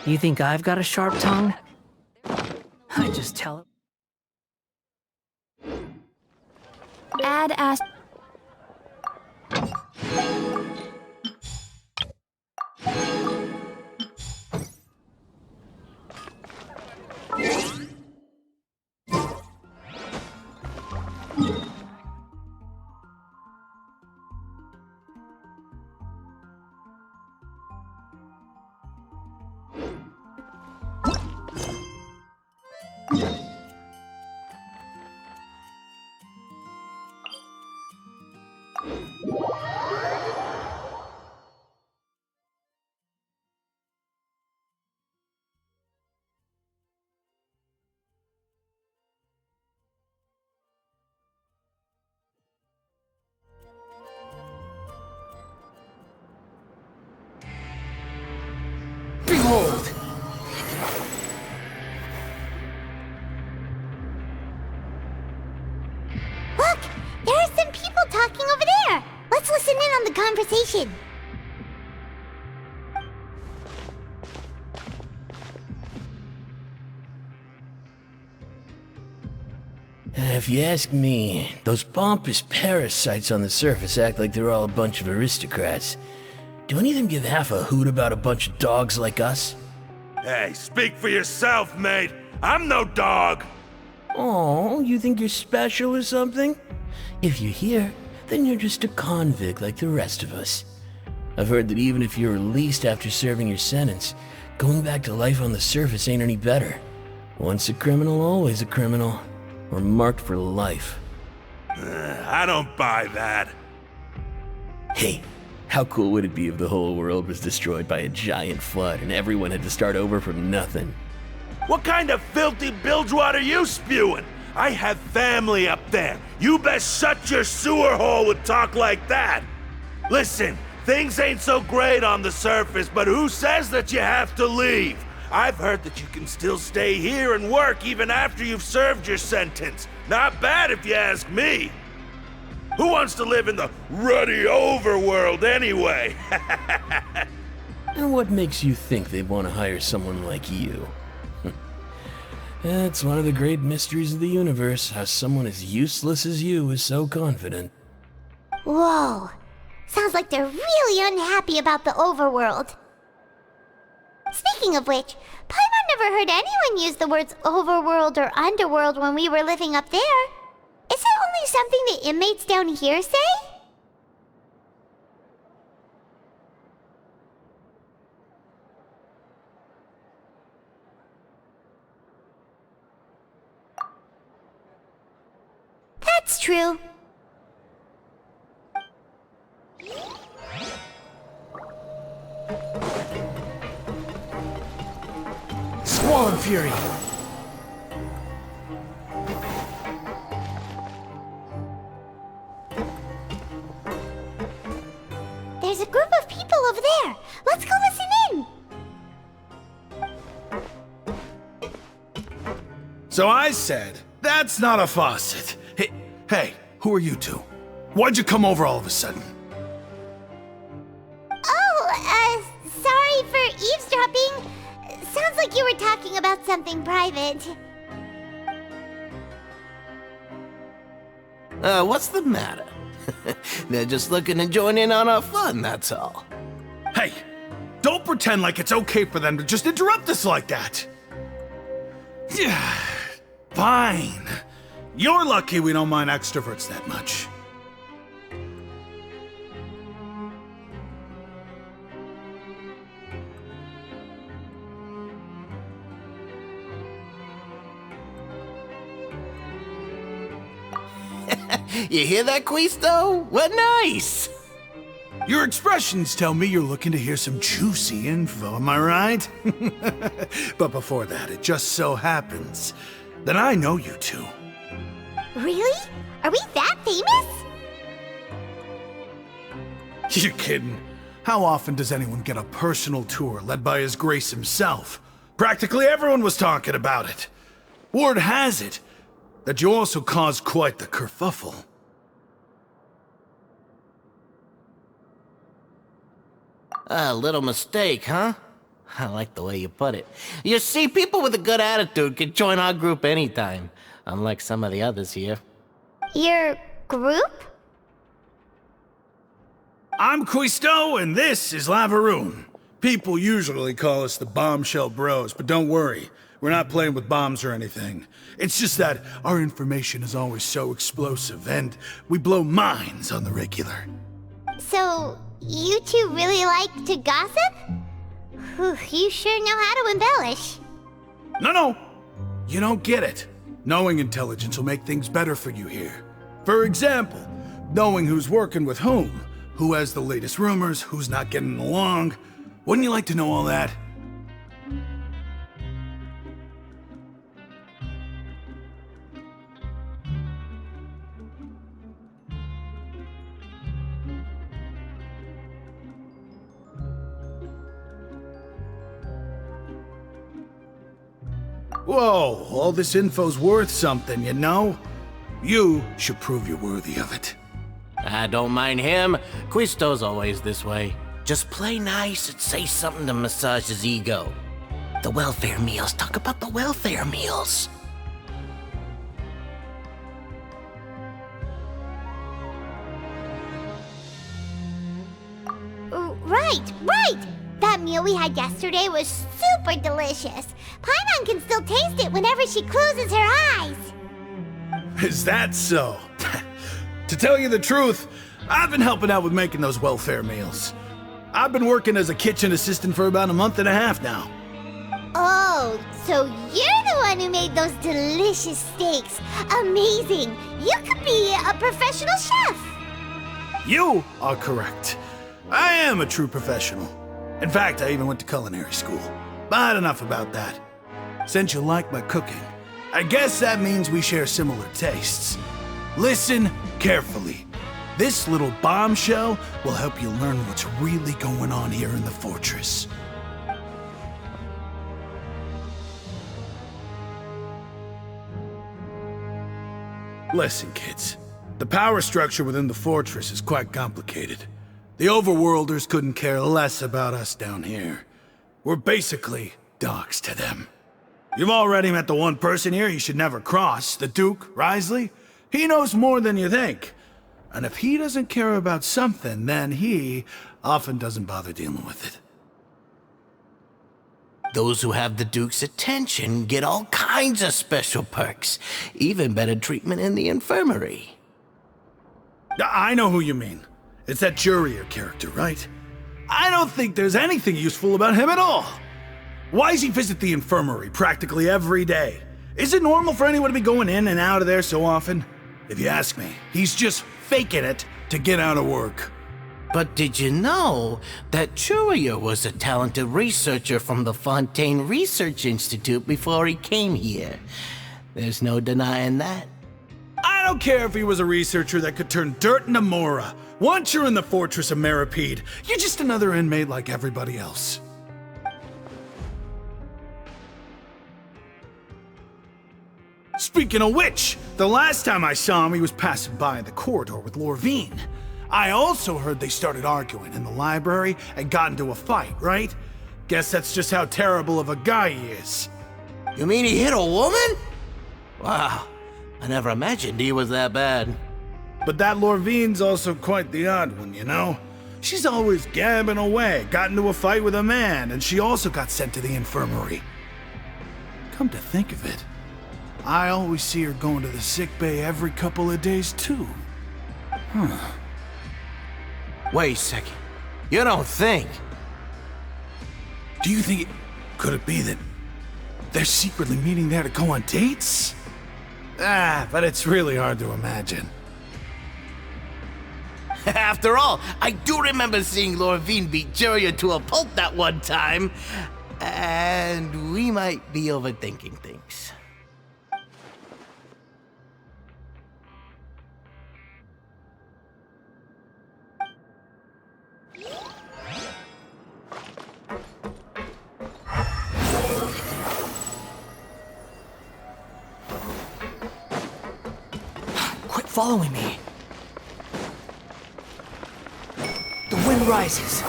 You think I've got a sharp tongue? I just tell it. Add as. Behold! Look! There are some people talking over there! Let's listen in on the conversation. If you ask me, those pompous parasites on the surface act like they're all a bunch of aristocrats. Do any of them give half a hoot about a bunch of dogs like us? Hey, speak for yourself, mate. I'm no dog. Oh, you think you're special or something? If you're here, then you're just a convict like the rest of us. I've heard that even if you're released after serving your sentence, going back to life on the surface ain't any better. Once a criminal, always a criminal. Or marked for life. I don't buy that. Hey, how cool would it be if the whole world was destroyed by a giant flood and everyone had to start over from nothing? What kind of filthy bilgewater are you spewing? I have family up there. You best shut your sewer hole with talk like that. Listen, things ain't so great on the surface, but who says that you have to leave? I've heard that you can still stay here and work even after you've served your sentence. Not bad if you ask me. Who wants to live in the ruddy overworld anyway? And what makes you think they'd want to hire someone like you? That's one of the great mysteries of the universe, how someone as useless as you is so confident. Whoa. Sounds like they're really unhappy about the overworld. Speaking of which, Paimon never heard anyone use the words overworld or underworld when we were living up there. Is it only something the inmates down here say? That's true. Squall Fury! There's a group of people over there. Let's go listen in. So I said, that's not a faucet. Hey, who are you two? Why'd you come over all of a sudden? Oh, sorry for eavesdropping. Sounds like you were talking about something private. What's the matter? They're just looking to join in on our fun, that's all. Hey, don't pretend like it's okay for them to just interrupt us like that. Yeah, fine. You're lucky we don't mind extroverts that much. You hear that, Quisto? What nice! Your expressions tell me you're looking to hear some juicy info, am I right? But before that, it just so happens that I know you two. Really? Are we that famous? You're kidding. How often does anyone get a personal tour led by His Grace himself? Practically everyone was talking about it. Word has it that you also caused quite the kerfuffle. A little mistake, huh? I like the way you put it. You see, people with a good attitude can join our group anytime, unlike some of the others here. Your group? I'm Quisto, and this is Lavaroon. People usually call us the Bombshell Bros, but don't worry. We're not playing with bombs or anything. It's just that our information is always so explosive, and we blow minds on the regular. So, you two really like to gossip? Whew, you sure know how to embellish. No. You don't get it. Knowing intelligence will make things better for you here. For example, knowing who's working with whom, who has the latest rumors, who's not getting along. Wouldn't you like to know all that? Whoa, all this info's worth something, you know? You should prove you're worthy of it. I don't mind him. Quisto's always this way. Just play nice and say something to massage his ego. The welfare meals. Talk about the welfare meals. Right! That meal we had yesterday was super delicious. Paimon can still taste it whenever she closes her eyes. Is that so? To tell you the truth, I've been helping out with making those welfare meals. I've been working as a kitchen assistant for about a month and a half now. Oh, so you're the one who made those delicious steaks. Amazing! You could be a professional chef. You are correct. I am a true professional. In fact, I even went to culinary school. But enough about that. Since you like my cooking, I guess that means we share similar tastes. Listen carefully. This little bombshell will help you learn what's really going on here in the fortress. Listen, kids. The power structure within the fortress is quite complicated. The overworlders couldn't care less about us down here. We're basically dogs to them. You've already met the one person here you should never cross, the Duke, Risley. He knows more than you think. And if he doesn't care about something, then he often doesn't bother dealing with it. Those who have the Duke's attention get all kinds of special perks, even better treatment in the infirmary. I know who you mean. It's that Jurier character, right? I don't think there's anything useful about him at all. Why does he visit the infirmary practically every day? Is it normal for anyone to be going in and out of there so often? If you ask me, he's just faking it to get out of work. But did you know that Jurier was a talented researcher from the Fontaine Research Institute before he came here? There's no denying that. I don't care if he was a researcher that could turn dirt into Mora. Once you're in the fortress of Meripede, you're just another inmate like everybody else. Speaking of which, the last time I saw him, he was passing by in the corridor with Lorvine. I also heard they started arguing in the library and got into a fight, right? Guess that's just how terrible of a guy he is. You mean he hit a woman? Wow, I never imagined he was that bad. But that Lorvine's also quite the odd one, you know? She's always gabbing away, got into a fight with a man, and she also got sent to the infirmary. Come to think of it, I always see her going to the sick bay every couple of days, too. Huh. Wait a second. You don't think? Do you think could it be that they're secretly meeting there to go on dates? But it's really hard to imagine. After all, I do remember seeing Lorvine beat Jurier to a pulp that one time. And we might be overthinking things. Quit following me. The wind rises.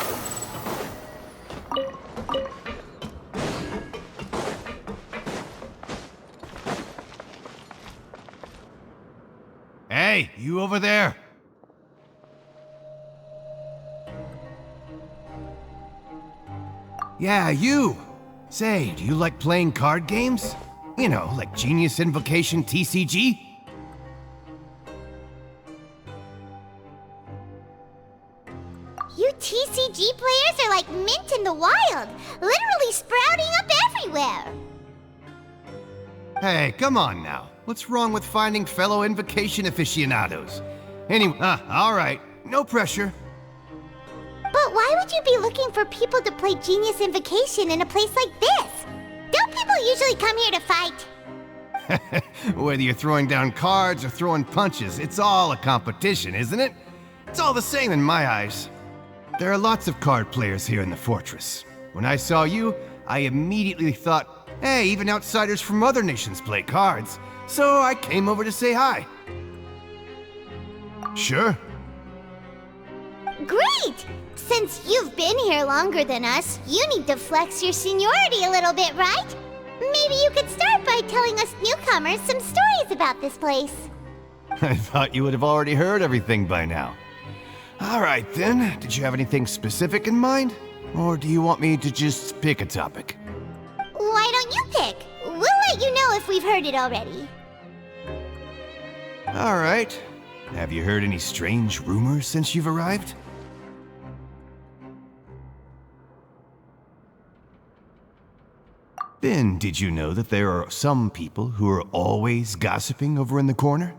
you over there. Yeah, you. Say, do you like playing card games? You know, like Genius Invocation TCG? You TCG players are like mint in the wild, literally sprouting up everywhere. Hey, come on now. What's wrong with finding fellow Invocation aficionados? Anyway, alright, no pressure. But why would you be looking for people to play Genius Invocation in a place like this? Don't people usually come here to fight? Whether you're throwing down cards or throwing punches, it's all a competition, isn't it? It's all the same in my eyes. There are lots of card players here in the fortress. When I saw you, I immediately thought, hey, even outsiders from other nations play cards. So I came over to say hi. Sure. Great! Since you've been here longer than us, you need to flex your seniority a little bit, right? Maybe you could start by telling us newcomers some stories about this place. I thought you would have already heard everything by now. All right then, did you have anything specific in mind? Or do you want me to just pick a topic? Why don't you pick? We'll let you know if we've heard it already. All right. Have you heard any strange rumors since you've arrived? Then, did you know that there are some people who are always gossiping over in the corner?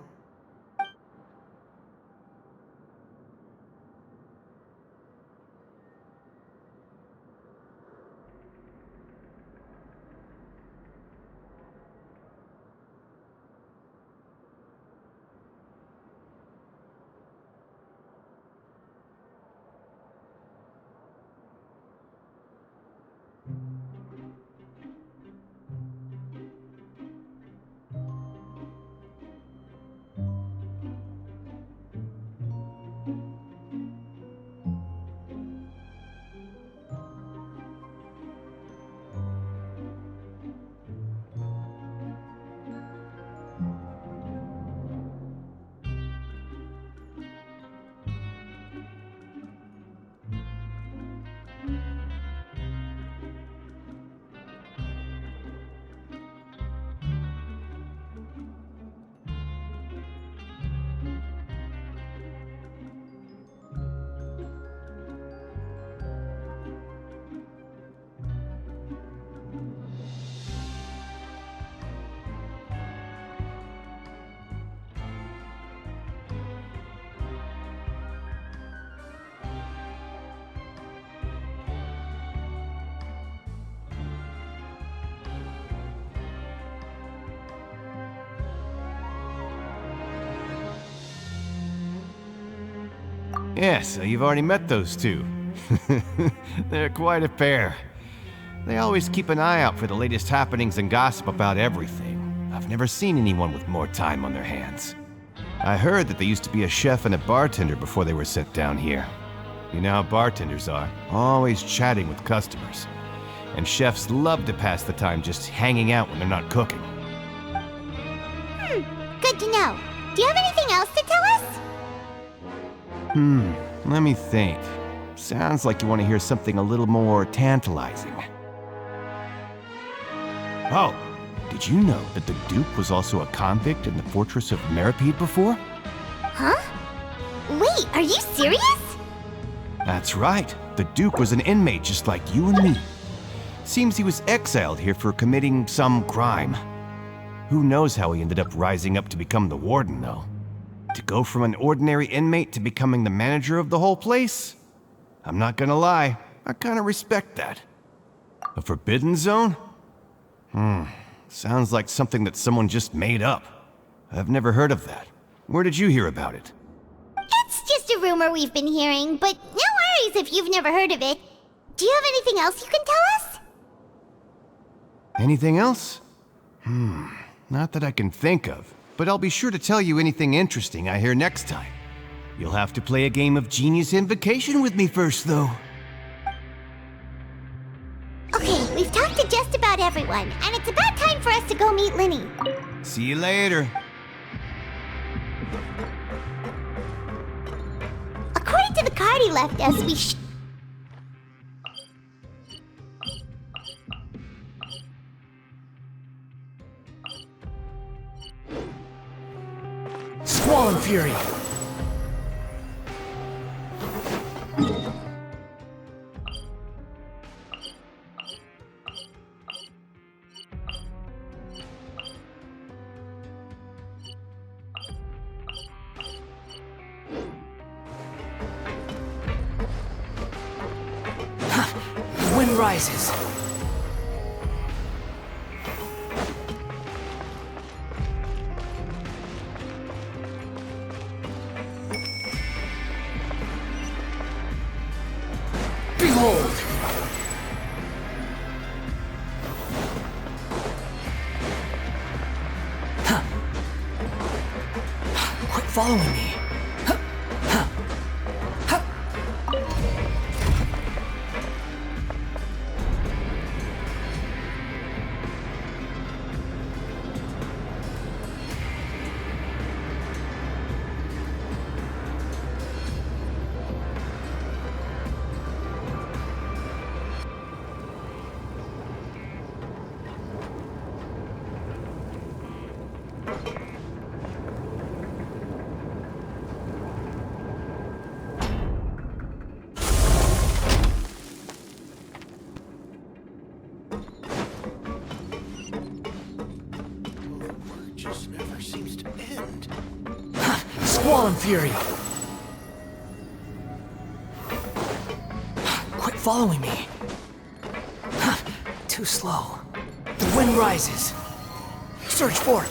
Yeah, so you've already met those two. They're quite a pair. They always keep an eye out for the latest happenings and gossip about everything. I've never seen anyone with more time on their hands. I heard that they used to be a chef and a bartender before they were sent down here. You know how bartenders are, always chatting with customers. And chefs love to pass the time just hanging out when they're not cooking. Good to know. Do you have anything else to tell us? Let me think. Sounds like you want to hear something a little more tantalizing. Oh, did you know that the Duke was also a convict in the fortress of Meripede before? Huh? Wait, are you serious? That's right. The Duke was an inmate just like you and me. Seems he was exiled here for committing some crime. Who knows how he ended up rising up to become the warden, though. To go from an ordinary inmate to becoming the manager of the whole place? I'm not gonna lie, I kinda respect that. A forbidden zone? Sounds like something that someone just made up. I've never heard of that. Where did you hear about it? It's just a rumor we've been hearing, but no worries if you've never heard of it. Do you have anything else you can tell us? Anything else? Not that I can think of, but I'll be sure to tell you anything interesting I hear next time. You'll have to play a game of Genius Invocation with me first, though. Okay, we've talked to just about everyone, and it's about time for us to go meet Linny. See you later. According to the card he left us, we Squall and Fury! The wind rises. Behold! Huh. Quit following me. Huh. Huh. Huh. Just never seems to end. Squall and Fury! Quit following me. Too slow. The wind rises. Search for it.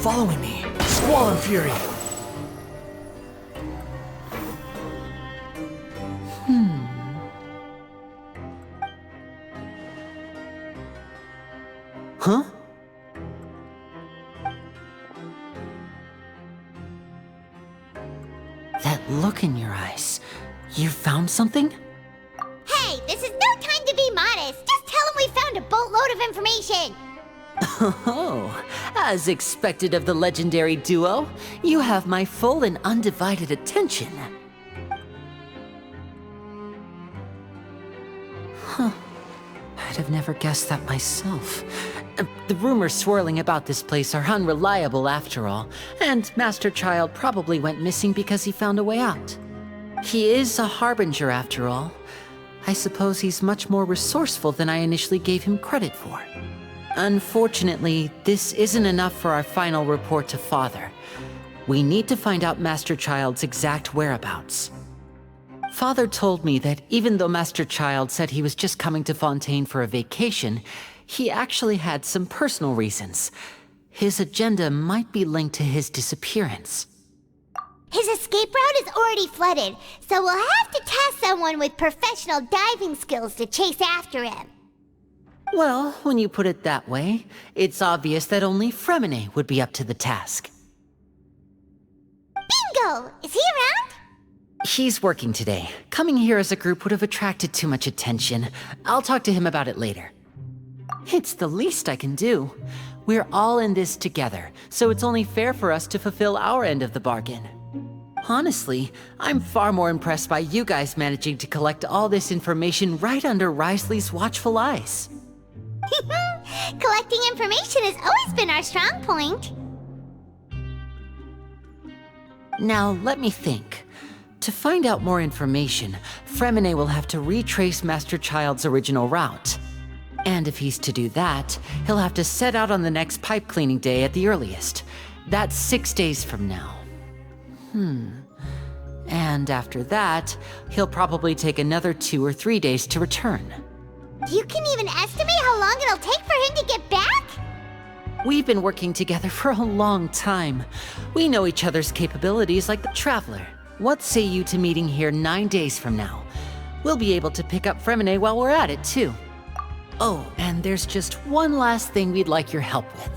Following me. Squall and Fury. Huh? That look in your eyes. You found something? Hey, this is no time to be modest. Just tell him we found a boatload of information. Oh, as expected of the legendary duo, you have my full and undivided attention. Huh. I'd have never guessed that myself. The rumors swirling about this place are unreliable after all, and Master Child probably went missing because he found a way out. He is a harbinger after all. I suppose he's much more resourceful than I initially gave him credit for. Unfortunately, this isn't enough for our final report to Father. We need to find out Master Child's exact whereabouts. Father told me that even though Master Child said he was just coming to Fontaine for a vacation, he actually had some personal reasons. His agenda might be linked to his disappearance. His escape route is already flooded, so we'll have to task someone with professional diving skills to chase after him. Well, when you put it that way, it's obvious that only Fremine would be up to the task. Bingo! Is he around? He's working today. Coming here as a group would have attracted too much attention. I'll talk to him about it later. It's the least I can do. We're all in this together, so it's only fair for us to fulfill our end of the bargain. Honestly, I'm far more impressed by you guys managing to collect all this information right under Risley's watchful eyes. Collecting information has always been our strong point. Now, let me think. To find out more information, Fremine will have to retrace Master Child's original route. And if he's to do that, he'll have to set out on the next pipe cleaning day at the earliest. That's 6 days from now. And after that, he'll probably take another 2 or 3 days to return. You can even estimate how long it'll take for him to get back? We've been working together for a long time. We know each other's capabilities like the Traveler. What say you to meeting here 9 days from now? We'll be able to pick up Fremine while we're at it, too. Oh, and there's just one last thing we'd like your help with.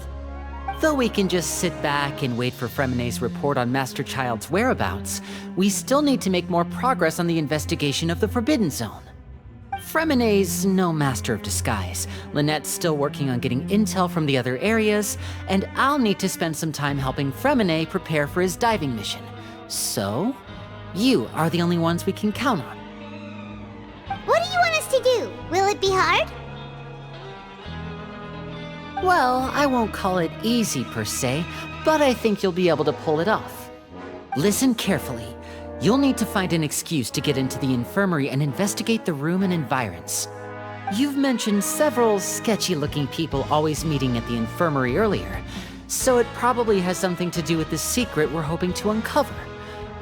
Though we can just sit back and wait for Fremine's report on Master Child's whereabouts, we still need to make more progress on the investigation of the Forbidden Zone. Fremine's no master of disguise, Lynette's still working on getting intel from the other areas, and I'll need to spend some time helping Fremine prepare for his diving mission. So, you are the only ones we can count on. What do you want us to do? Will it be hard? Well, I won't call it easy per se, but I think you'll be able to pull it off. Listen carefully. You'll need to find an excuse to get into the infirmary and investigate the room and environs. You've mentioned several sketchy-looking people always meeting at the infirmary earlier, so it probably has something to do with the secret we're hoping to uncover.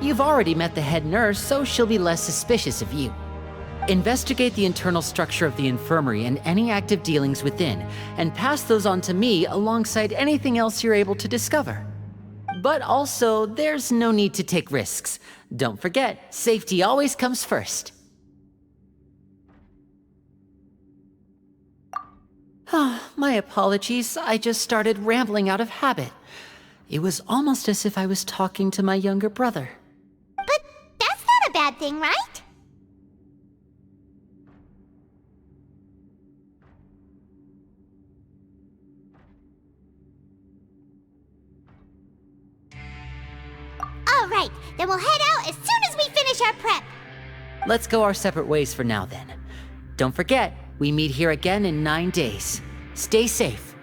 You've already met the head nurse, so she'll be less suspicious of you. Investigate the internal structure of the infirmary and any active dealings within, and pass those on to me alongside anything else you're able to discover. But also, there's no need to take risks. Don't forget, safety always comes first. My apologies, I just started rambling out of habit. It was almost as if I was talking to my younger brother. But that's not a bad thing, right? All right, then we'll head out as soon as we finish our prep. Let's go our separate ways for now then. Don't forget, we meet here again in 9 days. Stay safe.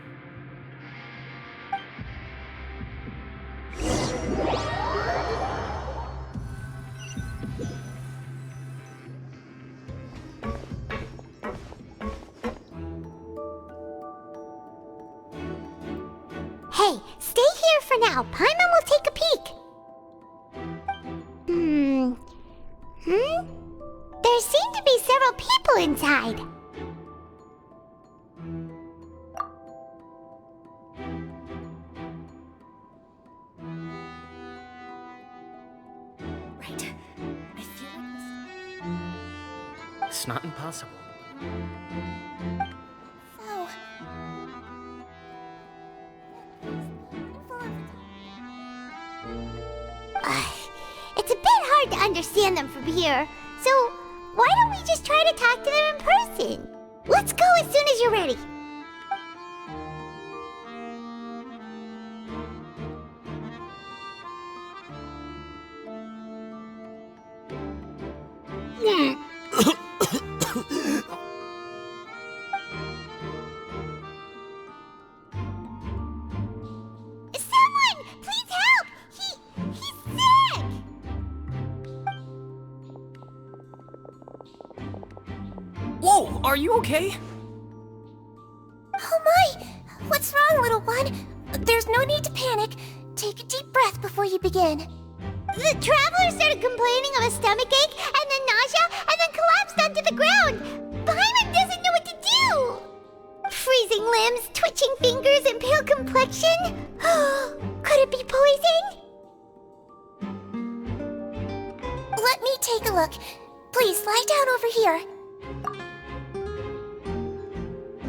Hey, stay here for now. Paimon will take a peek. There seem to be several people inside. Right. I feel like it's not impossible. It's a bit hard to understand them from here, so why don't we just try to talk to them in person? Let's go as soon as you're ready. Someone, please help! He's sick! Whoa, are you okay? Oh my! What's wrong, little one? There's no need to panic. Take a deep breath before you begin. The traveler started complaining of a stomachache, and then nausea, and then collapsed onto the ground. Paimon doesn't know what to do! Freezing limbs, twitching fingers, and pale complexion? Could it be poison? Let me take a look. Please lie down over here.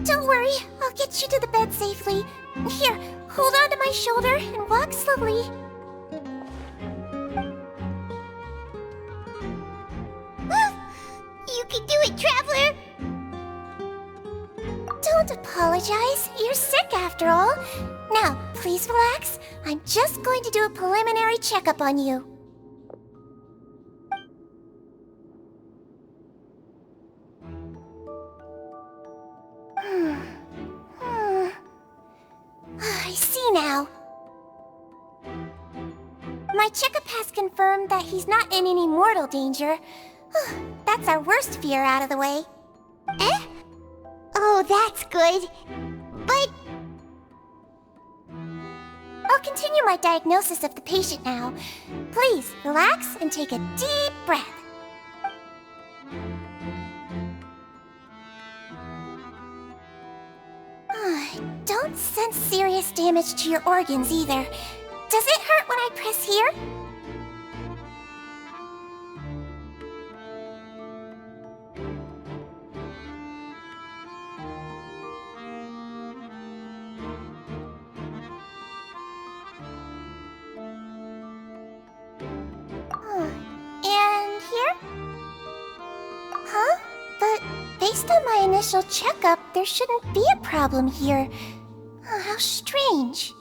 Don't worry, I'll get you to the bed safely. Here, hold on to my shoulder and walk slowly. You can do it, traveler! Don't apologize. You're sick after all. Now, please relax. I'm just going to do a preliminary checkup on you. I see now. My checkup has confirmed that he's not in any mortal danger. That's our worst fear out of the way. Eh? Oh, that's good. But... I'll continue my diagnosis of the patient now. Please, relax and take a deep breath. I don't sense serious damage to your organs either. Does it hurt when I press here? Based on my initial checkup, there shouldn't be a problem here. Oh, how strange.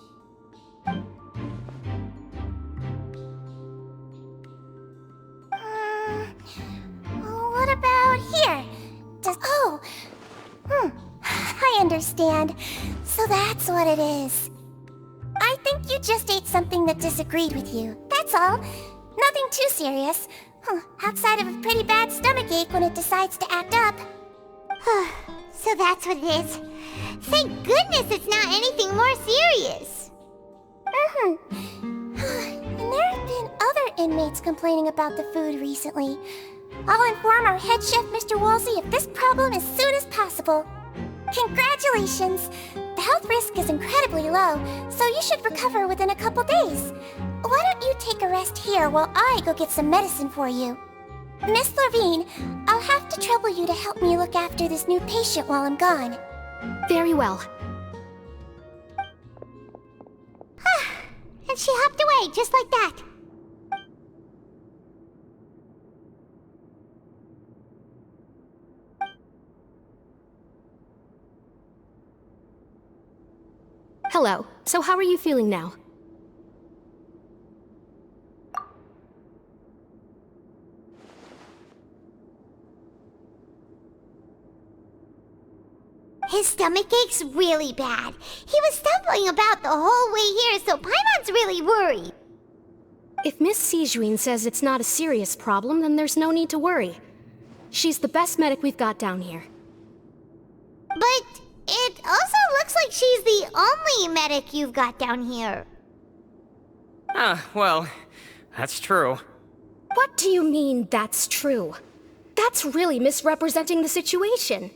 What about here? I understand. So that's what it is. I think you just ate something that disagreed with you. That's all. Nothing too serious. Outside of a pretty bad stomachache when it decides to act up. So that's what it is. Thank goodness it's not anything more serious. And there have been other inmates complaining about the food recently. I'll inform our head chef, Mr. Woolsey, of this problem as soon as possible. Congratulations! The health risk is incredibly low, so you should recover within a couple days. Why don't you take a rest here while I go get some medicine for you? Miss Levine, I'll have to trouble you to help me look after this new patient while I'm gone. Very well. And she hopped away just like that. Hello. So how are you feeling now? His stomach ache's really bad. He was stumbling about the whole way here, so Paimon's really worried. If Miss Sijuin says it's not a serious problem, then there's no need to worry. She's the best medic we've got down here. But it also looks like she's the only medic you've got down here. Well, that's true. What do you mean, that's true? That's really misrepresenting the situation.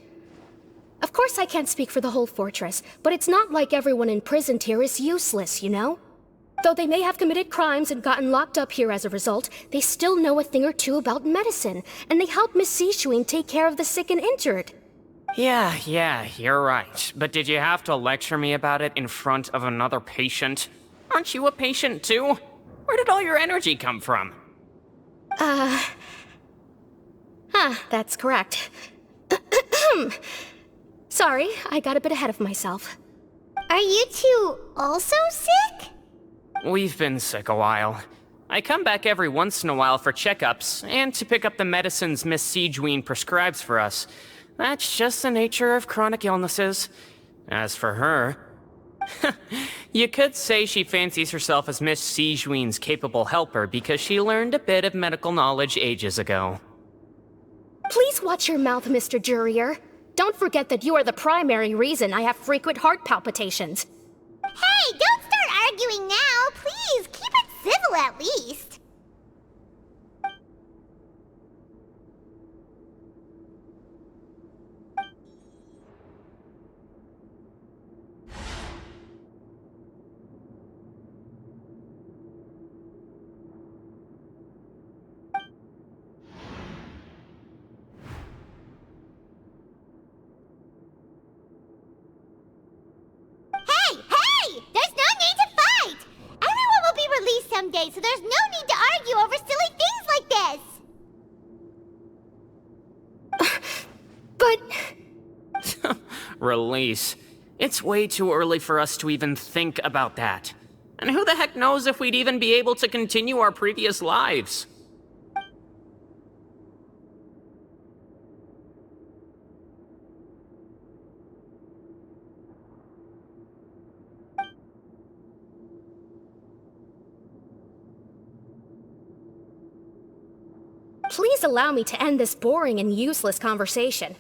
Of course I can't speak for the whole fortress, but it's not like everyone imprisoned here is useless, you know? Though they may have committed crimes and gotten locked up here as a result, they still know a thing or two about medicine, and they help Miss Sijuin take care of the sick and injured. Yeah, you're right. But did you have to lecture me about it in front of another patient? Aren't you a patient too? Where did all your energy come from? That's correct. Sorry, I got a bit ahead of myself. Are you two also sick? We've been sick a while. I come back every once in a while for checkups, and to pick up the medicines Miss Sijuin prescribes for us. That's just the nature of chronic illnesses. As for her... you could say she fancies herself as Miss Sijuin's capable helper because she learned a bit of medical knowledge ages ago. Please watch your mouth, Mr. Jurier. Don't forget that you are the primary reason I have frequent heart palpitations. Hey, don't start arguing now! Please, keep it civil at least! Someday, so there's no need to argue over silly things like this! But... Release. It's way too early for us to even think about that. And who the heck knows if we'd even be able to continue our previous lives? Please allow me to end this boring and useless conversation.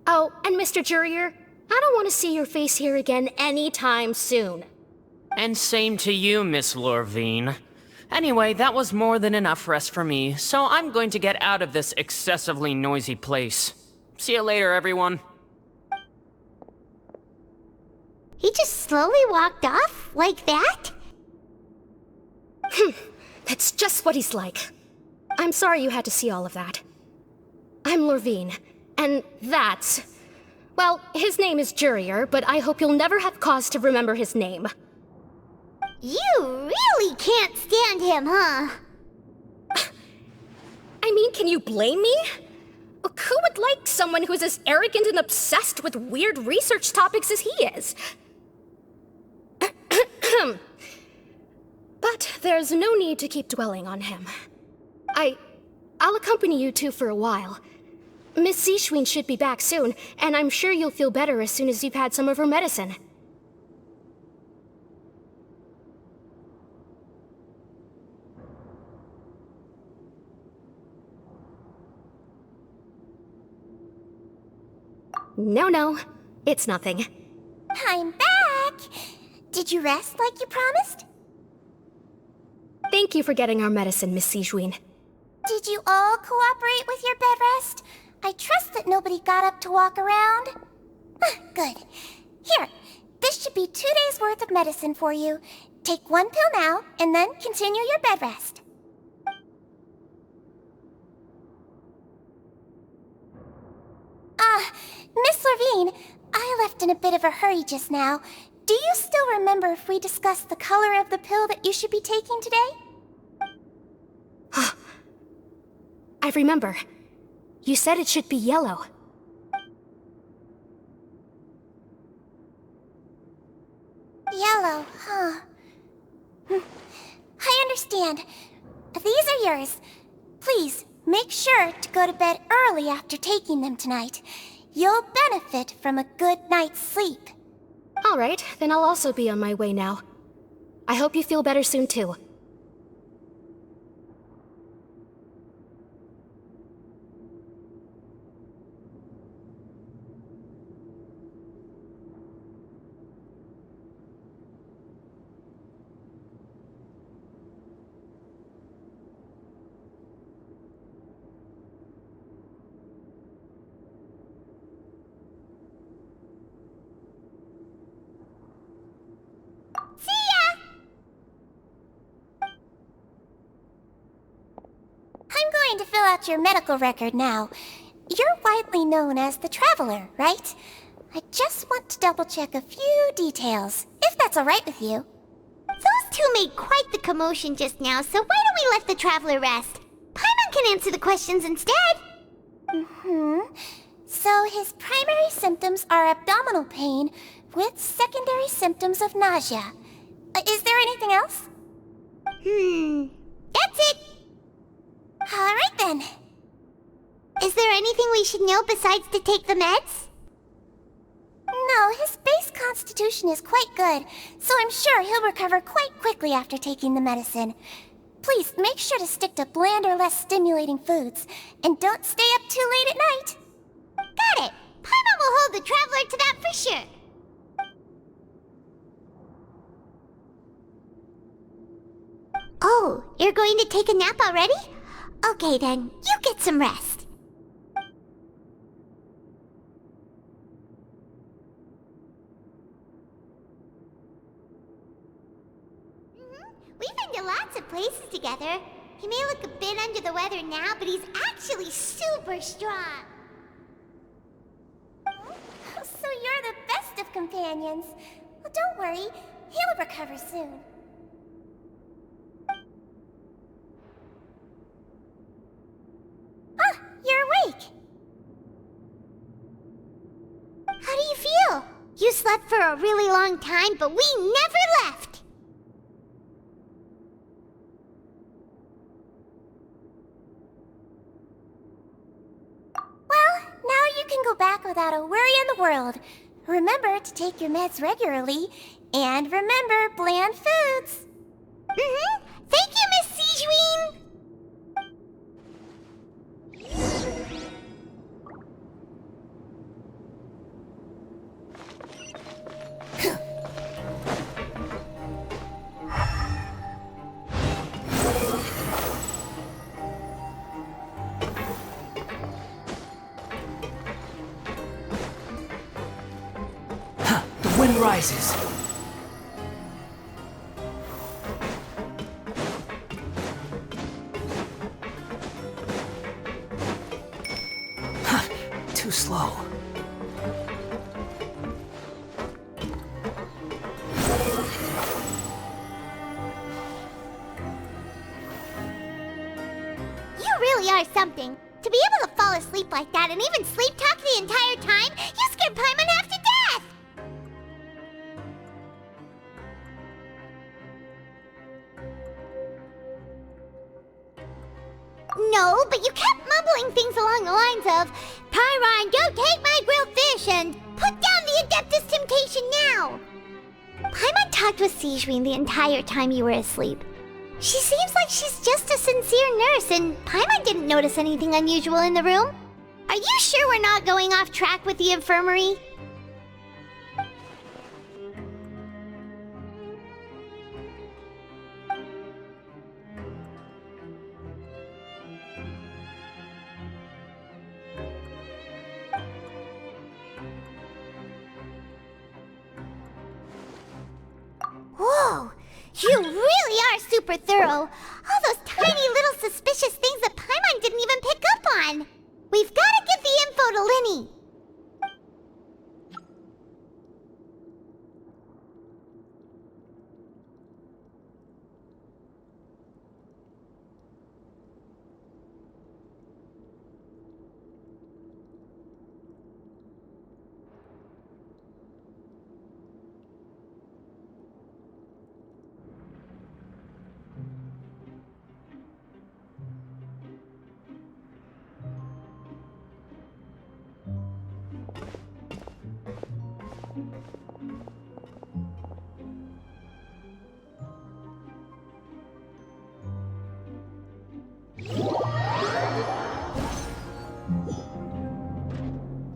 Oh, and Mr. Jurier, I don't want to see your face here again anytime soon. And same to you, Miss Lorvine. Anyway, that was more than enough rest for me, so I'm going to get out of this excessively noisy place. See you later, everyone. He just slowly walked off like that? That's just what he's like. I'm sorry you had to see all of that. I'm Lorvine, and that's... Well, his name is Jurier, but I hope you'll never have cause to remember his name. You really can't stand him, huh? I mean, can you blame me? Who would like someone who's as arrogant and obsessed with weird research topics as he is? But there's no need to keep dwelling on him. I'll accompany you two for a while. Miss Zishwin should be back soon, and I'm sure you'll feel better as soon as you've had some of her medicine. No, it's nothing. I'm back! Did you rest like you promised? Thank you for getting our medicine, Miss Zishwin. Did you all cooperate with your bed rest? I trust that nobody got up to walk around. Good. Here, this should be 2 days' worth of medicine for you. Take 1 pill now, and then continue your bed rest. Miss Levine, I left in a bit of a hurry just now. Do you still remember if we discussed the color of the pill that you should be taking today? I remember. You said it should be yellow. Yellow, huh? I understand. These are yours. Please, make sure to go to bed early after taking them tonight. You'll benefit from a good night's sleep. All right, then I'll also be on my way now. I hope you feel better soon, too. To fill out your medical record now. You're widely known as the Traveler, right? I just want to double-check a few details, if that's all right with you. Those two made quite the commotion just now, so why don't we let the Traveler rest? Paimon can answer the questions instead. So his primary symptoms are abdominal pain with secondary symptoms of nausea. Is there anything else? That's it. All right then. Is there anything we should know besides to take the meds? No, his base constitution is quite good, so I'm sure he'll recover quite quickly after taking the medicine. Please make sure to stick to bland or less stimulating foods, and don't stay up too late at night. Got it. Paimon will hold the Traveler to that for sure. Oh, you're going to take a nap already? Okay then, you get some rest. We've been to lots of places together. He may look a bit under the weather now, but he's actually super strong. So you're the best of companions. Well, don't worry, he'll recover soon. You're awake! How do you feel? You slept for a really long time, but we never left! Well, now you can go back without a worry in the world. Remember to take your meds regularly, and remember bland foods! Thank you, Miss Zishwin! The wind rises. Too slow. You really are something. To be able to follow fall asleep like that and even sleep talk the entire time, you scared Paimon half to death! No, but you kept mumbling things along the lines of, Pyron, don't take my grilled fish, and put down the Adeptus Temptation now! Paimon talked with Sigewinne the entire time you were asleep. She seems like she's just a sincere nurse, and Paimon didn't notice anything unusual in the room. Are you sure we're not going off track with the infirmary? Whoa! You really are super thorough! All those tiny little suspicious things that Paimon didn't even pick up on! We've gotta get the info to Linny!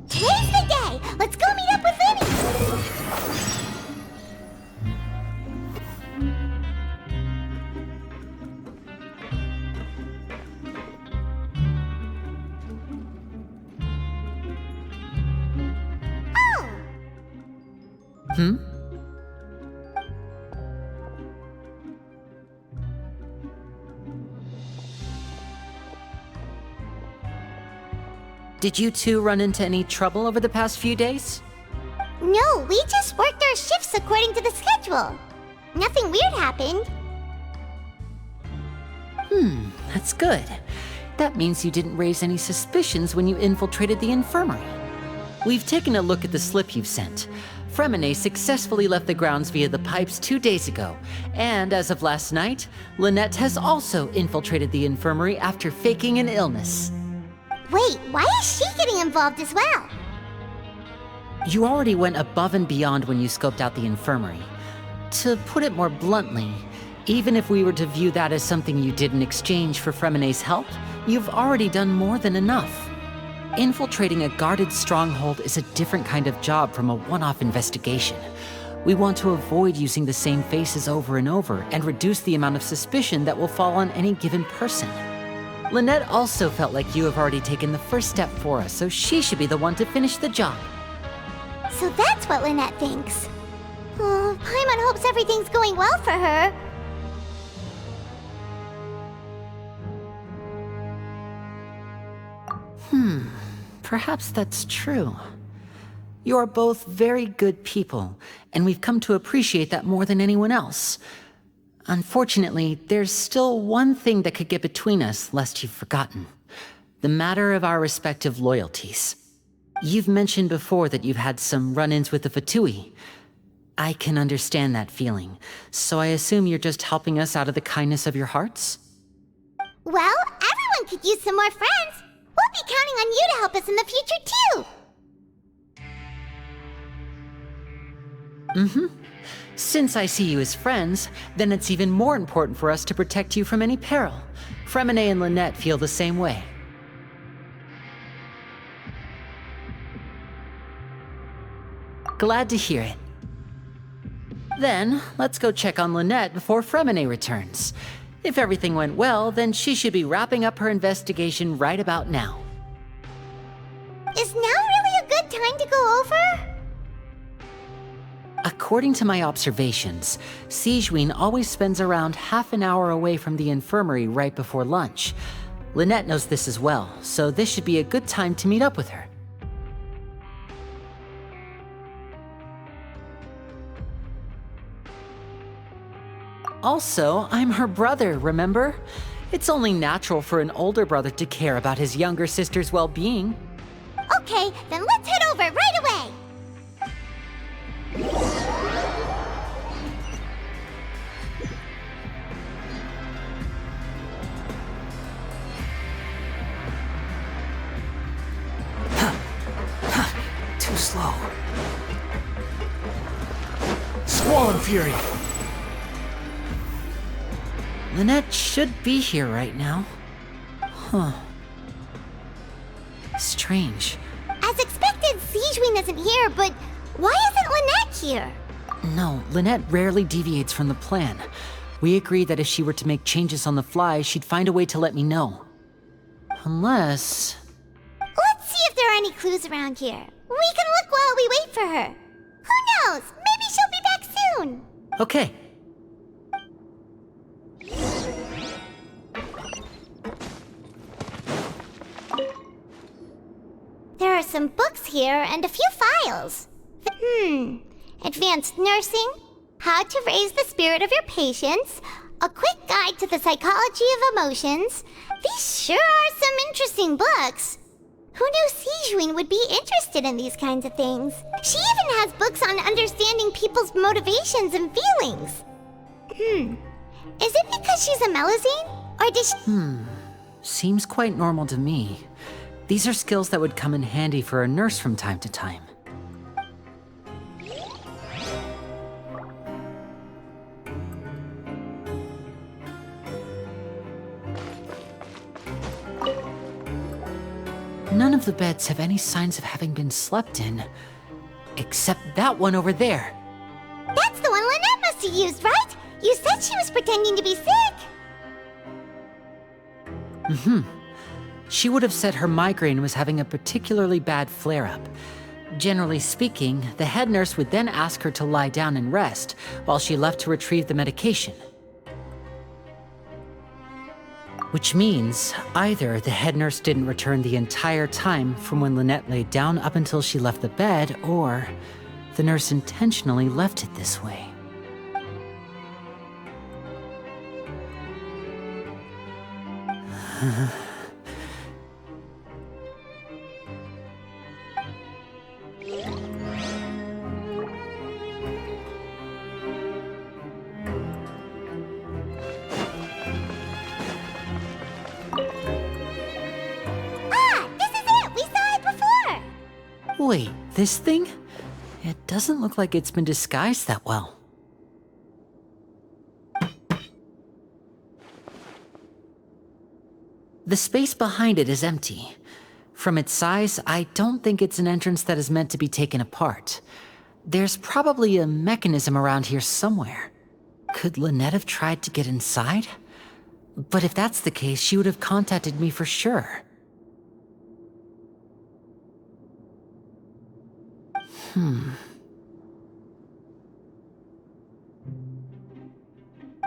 Today's the day! Let's go meet up with Linny! Oh! Did you two run into any trouble over the past few days? No, we just worked our shifts according to the schedule. Nothing weird happened. That's good. That means you didn't raise any suspicions when you infiltrated the infirmary. We've taken a look at the slip you've sent. Fremine successfully left the grounds via the pipes 2 days ago, and as of last night, Lynette has also infiltrated the infirmary after faking an illness. Wait, why is she getting involved as well? You already went above and beyond when you scoped out the infirmary. To put it more bluntly, even if we were to view that as something you did in exchange for Fremine's help, you've already done more than enough. Infiltrating a guarded stronghold is a different kind of job from a one-off investigation. We want to avoid using the same faces over and over and reduce the amount of suspicion that will fall on any given person. Lynette also felt like you have already taken the first step for us, so she should be the one to finish the job. So that's what Lynette thinks. Oh, Paimon hopes everything's going well for her. Perhaps that's true. You are both very good people, and we've come to appreciate that more than anyone else. Unfortunately, there's still one thing that could get between us, lest you've forgotten. The matter of our respective loyalties. You've mentioned before that you've had some run-ins with the Fatui. I can understand that feeling, so I assume you're just helping us out of the kindness of your hearts? Well, everyone could use some more friends. We'll be counting on you to help us in the future, too. Since I see you as friends, then it's even more important for us to protect you from any peril. Fremine and Lynette feel the same way. Glad to hear it. Then, let's go check on Lynette before Fremine returns. If everything went well, then she should be wrapping up her investigation right about now. Is now really a good time to go over? According to my observations, Sigewinne always spends around half an hour away from the infirmary right before lunch. Lynette knows this as well, so this should be a good time to meet up with her. Also, I'm her brother, remember? It's only natural for an older brother to care about his younger sister's well-being. Okay, then let's head over right away! Too slow. Squall and Fury! Lynette should be here right now. Huh. Strange. As expected, Sigewin isn't here, but why isn't Lynette here? No, Lynette rarely deviates from the plan. We agreed that if she were to make changes on the fly, she'd find a way to let me know. Unless... Let's see if there are any clues around here. We can look while we wait for her. Who knows? Maybe she'll be back soon. Okay. There are some books here and a few files. Advanced nursing, how to raise the spirit of your patients, a quick guide to the psychology of emotions. These sure are some interesting books. Who knew Sigewin would be interested in these kinds of things? She even has books on understanding people's motivations and feelings. Is it because she's a Melazine? Or does she... Seems quite normal to me. These are skills that would come in handy for a nurse from time to time. None of the beds have any signs of having been slept in, except that one over there. That's the one Lynette must have used, right? You said she was pretending to be sick. She would have said her migraine was having a particularly bad flare-up. Generally speaking, the head nurse would then ask her to lie down and rest, while she left to retrieve the medication. Which means, either the head nurse didn't return the entire time from when Lynette laid down up until she left the bed, or the nurse intentionally left it this way. Wait, this thing? It doesn't look like it's been disguised that well. The space behind it is empty. From its size, I don't think it's an entrance that is meant to be taken apart. There's probably a mechanism around here somewhere. Could Lynette have tried to get inside? But if that's the case, she would have contacted me for sure.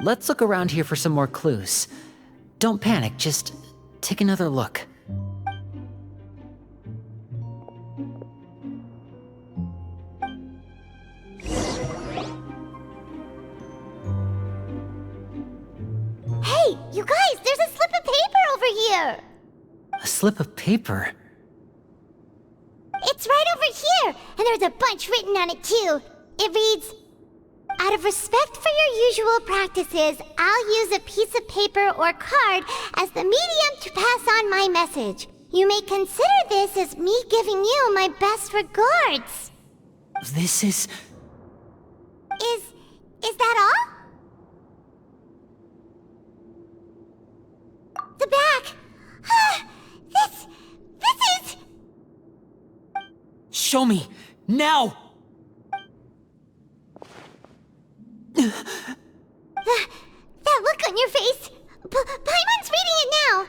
Let's look around here for some more clues. Don't panic, just take another look. Hey, you guys, there's a slip of paper over here! A slip of paper? It's right over here, and there's a bunch written on it too. It reads, out of respect for your usual practices, I'll use a piece of paper or card as the medium to pass on my message. You may consider this as me giving you my best regards. This is... Is that all? The back! This is... Show me! Now! That look on your face! Paimon's reading it now!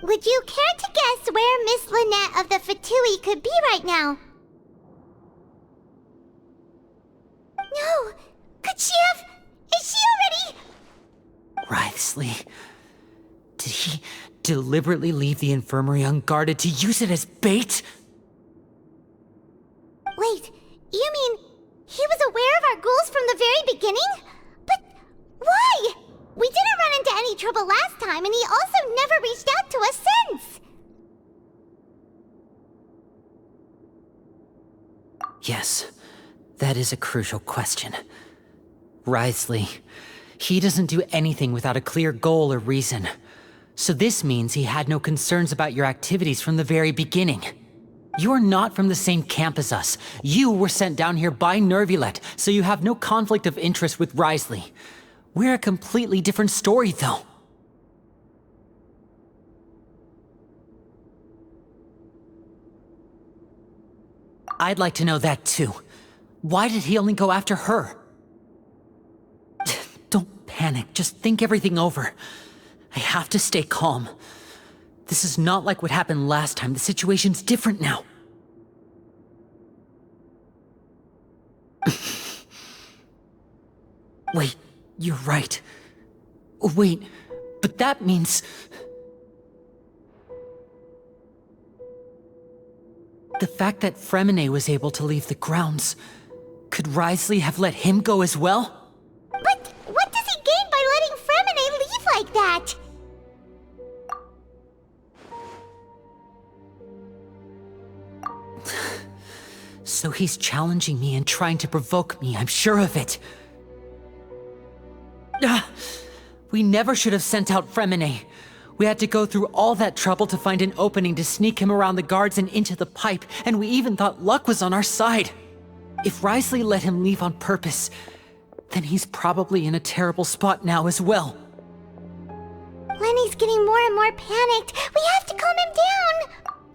Would you care to guess where Miss Lynette of the Fatui could be right now? No! Could she have... Is she already... Writhely. Did he deliberately leave the infirmary unguarded to use it as bait? Wait, you mean he was aware of our goals from the very beginning? But why? We didn't run into any trouble last time, and he also never reached out to us since. Yes, that is a crucial question. Wriothesley, he doesn't do anything without a clear goal or reason. So this means he had no concerns about your activities from the very beginning. You're not from the same camp as us. You were sent down here by Nervulet, so you have no conflict of interest with Wriothesley. We're a completely different story, though. I'd like to know that, too. Why did he only go after her? Don't panic, just think everything over. I have to stay calm. This is not like what happened last time. The situation's different now. Wait, you're right. Wait, but that means... The fact that Fremine was able to leave the grounds... Could Wriothesley have let him go as well? But what does he gain by letting Fremine leave like that? So he's challenging me and trying to provoke me, I'm sure of it. We never should have sent out Fremine. We had to go through all that trouble to find an opening to sneak him around the guards and into the pipe, and we even thought luck was on our side. If Wriothesley let him leave on purpose, then he's probably in a terrible spot now as well. Lenny's getting more and more panicked. We have to calm him down.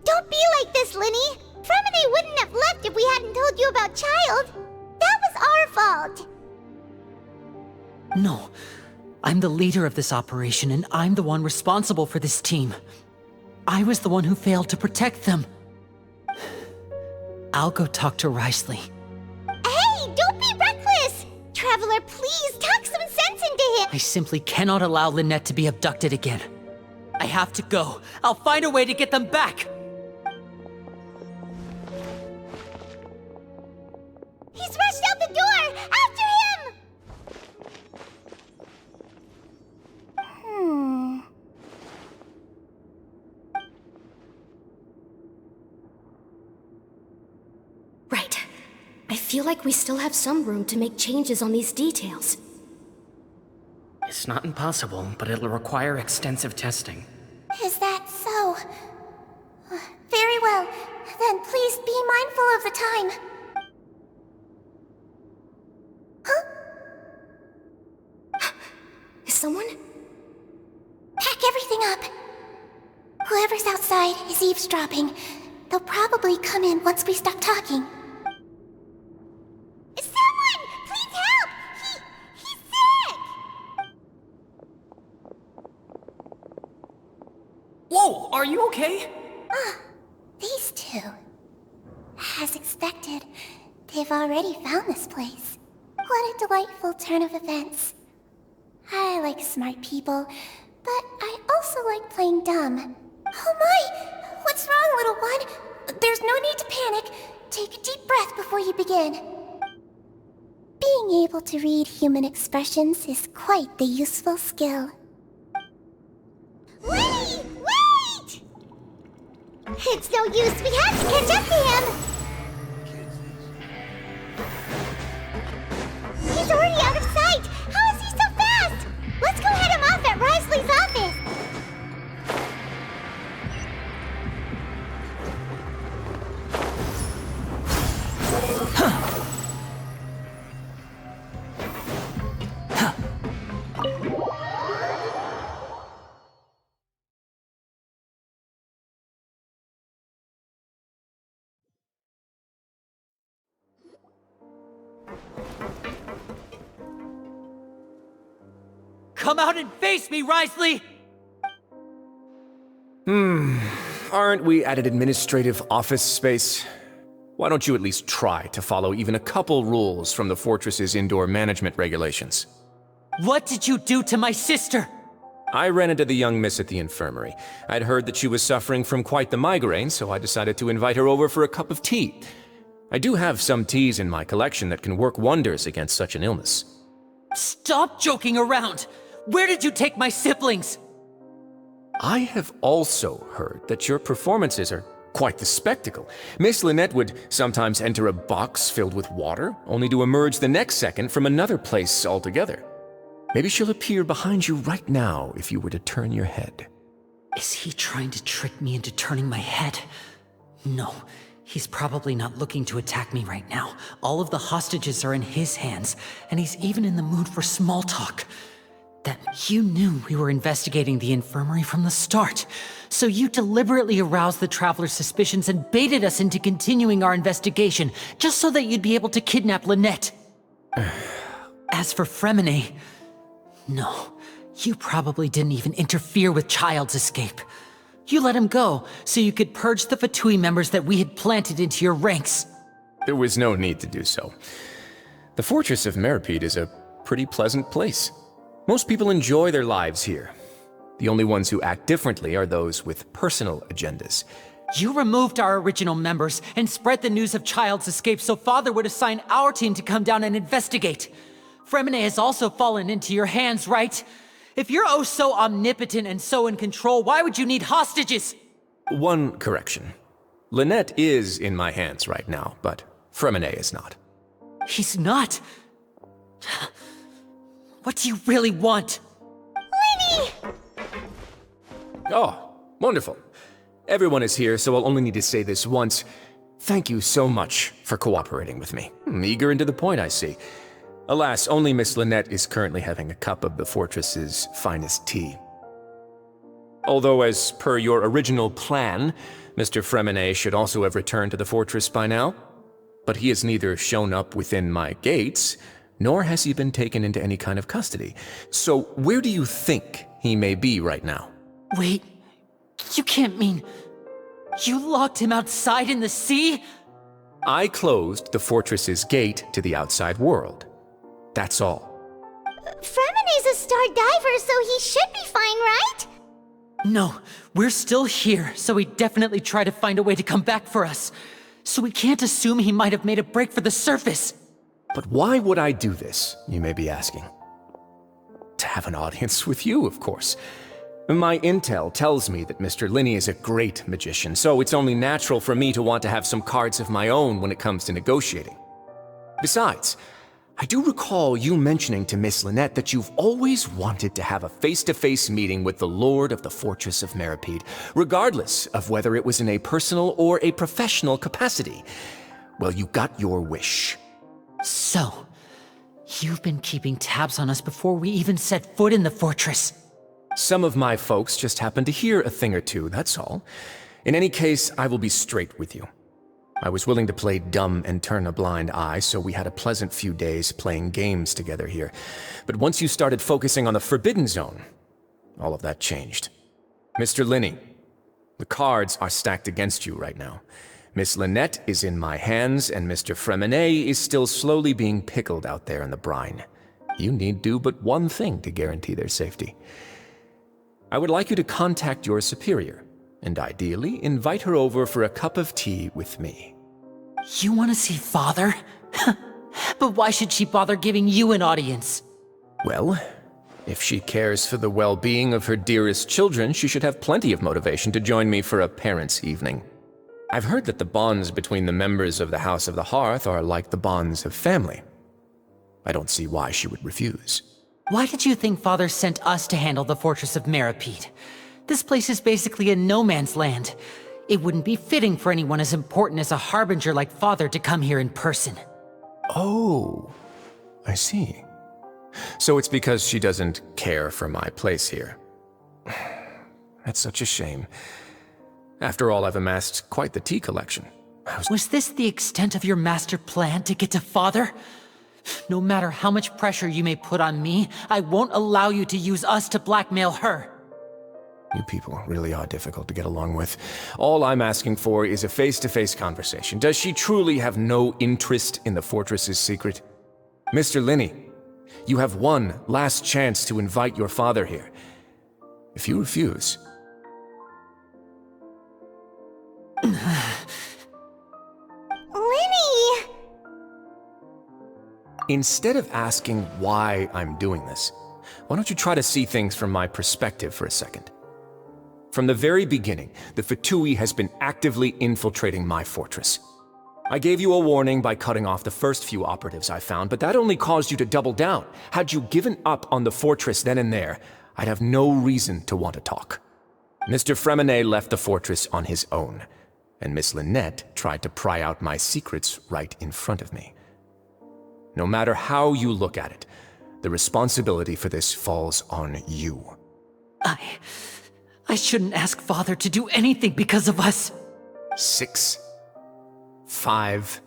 Don't be like this, Lenny. Fremine wouldn't have left if we hadn't told you about Child. That was our fault. No. I'm the leader of this operation, and I'm the one responsible for this team. I was the one who failed to protect them. I'll go talk to Wriothesley. Hey, don't be reckless! Traveler, please talk some sense into him! I simply cannot allow Lynette to be abducted again. I have to go. I'll find a way to get them back! He's rushed out the door! After him! Right. I feel like we still have some room to make changes on these details. It's not impossible, but it'll require extensive testing. Is that so? Very well. Then please be mindful of the time. Huh? Is someone? Pack everything up. Whoever's outside is eavesdropping. They'll probably come in once we stop talking. Someone! Please help! He's sick! Whoa, are you okay? These two. As expected, they've already found this place. What a delightful turn of events. I like smart people, but I also like playing dumb. Oh my! What's wrong, little one? There's no need to panic. Take a deep breath before you begin. Being able to read human expressions is quite the useful skill. Lenny! Wait! It's no use. We have to catch up to him! He's already out of sight! How is he so fast? Let's go head him off at Wriothesley's office! Come out and face me, Wriothesley! Aren't we at an administrative office space? Why don't you at least try to follow even a couple rules from the fortress's indoor management regulations? What did you do to my sister? I ran into the young miss at the infirmary. I'd heard that she was suffering from quite the migraine, so I decided to invite her over for a cup of tea. I do have some teas in my collection that can work wonders against such an illness. Stop joking around! Where did you take my siblings? I have also heard that your performances are quite the spectacle. Miss Lynette would sometimes enter a box filled with water, only to emerge the next second from another place altogether. Maybe she'll appear behind you right now if you were to turn your head. Is he trying to trick me into turning my head? No, he's probably not looking to attack me right now. All of the hostages are in his hands, and he's even in the mood for small talk. That you knew we were investigating the infirmary from the start, so you deliberately aroused the traveler's suspicions and baited us into continuing our investigation, just so that you'd be able to kidnap Lynette. As for Fremine, no, you probably didn't even interfere with Child's escape. You let him go, so you could purge the Fatui members that we had planted into your ranks. There was no need to do so. The fortress of Meripede is a pretty pleasant place. Most people enjoy their lives here. The only ones who act differently are those with personal agendas. You removed our original members and spread the news of Child's escape so Father would assign our team to come down and investigate. Fremine has also fallen into your hands, right? If you're oh so omnipotent and so in control, why would you need hostages? One correction. Lynette is in my hands right now, but Fremine is not. He's not? What do you really want? Lenny! Oh, wonderful. Everyone is here, so I'll only need to say this once. Thank you so much for cooperating with me. Eager and to the point, I see. Alas, only Miss Lynette is currently having a cup of the fortress's finest tea. Although, as per your original plan, Mr. Fremine should also have returned to the fortress by now. But he has neither shown up within my gates, nor has he been taken into any kind of custody. So where do you think he may be right now? Wait, you can't mean... you locked him outside in the sea? I closed the fortress's gate to the outside world. That's all. Fremine's a star diver, so he should be fine, right? No, we're still here, so he definitely tried to find a way to come back for us. So we can't assume he might have made a break for the surface. But why would I do this, you may be asking? To have an audience with you, of course. My intel tells me that Mr. Linney is a great magician, so it's only natural for me to want to have some cards of my own when it comes to negotiating. Besides, I do recall you mentioning to Miss Lynette that you've always wanted to have a face-to-face meeting with the Lord of the Fortress of Meripede, regardless of whether it was in a personal or a professional capacity. Well, you got your wish. So, you've been keeping tabs on us before we even set foot in the fortress. Some of my folks just happened to hear a thing or two, that's all. In any case, I will be straight with you. I was willing to play dumb and turn a blind eye, so we had a pleasant few days playing games together here. But once you started focusing on the Forbidden Zone, all of that changed. Mr. Linney, the cards are stacked against you right now. Miss Lynette is in my hands, and Mr. Fremine is still slowly being pickled out there in the brine. You need do but one thing to guarantee their safety. I would like you to contact your superior, and ideally invite her over for a cup of tea with me. You want to see Father? But why should she bother giving you an audience? Well, if she cares for the well-being of her dearest children, she should have plenty of motivation to join me for a parents' evening. I've heard that the bonds between the members of the House of the Hearth are like the bonds of family. I don't see why she would refuse. Why did you think Father sent us to handle the Fortress of Meripede? This place is basically a no-man's land. It wouldn't be fitting for anyone as important as a harbinger like Father to come here in person. Oh, I see. So it's because she doesn't care for my place here. That's such a shame. After all, I've amassed quite the tea collection. Was this the extent of your master plan to get to Father? No matter how much pressure you may put on me, I won't allow you to use us to blackmail her. You people really are difficult to get along with. All I'm asking for is a face-to-face conversation. Does she truly have no interest in the fortress's secret? Mr. Linney, you have one last chance to invite your father here. If you refuse... Lenny! Instead of asking why I'm doing this, why don't you try to see things from my perspective for a second? From the very beginning, the Fatui has been actively infiltrating my fortress. I gave you a warning by cutting off the first few operatives I found, but that only caused you to double down. Had you given up on the fortress then and there, I'd have no reason to want to talk. Mr. Fremenet left the fortress on his own, and Miss Lynette tried to pry out my secrets right in front of me. No matter how you look at it, the responsibility for this falls on you. I shouldn't ask Father to do anything because of us. 6, 5...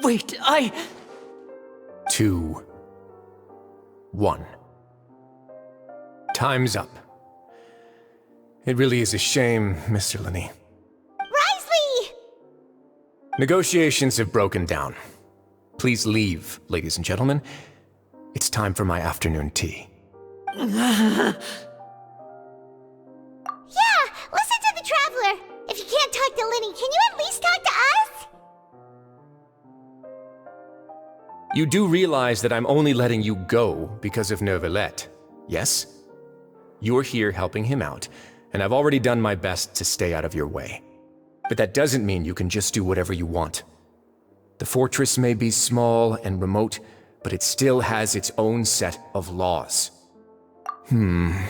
Wait, 2, 1. Time's up. It really is a shame, Mr. Linney. Risley! Negotiations have broken down. Please leave, ladies and gentlemen. It's time for my afternoon tea. Yeah, listen to the Traveler. If you can't talk to Linny, can you at least talk to us? You do realize that I'm only letting you go because of Neuvillette, yes? You're here helping him out, and I've already done my best to stay out of your way. But that doesn't mean you can just do whatever you want. The fortress may be small and remote, but it still has its own set of laws. Then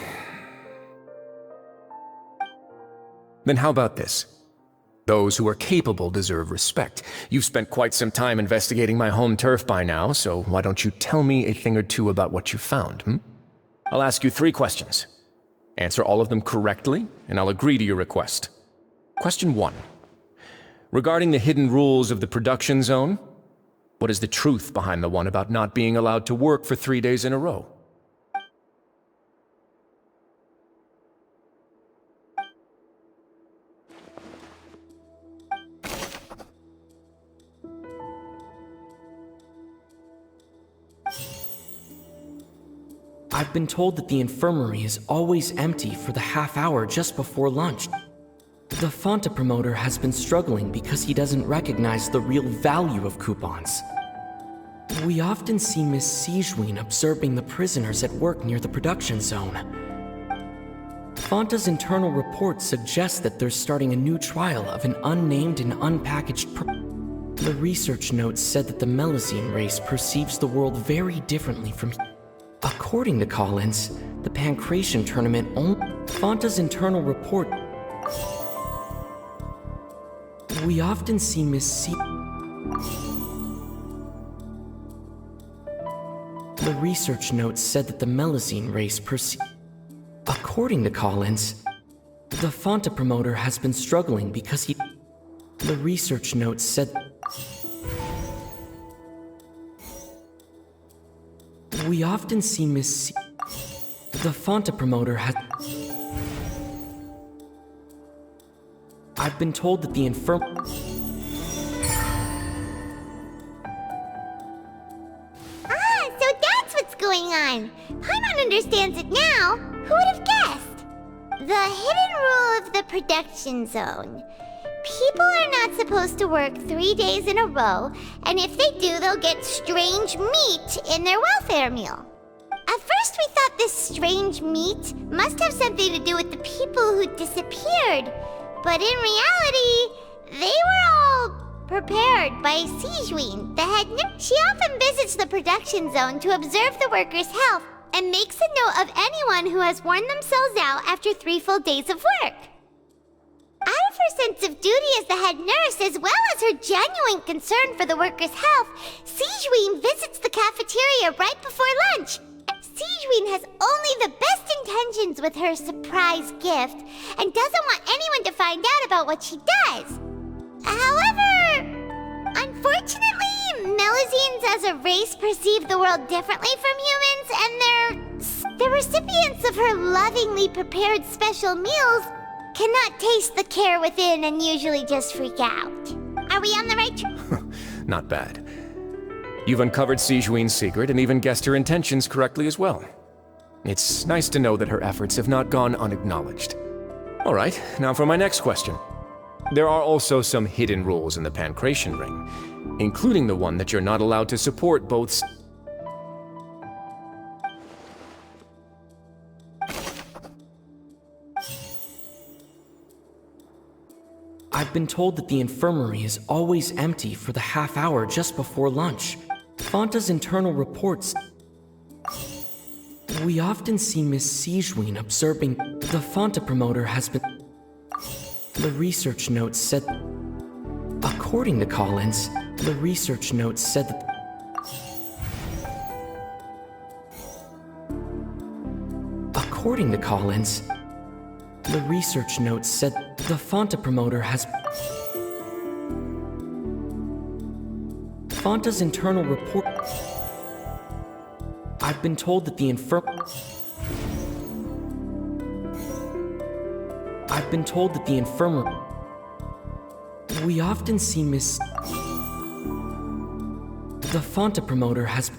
how about this? Those who are capable deserve respect. You've spent quite some time investigating my home turf by now, so why don't you tell me a thing or two about what you found, I'll ask you 3 questions. Answer all of them correctly, and I'll agree to your request. Question 1. Regarding the hidden rules of the production zone, what is the truth behind the one about not being allowed to work for 3 days in a row? I've been told that the infirmary is always empty for the half hour just before lunch. The Fonta promoter has been struggling because he doesn't recognize the real value of coupons. We often see Miss Sigewin observing the prisoners at work near the production zone. Fonta's internal report suggests that they're starting a new trial of an unnamed and unpackaged The research notes said that the Melazine race perceives the world very differently from... According to Collins, the Pancration tournament only... Fonta's internal report... We often see Miss C... The research notes said that the Melazine race According to Collins, the Fonta promoter has been struggling because he... The research notes said... We often see Miss C... The Fonta promoter has... I've been told that the infirm... So that's what's going on. Paimon understands it now. Who would have guessed? The hidden rule of the production zone. People are not supposed to work 3 days in a row, and if they do, they'll get strange meat in their welfare meal. At first we thought this strange meat must have something to do with the people who disappeared, but in reality, they were all prepared by Sigewin, the head nurse. She often visits the production zone to observe the workers' health and makes a note of anyone who has worn themselves out after 3 full days of work. Out of her sense of duty as the head nurse, as well as her genuine concern for the workers' health, Sigewin visits the cafeteria right before lunch. Sigewin has only the best intentions with her surprise gift, and doesn't want anyone to find out about what she does. However, unfortunately, Melazines as a race perceive the world differently from humans, and the recipients of her lovingly prepared special meals cannot taste the care within and usually just freak out. Are we on the right track? Not bad. You've uncovered Sigewin's secret and even guessed her intentions correctly as well. It's nice to know that her efforts have not gone unacknowledged. All right, now for my next question. There are also some hidden rules in the Pancration Ring, including the one that you're not allowed to support both... I've been told that the infirmary is always empty for the half hour just before lunch. Fanta's internal reports... We often see Miss Sijween observing... The Fanta promoter has been... The research notes said... According to Collins, the research notes said that... According to Collins, the research notes said the Fanta promoter has... Fanta's internal report... I've been told that the I've been told that the infirmary... We often see Miss... The Fanta promoter has...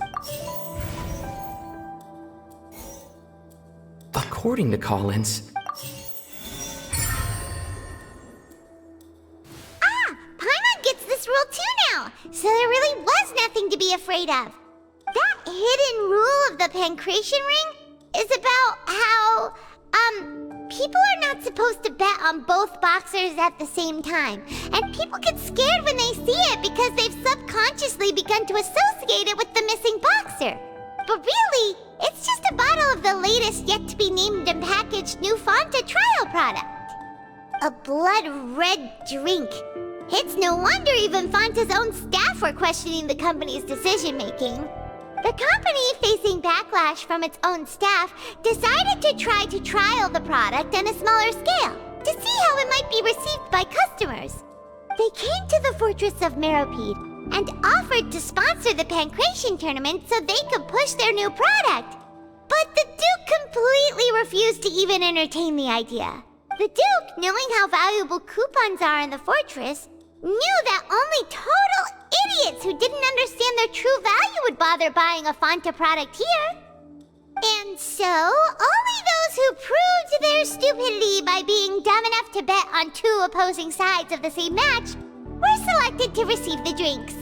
According to Collins... Paimon gets this rule too now, so there really was nothing to be afraid of. That hidden rule of the pancreation ring is about how, people are not supposed to bet on both boxers at the same time. And people get scared when they see it because they've subconsciously begun to associate it with the missing boxer. But really, it's just a bottle of the latest yet-to-be-named and packaged new Fanta trial product. A blood-red drink. It's no wonder even Fanta's own staff were questioning the company's decision-making. The company, facing backlash from its own staff, decided to try to trial the product on a smaller scale to see how it might be received by customers. They came to the fortress of Meropide and offered to sponsor the Pancration tournament so they could push their new product. But the Duke completely refused to even entertain the idea. The Duke, knowing how valuable coupons are in the fortress, knew that only total idiots who didn't understand their true value would bother buying a Fanta product here. And so, only those who proved their stupidity by being dumb enough to bet on two opposing sides of the same match were selected to receive the drinks.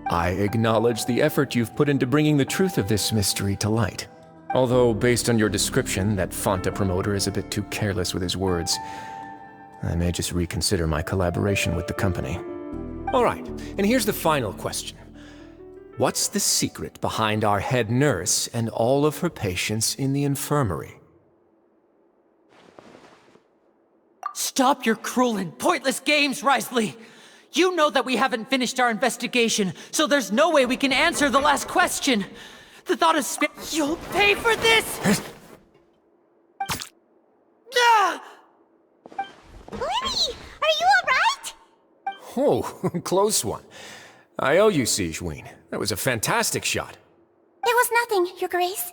I acknowledge the effort you've put into bringing the truth of this mystery to light. Although, based on your description, that Fanta promoter is a bit too careless with his words. I may just reconsider my collaboration with the company. All right, and here's the final question. What's the secret behind our head nurse and all of her patients in the infirmary? Stop your cruel and pointless games, Risley! You know that we haven't finished our investigation, so there's no way we can answer the last question. The thought of You'll pay for this! Ah! Lenny, are you alright? Oh, close one. I owe you, Sijween. That was a fantastic shot. It was nothing, Your Grace.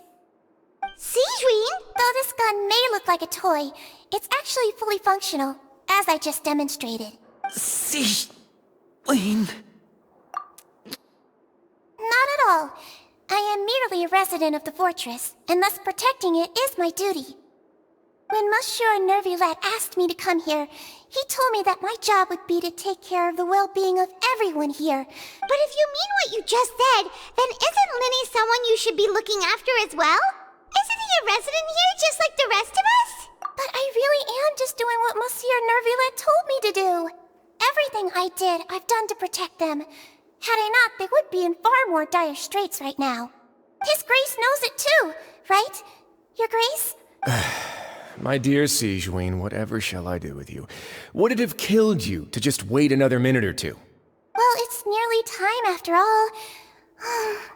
Sijween? Though this gun may look like a toy, it's actually fully functional, as I just demonstrated. Sijween... Not at all. I am merely a resident of the fortress, and thus protecting it is my duty. When Monsieur Nervulette asked me to come here, he told me that my job would be to take care of the well-being of everyone here. But if you mean what you just said, then isn't Lenny someone you should be looking after as well? Isn't he a resident here just like the rest of us? But I really am just doing what Monsieur Nervulette told me to do. Everything I did, I've done to protect them. Had I not, they would be in far more dire straits right now. His Grace knows it too, right? Your Grace? My dear Sijween, whatever shall I do with you? Would it have killed you to just wait another minute or two? Well, it's nearly time after all.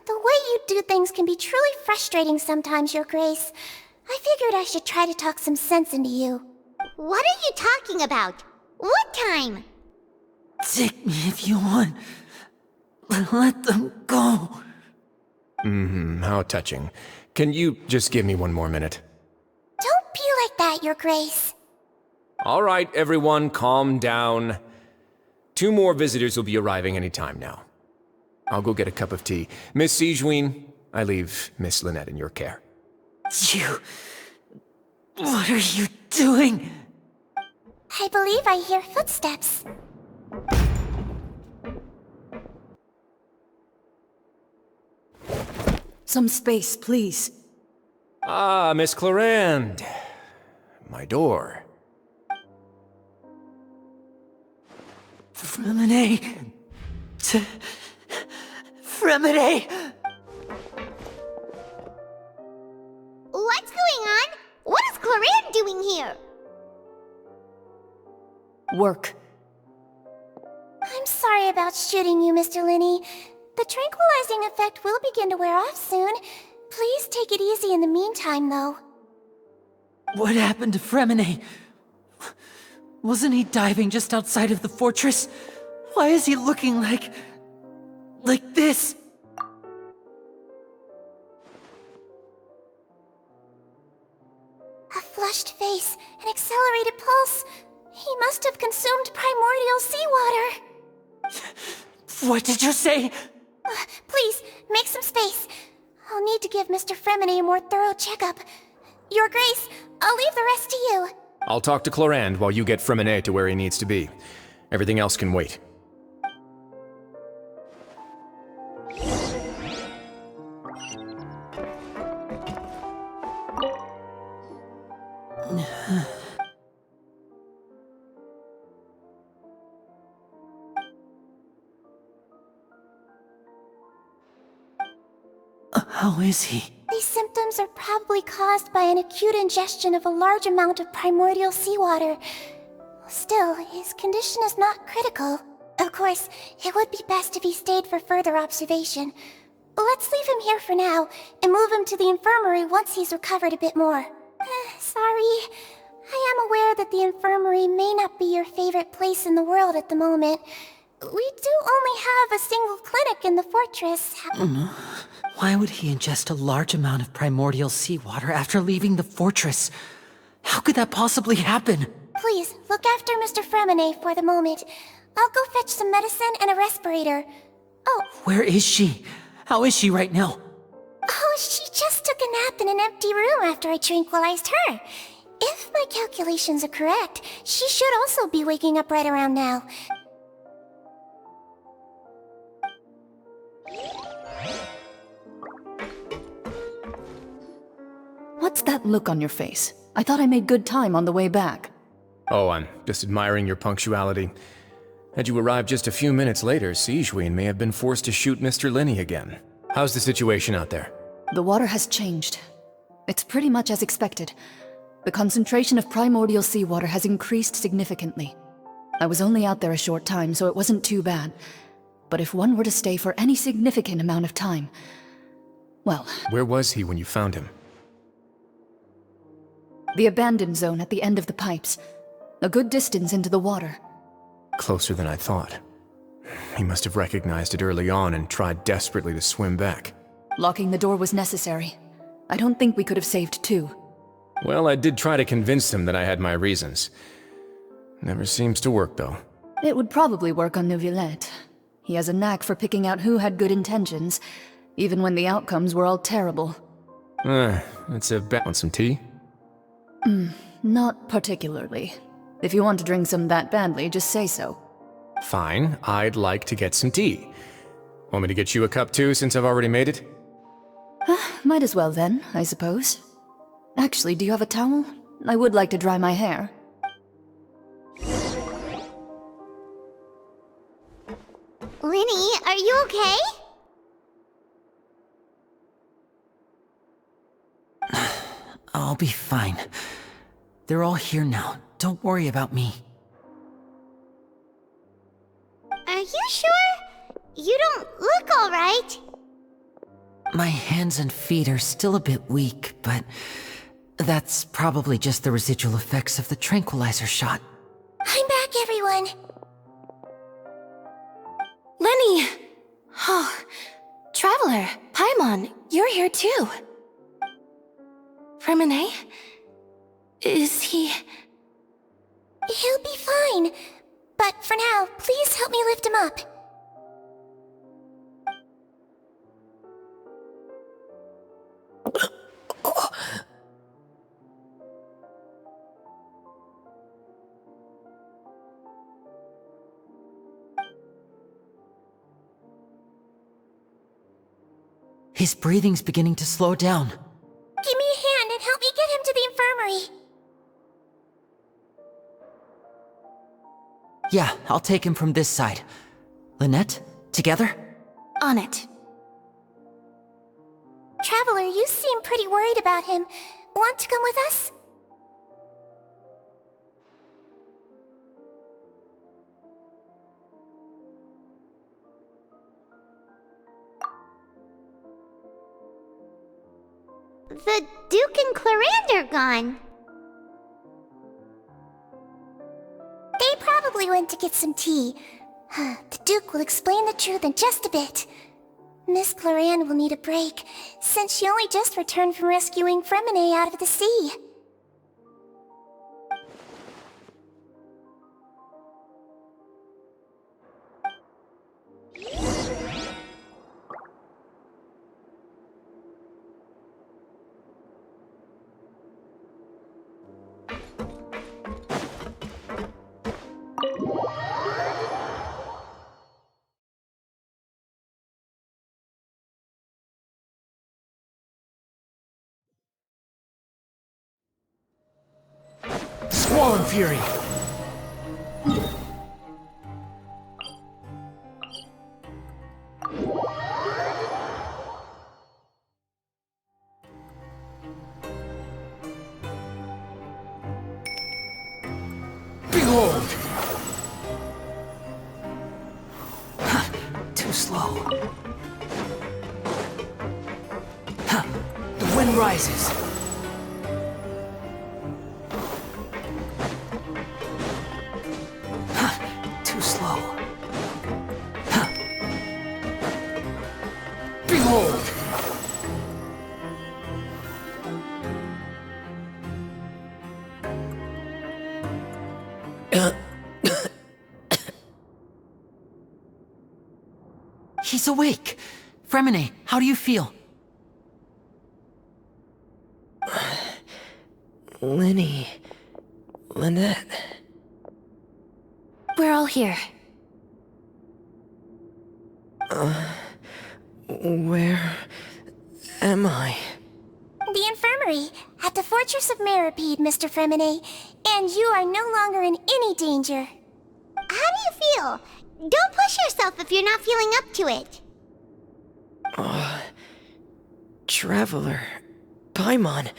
The way you do things can be truly frustrating sometimes, Your Grace. I figured I should try to talk some sense into you. What are you talking about? What time? Take me if you want. Let them go. How touching. Can you just give me one more minute? Don't be like that, Your Grace. All right, everyone, calm down. 2 more visitors will be arriving any time now. I'll go get a cup of tea. Miss Sijween, I leave Miss Lynette in your care. You... What are you doing? I believe I hear footsteps. Some space, please. Ah, Miss Clarande. My door. Fremine. Fremine! What's going on? What is Clorinde doing here? Work. I'm sorry about shooting you, Mr. Linney. The tranquilizing effect will begin to wear off soon. Please take it easy in the meantime, though. What happened to Fremine? Wasn't he diving just outside of the fortress? Why is he looking like this? A flushed face, an accelerated pulse. He must have consumed primordial seawater. What did you say? Please, make some space. I'll need to give Mr. Fremine a more thorough checkup. Your Grace, I'll leave the rest to you. I'll talk to Clorinde while you get Fremine to where he needs to be. Everything else can wait. How is he? These symptoms are probably caused by an acute ingestion of a large amount of primordial seawater. Still, his condition is not critical. Of course, it would be best if he stayed for further observation. Let's leave him here for now, and move him to the infirmary once he's recovered a bit more. Sorry. I am aware that the infirmary may not be your favorite place in the world at the moment. We do only have a single clinic in the fortress. Why would he ingest a large amount of primordial seawater after leaving the fortress? How could that possibly happen? Please, look after Mr. Fremine for the moment. I'll go fetch some medicine and a respirator. Oh. Where is she? How is she right now? Oh, she just took a nap in an empty room after I tranquilized her. If my calculations are correct, she should also be waking up right around now. What's that look on your face? I thought I made good time on the way back. Oh, I'm just admiring your punctuality. Had you arrived just a few minutes later, Sigewinne may have been forced to shoot Mr. Linney again. How's the situation out there? The water has changed. It's pretty much as expected. The concentration of primordial seawater has increased significantly. I was only out there a short time, so it wasn't too bad. But if one were to stay for any significant amount of time, well... Where was he when you found him? The abandoned zone at the end of the pipes. A good distance into the water. Closer than I thought. He must have recognized it early on and tried desperately to swim back. Locking the door was necessary. I don't think we could have saved two. Well, I did try to convince him that I had my reasons. Never seems to work, though. It would probably work on Neuvillette. He has a knack for picking out who had good intentions, even when the outcomes were all terrible. It's a bet. Want some tea? Not particularly. If you want to drink some that badly, just say so. Fine, I'd like to get some tea. Want me to get you a cup too, since I've already made it? Might as well then, I suppose. Actually, do you have a towel? I would like to dry my hair. Linny, are you okay? I'll be fine. They're all here now. Don't worry about me. Are you sure? You don't look alright. My hands and feet are still a bit weak, but that's probably just the residual effects of the tranquilizer shot. I'm back, everyone. Lenny! Oh, Traveler, Paimon, you're here too. Fremine? Is he... He'll be fine. But for now, please help me lift him up. His breathing's beginning to slow down. Give me a hand and help me get him to the infirmary. Yeah, I'll take him from this side. Lynette, together? On it. Traveler, you seem pretty worried about him. Want to come with us? The Duke and Clarande are gone. They probably went to get some tea. The Duke will explain the truth in just a bit. Miss Clarande will need a break, since she only just returned from rescuing Fremine out of the sea. Squall and Fury! Behold! Too slow. The wind rises. Too slow. Behold! He's awake. Fremine, how do you feel? Lynette. We're all here. Where am I? The infirmary, at the Fortress of Meripede, Mr. Fremine, and you are no longer in any danger. How do you feel? Don't push yourself if you're not feeling up to it. Traveler. Paimon.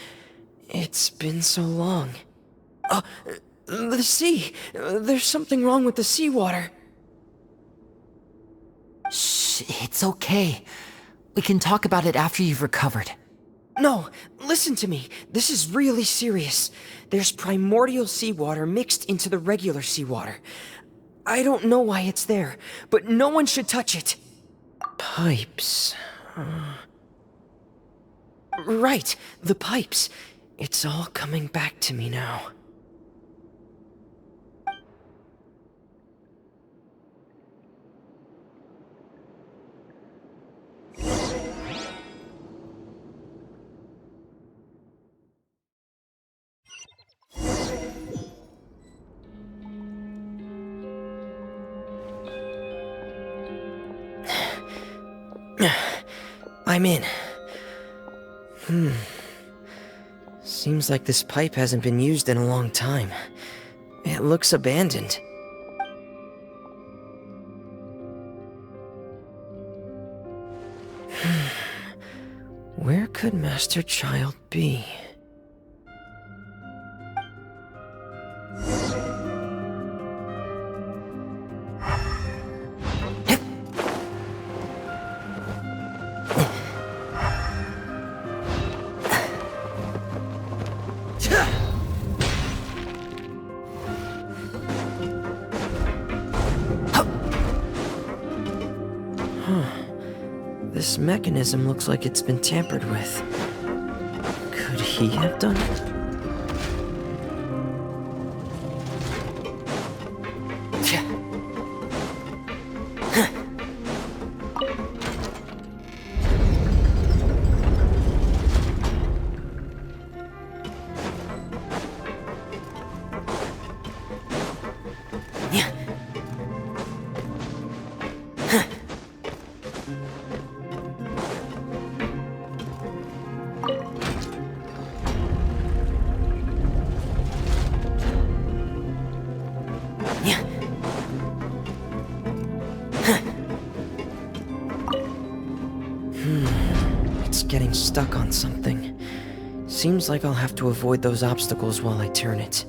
It's been so long. The sea! There's something wrong with the seawater. Shh, it's okay. We can talk about it after you've recovered. No, listen to me. This is really serious. There's primordial seawater mixed into the regular seawater. I don't know why it's there, but no one should touch it. Pipes. Right, the pipes. It's all coming back to me now. I'm in. Seems like this pipe hasn't been used in a long time. It looks abandoned. Where could Master Child be? This mechanism looks like it's been tampered with. Could he have done it? it's getting stuck on something. Seems like I'll have to avoid those obstacles while I turn it.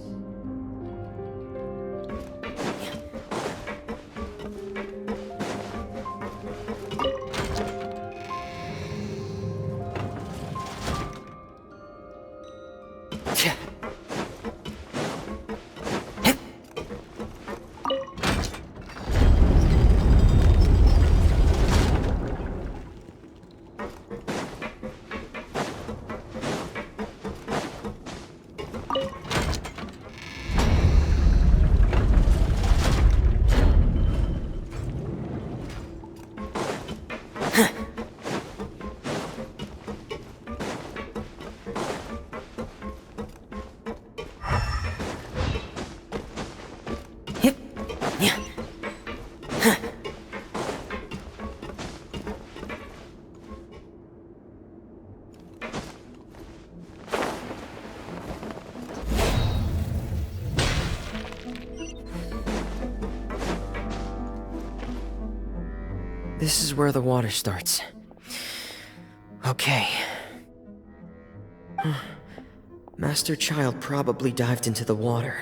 This is where the water starts. Okay. Master Child probably dived into the water.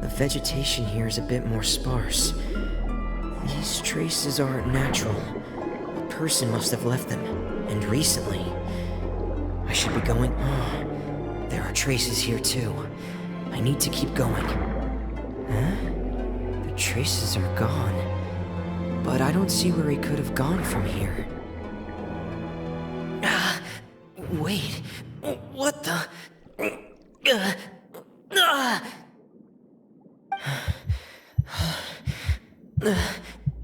The vegetation here is a bit more sparse. These traces aren't natural. A person must have left them, and recently. I should be going... Oh, there are traces here too. I need to keep going. Huh? The traces are gone. But I don't see where he could have gone from here. Wait. What the...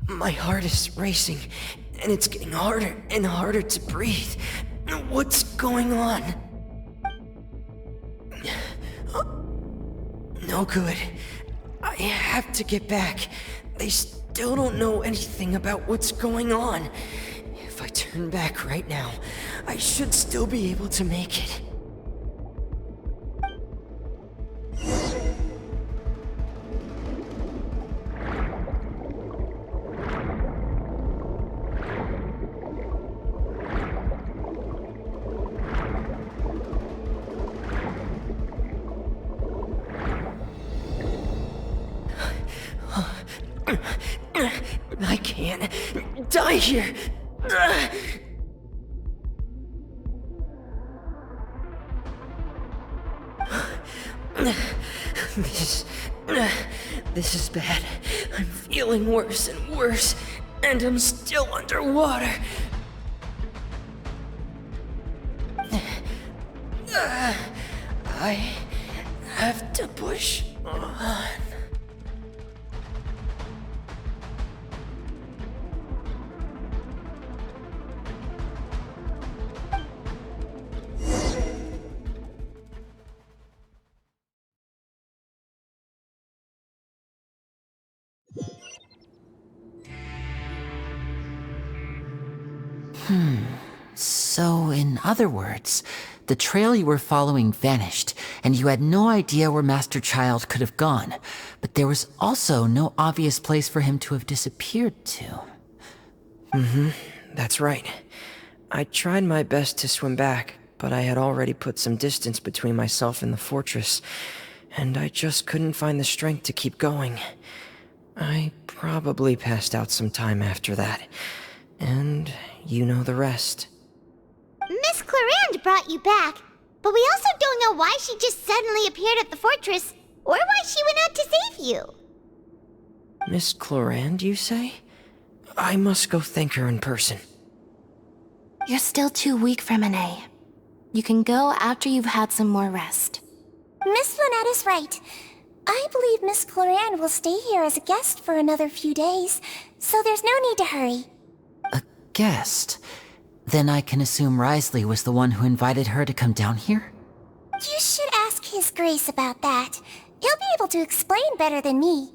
My heart is racing, and it's getting harder and harder to breathe. What's going on? No good. I have to get back. They still don't know anything about what's going on. If I turn back right now, I should still be able to make it. I can't die here. This is bad. I'm feeling worse and worse, and I'm still underwater. I have to push on. So, in other words, the trail you were following vanished, and you had no idea where Master Child could have gone, but there was also no obvious place for him to have disappeared to. That's right. I tried my best to swim back, but I had already put some distance between myself and the fortress, and I just couldn't find the strength to keep going. I probably passed out some time after that, and you know the rest. Miss Clarande brought you back, but we also don't know why she just suddenly appeared at the fortress, or why she went out to save you. Miss Clarande, you say? I must go thank her in person. You're still too weak for Monet. You can go after you've had some more rest. Miss Lynette is right. I believe Miss Clarande will stay here as a guest for another few days, so there's no need to hurry. A guest? Then I can assume Risley was the one who invited her to come down here? You should ask His Grace about that. He'll be able to explain better than me.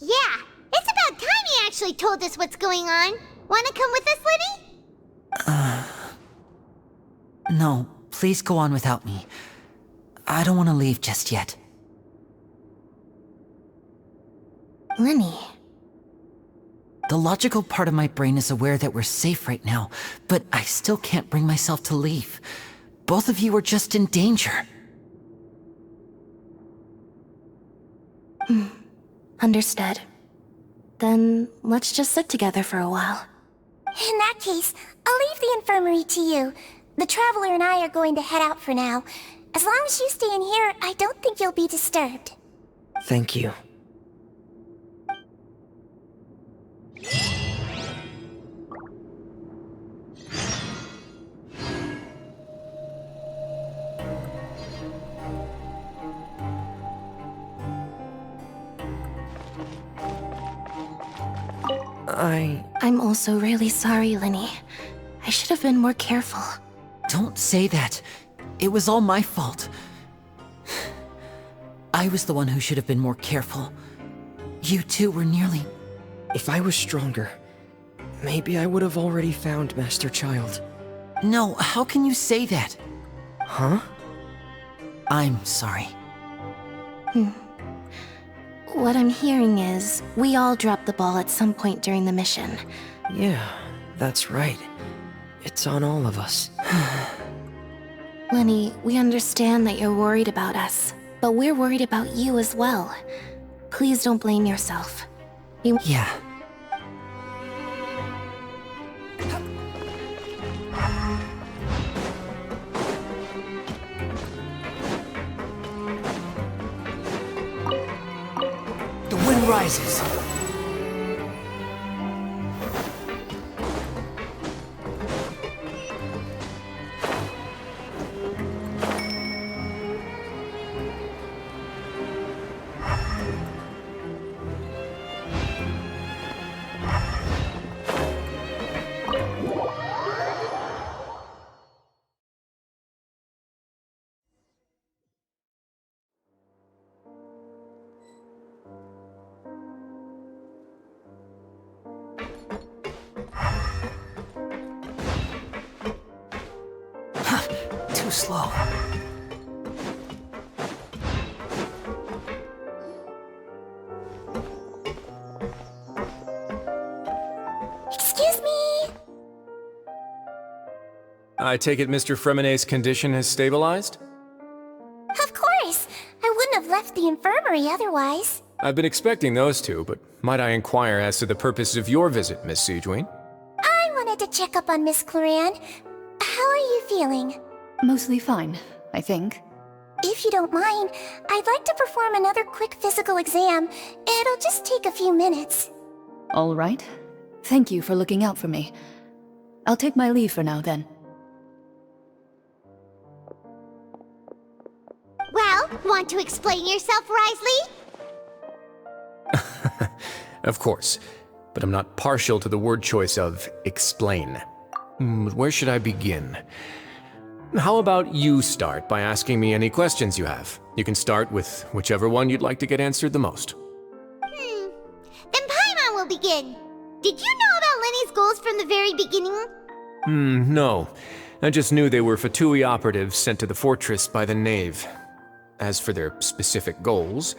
Yeah, it's about time he actually told us what's going on. Wanna come with us, Lenny? No, please go on without me. I don't want to leave just yet. Lenny. The logical part of my brain is aware that we're safe right now, but I still can't bring myself to leave. Both of you are just in danger. Understood. Then let's just sit together for a while. In that case, I'll leave the infirmary to you. The Traveler and I are going to head out for now. As long as you stay in here, I don't think you'll be disturbed. Thank you. I'm also really sorry, Lenny. I should have been more careful. Don't say that. It was all my fault. I was the one who should have been more careful. You two were nearly... If I was stronger, maybe I would have already found Master Child. No, how can you say that? Huh? I'm sorry. What I'm hearing is, we all dropped the ball at some point during the mission. Yeah, that's right. It's on all of us. Lenny, we understand that you're worried about us, but we're worried about you as well. Please don't blame yourself. Yeah. The wind rises. Too slow. Excuse me? I take it Mr. Fremonet's condition has stabilized? Of course. I wouldn't have left the infirmary otherwise. I've been expecting those two, but might I inquire as to the purpose of your visit, Miss Sidgeween? I wanted to check up on Miss Claran. How are you feeling? Mostly fine, I think. If you don't mind, I'd like to perform another quick physical exam. It'll just take a few minutes. All right. Thank you for looking out for me. I'll take my leave for now, then. Well, want to explain yourself, Risley? Of course, but I'm not partial to the word choice of explain. Where should I begin? How about you start by asking me any questions you have? You can start with whichever one you'd like to get answered the most. Then Paimon will begin. Did you know about Lenny's goals from the very beginning? No. I just knew they were Fatui operatives sent to the fortress by the Knave. As for their specific goals,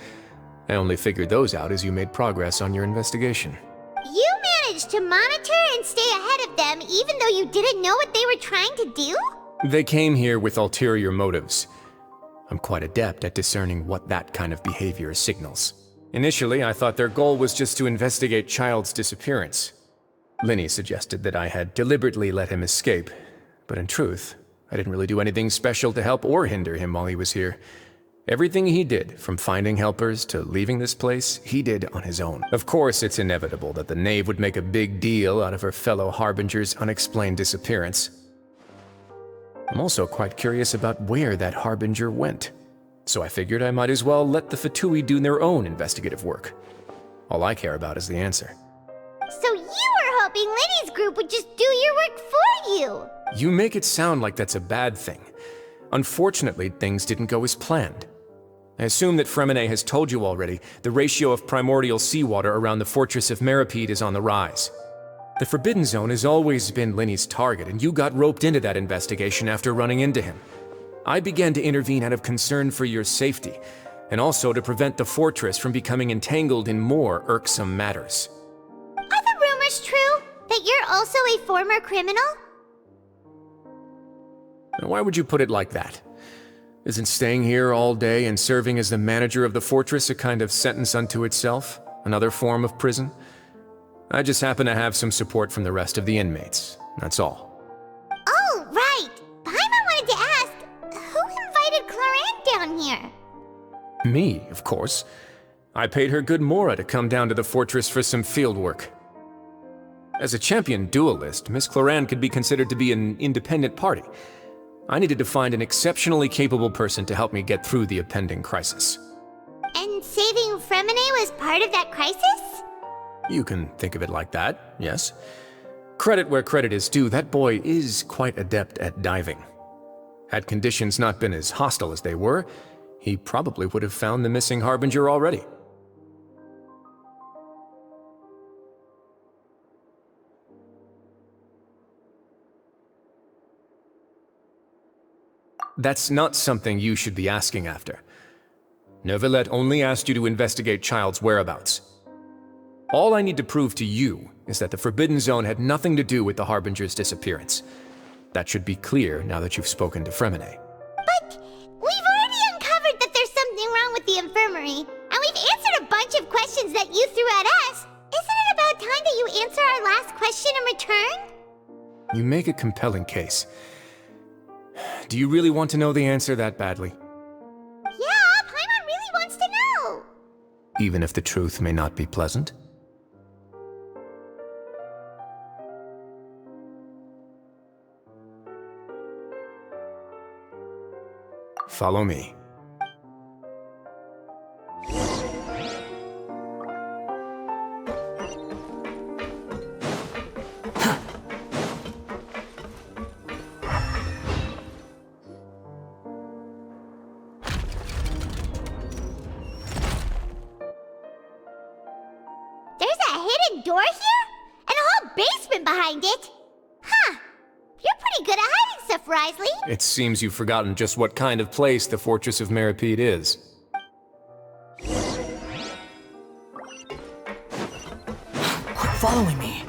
I only figured those out as you made progress on your investigation. You managed to monitor and stay ahead of them even though you didn't know what they were trying to do? They came here with ulterior motives. I'm quite adept at discerning what that kind of behavior signals. Initially, I thought their goal was just to investigate Child's disappearance. Linny suggested that I had deliberately let him escape, but in truth, I didn't really do anything special to help or hinder him while he was here. Everything he did, from finding helpers to leaving this place, he did on his own. Of course, it's inevitable that the Knave would make a big deal out of her fellow Harbinger's unexplained disappearance. I'm also quite curious about where that Harbinger went, so I figured I might as well let the Fatui do their own investigative work. All I care about is the answer. So you were hoping Lenny's group would just do your work for you! You make it sound like that's a bad thing. Unfortunately, things didn't go as planned. I assume that Fremine has told you already, the ratio of primordial seawater around the Fortress of Meripede is on the rise. The Forbidden Zone has always been Linny's target, and you got roped into that investigation after running into him. I began to intervene out of concern for your safety, and also to prevent the fortress from becoming entangled in more irksome matters. Are the rumors true? That you're also a former criminal? Now, why would you put it like that? Isn't staying here all day and serving as the manager of the fortress a kind of sentence unto itself? Another form of prison? I just happen to have some support from the rest of the inmates, that's all. Oh, right! Paimon wanted to ask, who invited Cloran down here? Me, of course. I paid her good mora to come down to the fortress for some field work. As a champion duelist, Miss Cloran could be considered to be an independent party. I needed to find an exceptionally capable person to help me get through the impending crisis. And saving Fremine was part of that crisis? You can think of it like that, yes. Credit where credit is due, that boy is quite adept at diving. Had conditions not been as hostile as they were, he probably would have found the missing Harbinger already. That's not something you should be asking after. Neuvillette only asked you to investigate Child's whereabouts. All I need to prove to you is that the Forbidden Zone had nothing to do with the Harbinger's disappearance. That should be clear now that you've spoken to Fremine. But we've already uncovered that there's something wrong with the infirmary, and we've answered a bunch of questions that you threw at us. Isn't it about time that you answer our last question in return? You make a compelling case. Do you really want to know the answer that badly? Yeah, Paimon really wants to know! Even if the truth may not be pleasant? Follow me. There's a hidden door here? And a whole basement behind it? Huh. You're pretty good at hiding stuff, Wriothesley. It seems you've forgotten just what kind of place the Fortress of Meripede is. Quit following me.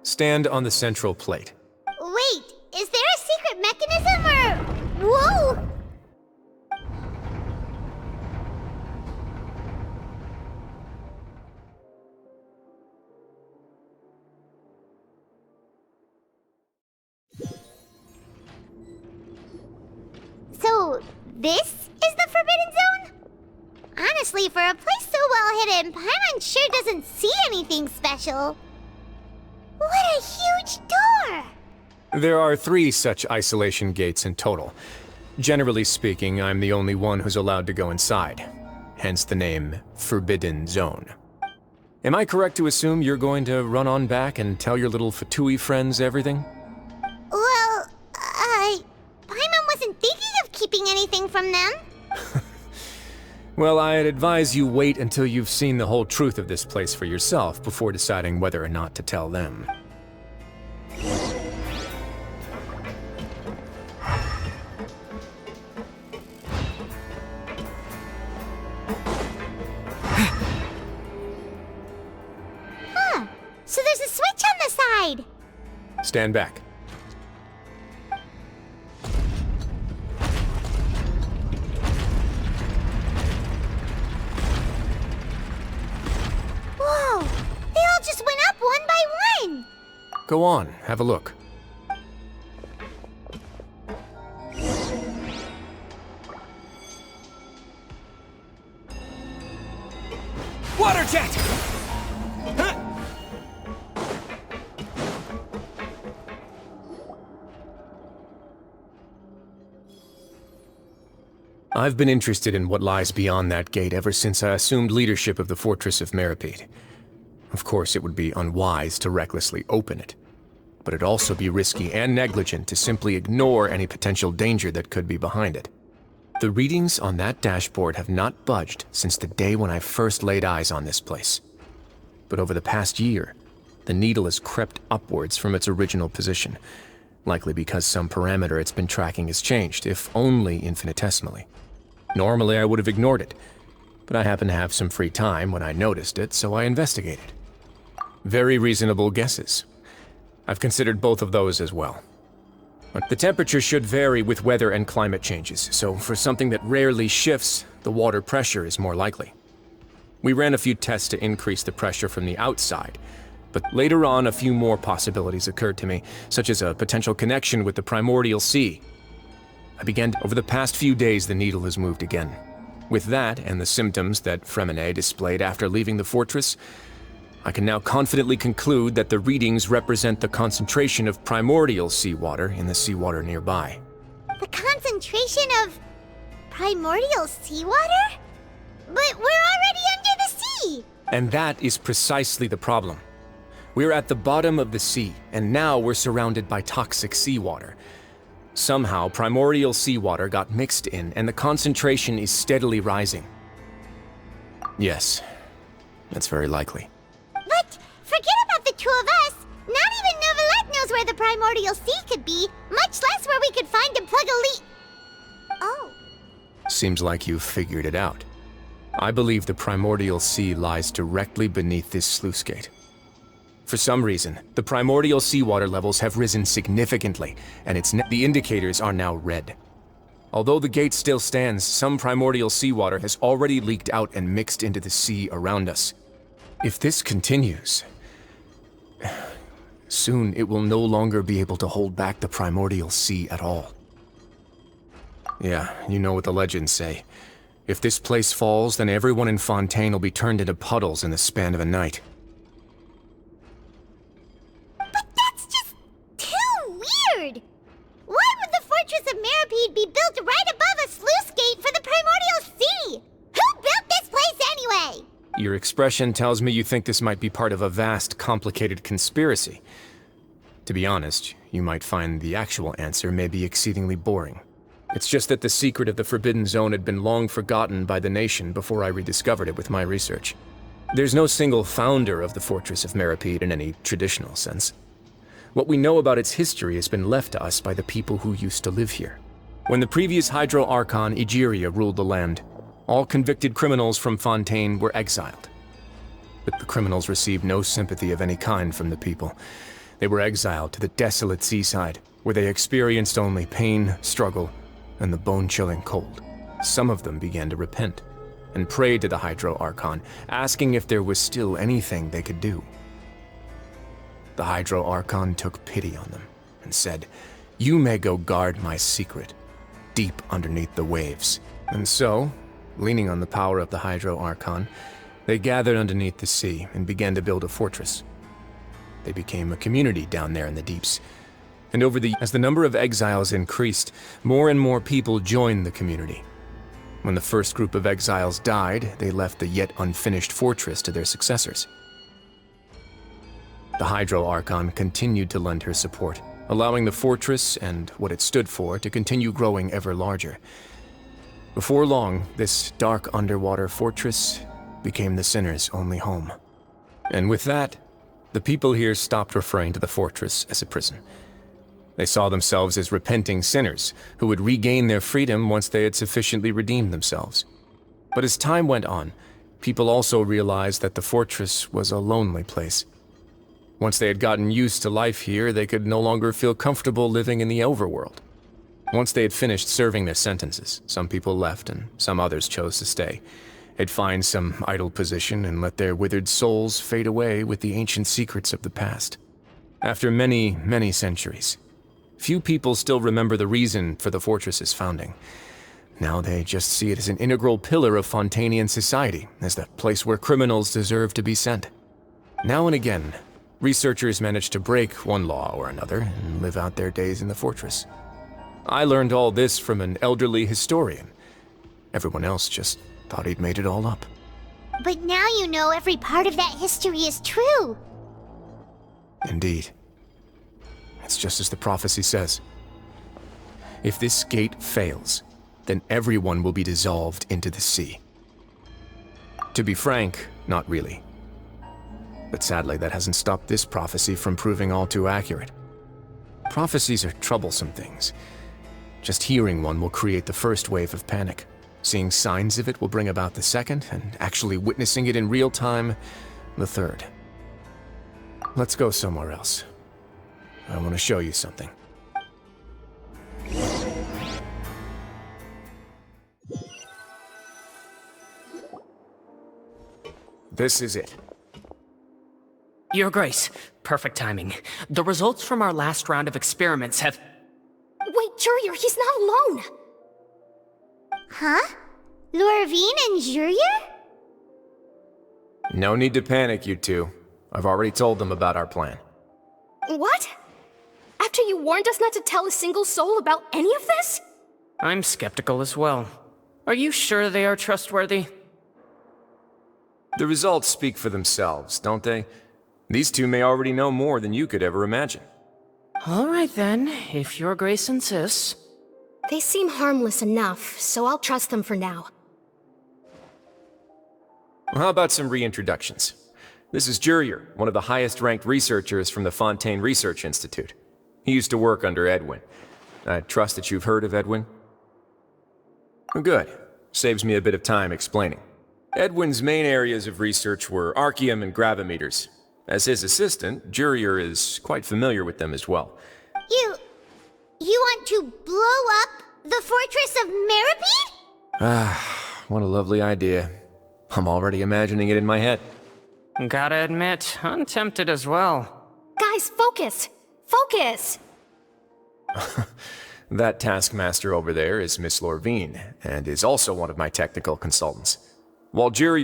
Stand on the central plate. Wait, is there a secret mechanism or... Whoa! So, this is the Forbidden Zone? Honestly, for a place so well hidden, Paimon sure doesn't see anything special. What a huge door! There are 3 such isolation gates in total. Generally speaking, I'm the only one who's allowed to go inside. Hence the name Forbidden Zone. Am I correct to assume you're going to run on back and tell your little Fatui friends everything? Well, Paimon wasn't thinking of keeping anything from them. Well, I'd advise you wait until you've seen the whole truth of this place for yourself before deciding whether or not to tell them. Huh. So there's a switch on the side. Stand back. Whoa! They all just went up one by one! Go on, have a look. Water jet! Huh? I've been interested in what lies beyond that gate ever since I assumed leadership of the Fortress of Meripede. Of course, it would be unwise to recklessly open it. but it'd also be risky and negligent to simply ignore any potential danger that could be behind it. The readings on that dashboard have not budged since the day when I first laid eyes on this place. But over the past year, the needle has crept upwards from its original position, likely because some parameter it's been tracking has changed, if only infinitesimally. Normally I would have ignored it, but I happened to have some free time when I noticed it, so I investigated. Very reasonable guesses. I've considered both of those as well. But the temperature should vary with weather and climate changes, so for something that rarely shifts, the water pressure is more likely. We ran a few tests to increase the pressure from the outside, but later on a few more possibilities occurred to me, such as a potential connection with the primordial sea. Over the past few days, the needle has moved again. With that, and the symptoms that Fremine displayed after leaving the fortress, I can now confidently conclude that the readings represent the concentration of primordial seawater in the seawater nearby. The concentration of primordial seawater? But we're already under the sea! And that is precisely the problem. We're at the bottom of the sea, and now we're surrounded by toxic seawater. Somehow, primordial seawater got mixed in, and the concentration is steadily rising. Yes, that's very likely. But forget about the two of us! Not even Neuvillette knows where the primordial sea could be, much less where we could find and plug a leak. Oh. Seems like you've figured it out. I believe the primordial sea lies directly beneath this sluice gate. For some reason, the primordial seawater levels have risen significantly, and the indicators are now red. Although the gate still stands, some primordial seawater has already leaked out and mixed into the sea around us. If this continues, soon it will no longer be able to hold back the primordial sea at all. Yeah, you know what the legends say. If this place falls, then everyone in Fontaine will be turned into puddles in the span of a night. But that's just too weird! Why would the Fortress of Meropide be built right above a sluice gate for the primordial sea? Who built this place anyway? Your expression tells me you think this might be part of a vast, complicated conspiracy. To be honest, you might find the actual answer may be exceedingly boring. It's just that the secret of the Forbidden Zone had been long forgotten by the nation before I rediscovered it with my research. There's no single founder of the Fortress of Meropide in any traditional sense. What we know about its history has been left to us by the people who used to live here. When the previous Hydro Archon Egeria ruled the land, all convicted criminals from Fontaine were exiled. But the criminals received no sympathy of any kind from the people. They were exiled to the desolate seaside, where they experienced only pain, struggle, and the bone-chilling cold. Some of them began to repent and prayed to the Hydro Archon, asking if there was still anything they could do. The Hydro Archon took pity on them and said, "You may go guard my secret, deep underneath the waves." And so, leaning on the power of the Hydro Archon, they gathered underneath the sea and began to build a fortress. They became a community down there in the deeps. And as the number of exiles increased, more and more people joined the community. When the first group of exiles died, they left the yet unfinished fortress to their successors. The Hydro Archon continued to lend her support, allowing the fortress and what it stood for to continue growing ever larger. Before long, this dark underwater fortress became the sinner's only home. And with that, the people here stopped referring to the fortress as a prison. They saw themselves as repenting sinners who would regain their freedom once they had sufficiently redeemed themselves. But as time went on, people also realized that the fortress was a lonely place. Once they had gotten used to life here, they could no longer feel comfortable living in the overworld. Once they had finished serving their sentences, some people left and some others chose to stay. They'd find some idle position and let their withered souls fade away with the ancient secrets of the past. After many, many centuries, few people still remember the reason for the fortress's founding. Now they just see it as an integral pillar of Fontainian society, as the place where criminals deserve to be sent. Now and again, researchers manage to break one law or another and live out their days in the fortress. I learned all this from an elderly historian. Everyone else just thought he'd made it all up. But now you know every part of that history is true. Indeed. It's just as the prophecy says. If this gate fails, then everyone will be dissolved into the sea. To be frank, not really. But sadly, that hasn't stopped this prophecy from proving all too accurate. Prophecies are troublesome things. Just hearing one will create the first wave of panic. Seeing signs of it will bring about the second, and actually witnessing it in real time, the third. Let's go somewhere else. I want to show you something. This is it. Your Grace, perfect timing. The results from our last round of experiments have... Wait, Jurier, he's not alone! Huh? Lorvine and Jurier? No need to panic, you two. I've already told them about our plan. What? After you warned us not to tell a single soul about any of this? I'm skeptical as well. Are you sure they are trustworthy? The results speak for themselves, don't they? These two may already know more than you could ever imagine. All right then, if Your Grace insists. They seem harmless enough, so I'll trust them for now. How about some reintroductions? This is Jurier, one of the highest-ranked researchers from the Fontaine Research Institute. He used to work under Edwin. I trust that you've heard of Edwin? Good. Saves me a bit of time explaining. Edwin's main areas of research were archaeum and gravimeters. As his assistant, Jurier is quite familiar with them as well. You want to blow up the fortress of Meripede? Ah, what a lovely idea. I'm already imagining it in my head. Gotta admit, I'm tempted as well. Guys, focus! Focus! That taskmaster over there is Miss Lorvine, and is also one of my technical consultants. While Jurier...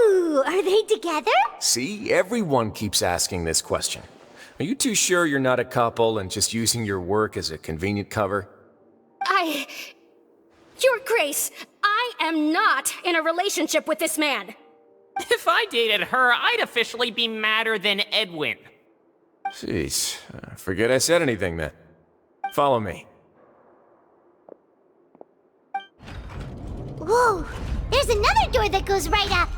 Ooh, are they together? See, everyone keeps asking this question. Are you too sure you're not a couple and just using your work as a convenient cover? Your Grace, I am not in a relationship with this man. If I dated her, I'd officially be madder than Edwin. Jeez, forget I said anything then. Follow me. Whoa, there's another door that goes right up.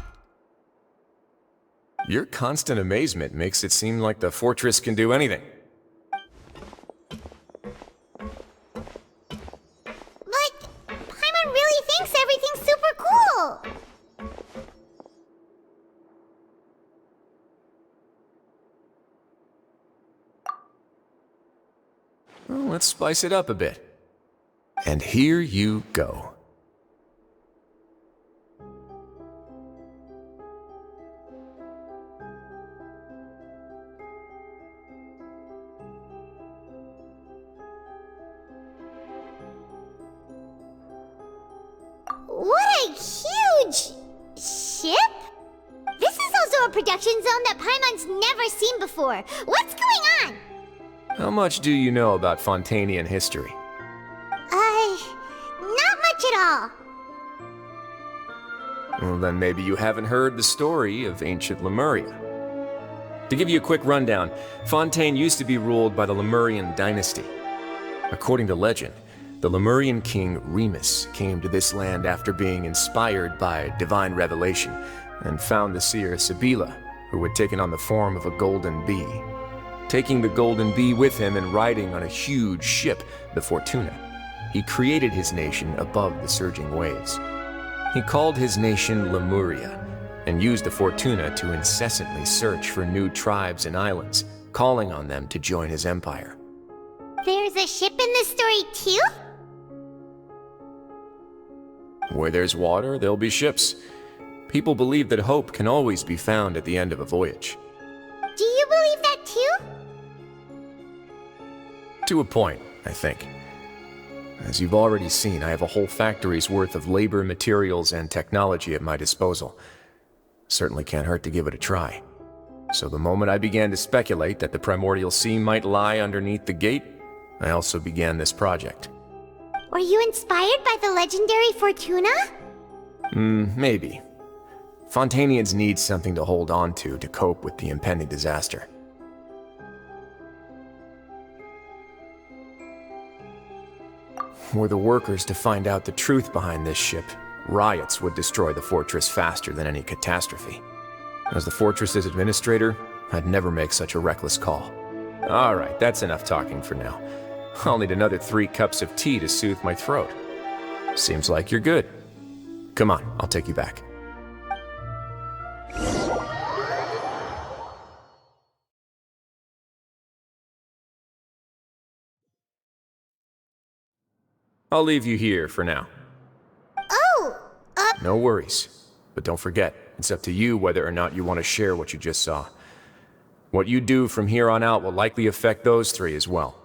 Your constant amazement makes it seem like the fortress can do anything. But Paimon really thinks everything's super cool. Well, let's spice it up a bit. And here you go. What a huge ship! This is also a production zone that Paimon's never seen before. What's going on? How much do you know about Fontainian history? Not much at all. Well, then maybe you haven't heard the story of ancient Lemuria. To give you a quick rundown, Fontaine used to be ruled by the Lemurian dynasty. According to legend, the Lemurian king Remus came to this land after being inspired by divine revelation and found the seer Sibila, who had taken on the form of a golden bee. Taking the golden bee with him and riding on a huge ship, the Fortuna, he created his nation above the surging waves. He called his nation Lemuria and used the Fortuna to incessantly search for new tribes and islands, calling on them to join his empire. There's a ship in this story too? Where there's water, there'll be ships. People believe that hope can always be found at the end of a voyage. Do you believe that too? To a point, I think. As you've already seen, I have a whole factory's worth of labor, materials, and technology at my disposal. Certainly can't hurt to give it a try. So the moment I began to speculate that the primordial sea might lie underneath the gate, I also began this project. Were you inspired by the legendary Fortuna? Maybe. Fontainians need something to hold on to cope with the impending disaster. Were the workers to find out the truth behind this ship, riots would destroy the fortress faster than any catastrophe. As the fortress's administrator, I'd never make such a reckless call. Alright, that's enough talking for now. I'll need another 3 cups of tea to soothe my throat. Seems like you're good. Come on, I'll take you back. I'll leave you here for now. Oh, No worries. But don't forget, it's up to you whether or not you want to share what you just saw. What you do from here on out will likely affect those 3 as well.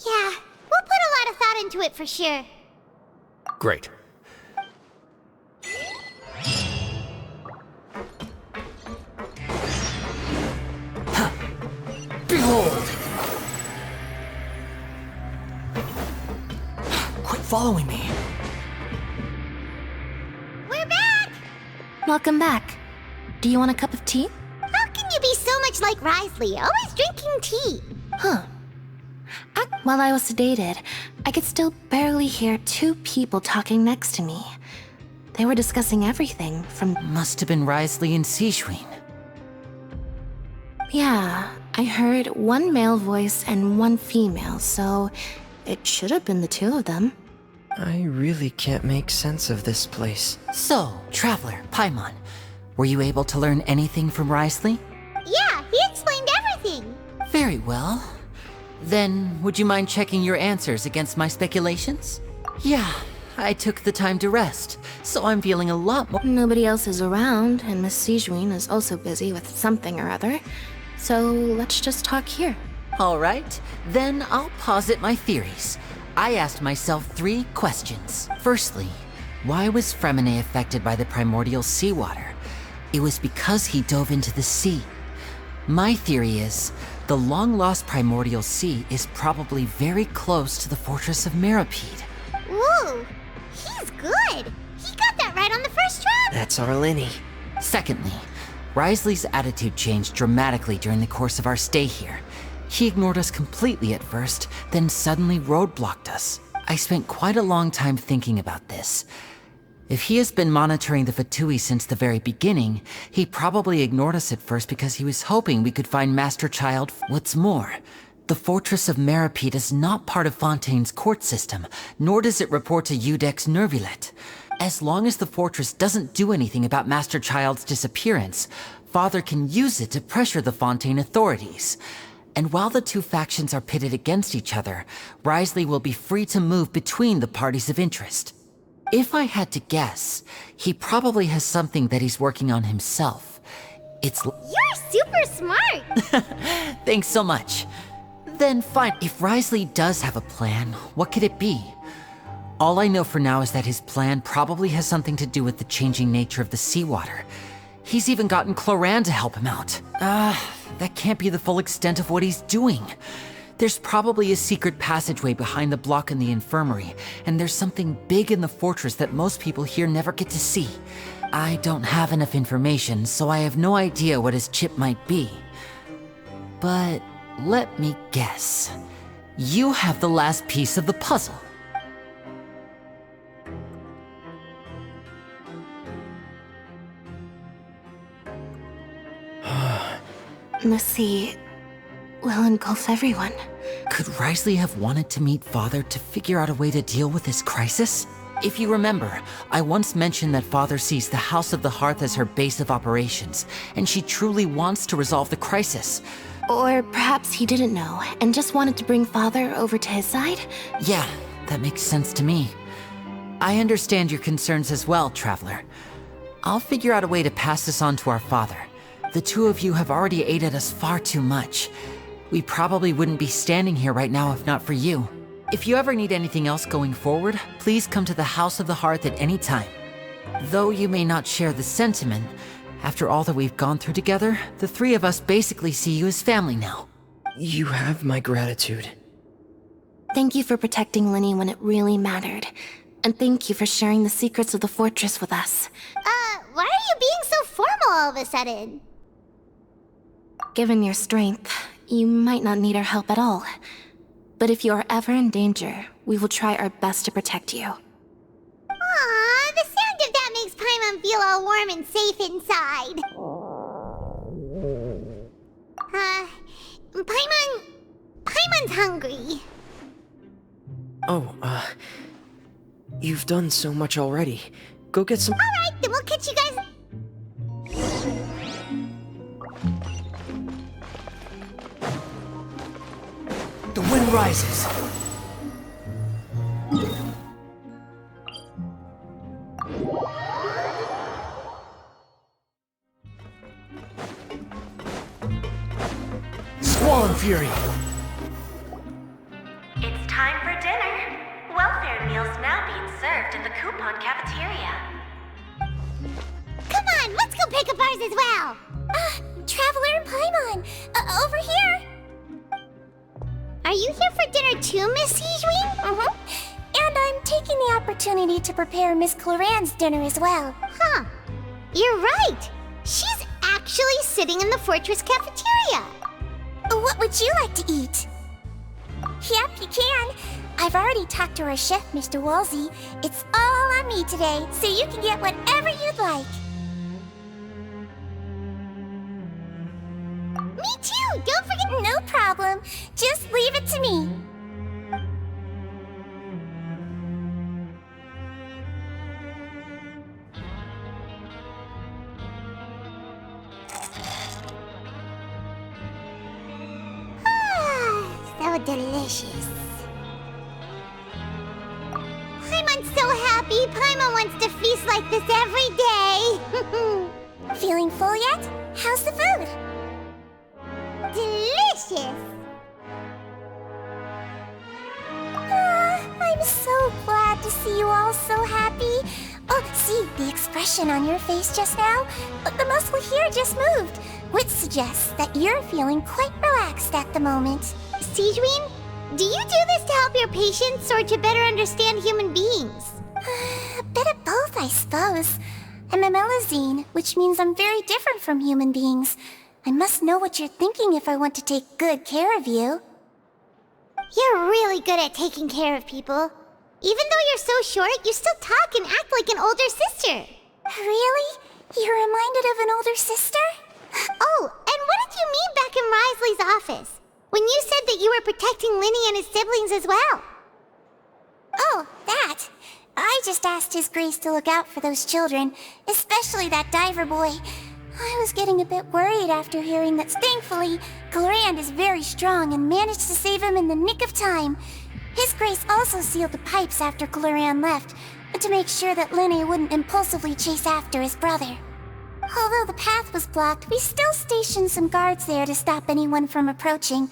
Yeah, we'll put a lot of thought into it for sure. Great. Behold! Quit following me. We're back! Welcome back. Do you want a cup of tea? How can you be so much like Risley, always drinking tea? Huh. While I was sedated, I could still barely hear 2 people talking next to me. They were discussing everything from... Must have been Risley and Sijuin. Yeah, I heard 1 male voice and 1 female, so it should have been the 2 of them. I really can't make sense of this place. So, Traveler, Paimon, were you able to learn anything from Risley? Yeah, he explained everything. Very well. Then, would you mind checking your answers against my speculations? Yeah, I took the time to rest, so I'm feeling a lot more— Nobody else is around, and Miss Sijuin is also busy with something or other. So let's just talk here. All right, then I'll posit my theories. I asked myself 3 questions. Firstly, why was Fremine affected by the primordial seawater? It was because he dove into the sea. My theory is, the long-lost primordial sea is probably very close to the fortress of Mirapede. Whoa, he's good. He got that right on the first try. That's our Linny. Secondly, Risley's attitude changed dramatically during the course of our stay here. He ignored us completely at first, then suddenly roadblocked us. I spent quite a long time thinking about this. If he has been monitoring the Fatui since the very beginning, he probably ignored us at first because he was hoping we could find Master Child. What's more, the Fortress of Mirapede is not part of Fontaine's court system, nor does it report to Udex Nervulet. As long as the fortress doesn't do anything about Master Child's disappearance, Father can use it to pressure the Fontaine authorities. And while the 2 factions are pitted against each other, Risley will be free to move between the parties of interest. If I had to guess, he probably has something that he's working on himself. You're super smart! Thanks so much. Then fine, if Risley does have a plan, what could it be? All I know for now is that his plan probably has something to do with the changing nature of the seawater. He's even gotten Cloran to help him out. That can't be the full extent of what he's doing. There's probably a secret passageway behind the block in the infirmary, and there's something big in the fortress that most people here never get to see. I don't have enough information, so I have no idea what his chip might be. But let me guess. You have the last piece of the puzzle. The sea will engulf everyone. Could Risley have wanted to meet Father to figure out a way to deal with this crisis? If you remember, I once mentioned that Father sees the House of the Hearth as her base of operations, and she truly wants to resolve the crisis. Or perhaps he didn't know, and just wanted to bring Father over to his side? Yeah, that makes sense to me. I understand your concerns as well, Traveler. I'll figure out a way to pass this on to our father. The 2 of you have already aided us far too much. We probably wouldn't be standing here right now if not for you. If you ever need anything else going forward, please come to the House of the Hearth at any time. Though you may not share the sentiment, after all that we've gone through together, the 3 of us basically see you as family now. You have my gratitude. Thank you for protecting Linny when it really mattered. And thank you for sharing the secrets of the fortress with us. Why are you being so formal all of a sudden? Given your strength, you might not need our help at all. But if you are ever in danger, we will try our best to protect you. Aww, the sound of that makes Paimon feel all warm and safe inside. Paimon's hungry. Oh, you've done so much already. Go get some— Alright, then we'll catch you guys— The wind rises. Squall Fury. It's time for dinner. Welfare meals now being served in the coupon cafeteria. Come on, let's go pick up ours as well! Traveler and Paimon! Over here! Are you here for dinner too, Miss Sijwin? And I'm taking the opportunity to prepare Miss Cloran's dinner as well. Huh. You're right. She's actually sitting in the fortress cafeteria. What would you like to eat? Yep, you can. I've already talked to our chef, Mr. Wolsey. It's all on me today, so you can get whatever you'd like. Me too! Don't forget— No problem. Just leave it to me. So delicious. Paimon's so happy. Paimon wants to feast like this every day. Feeling full yet? How's the food? Delicious. I'm so glad to see you all so happy. Oh, see, the expression on your face just now? The muscle here just moved, which suggests that you're feeling quite relaxed at the moment. Sijwin, do you do this to help your patients or to better understand human beings? A bit of both, I suppose. I'm a Melazine, which means I'm very different from human beings. I must know what you're thinking if I want to take good care of you. You're really good at taking care of people. Even though you're so short, you still talk and act like an older sister. Really? You're reminded of an older sister? Oh, and what did you mean back in Risley's office? When you said that you were protecting Linny and his siblings as well. Oh, that. I just asked His Grace to look out for those children, especially that diver boy. I was getting a bit worried after hearing that thankfully, Cloran is very strong and managed to save him in the nick of time. His Grace also sealed the pipes after Cloran left, to make sure that Linny wouldn't impulsively chase after his brother. Although the path was blocked, we still stationed some guards there to stop anyone from approaching.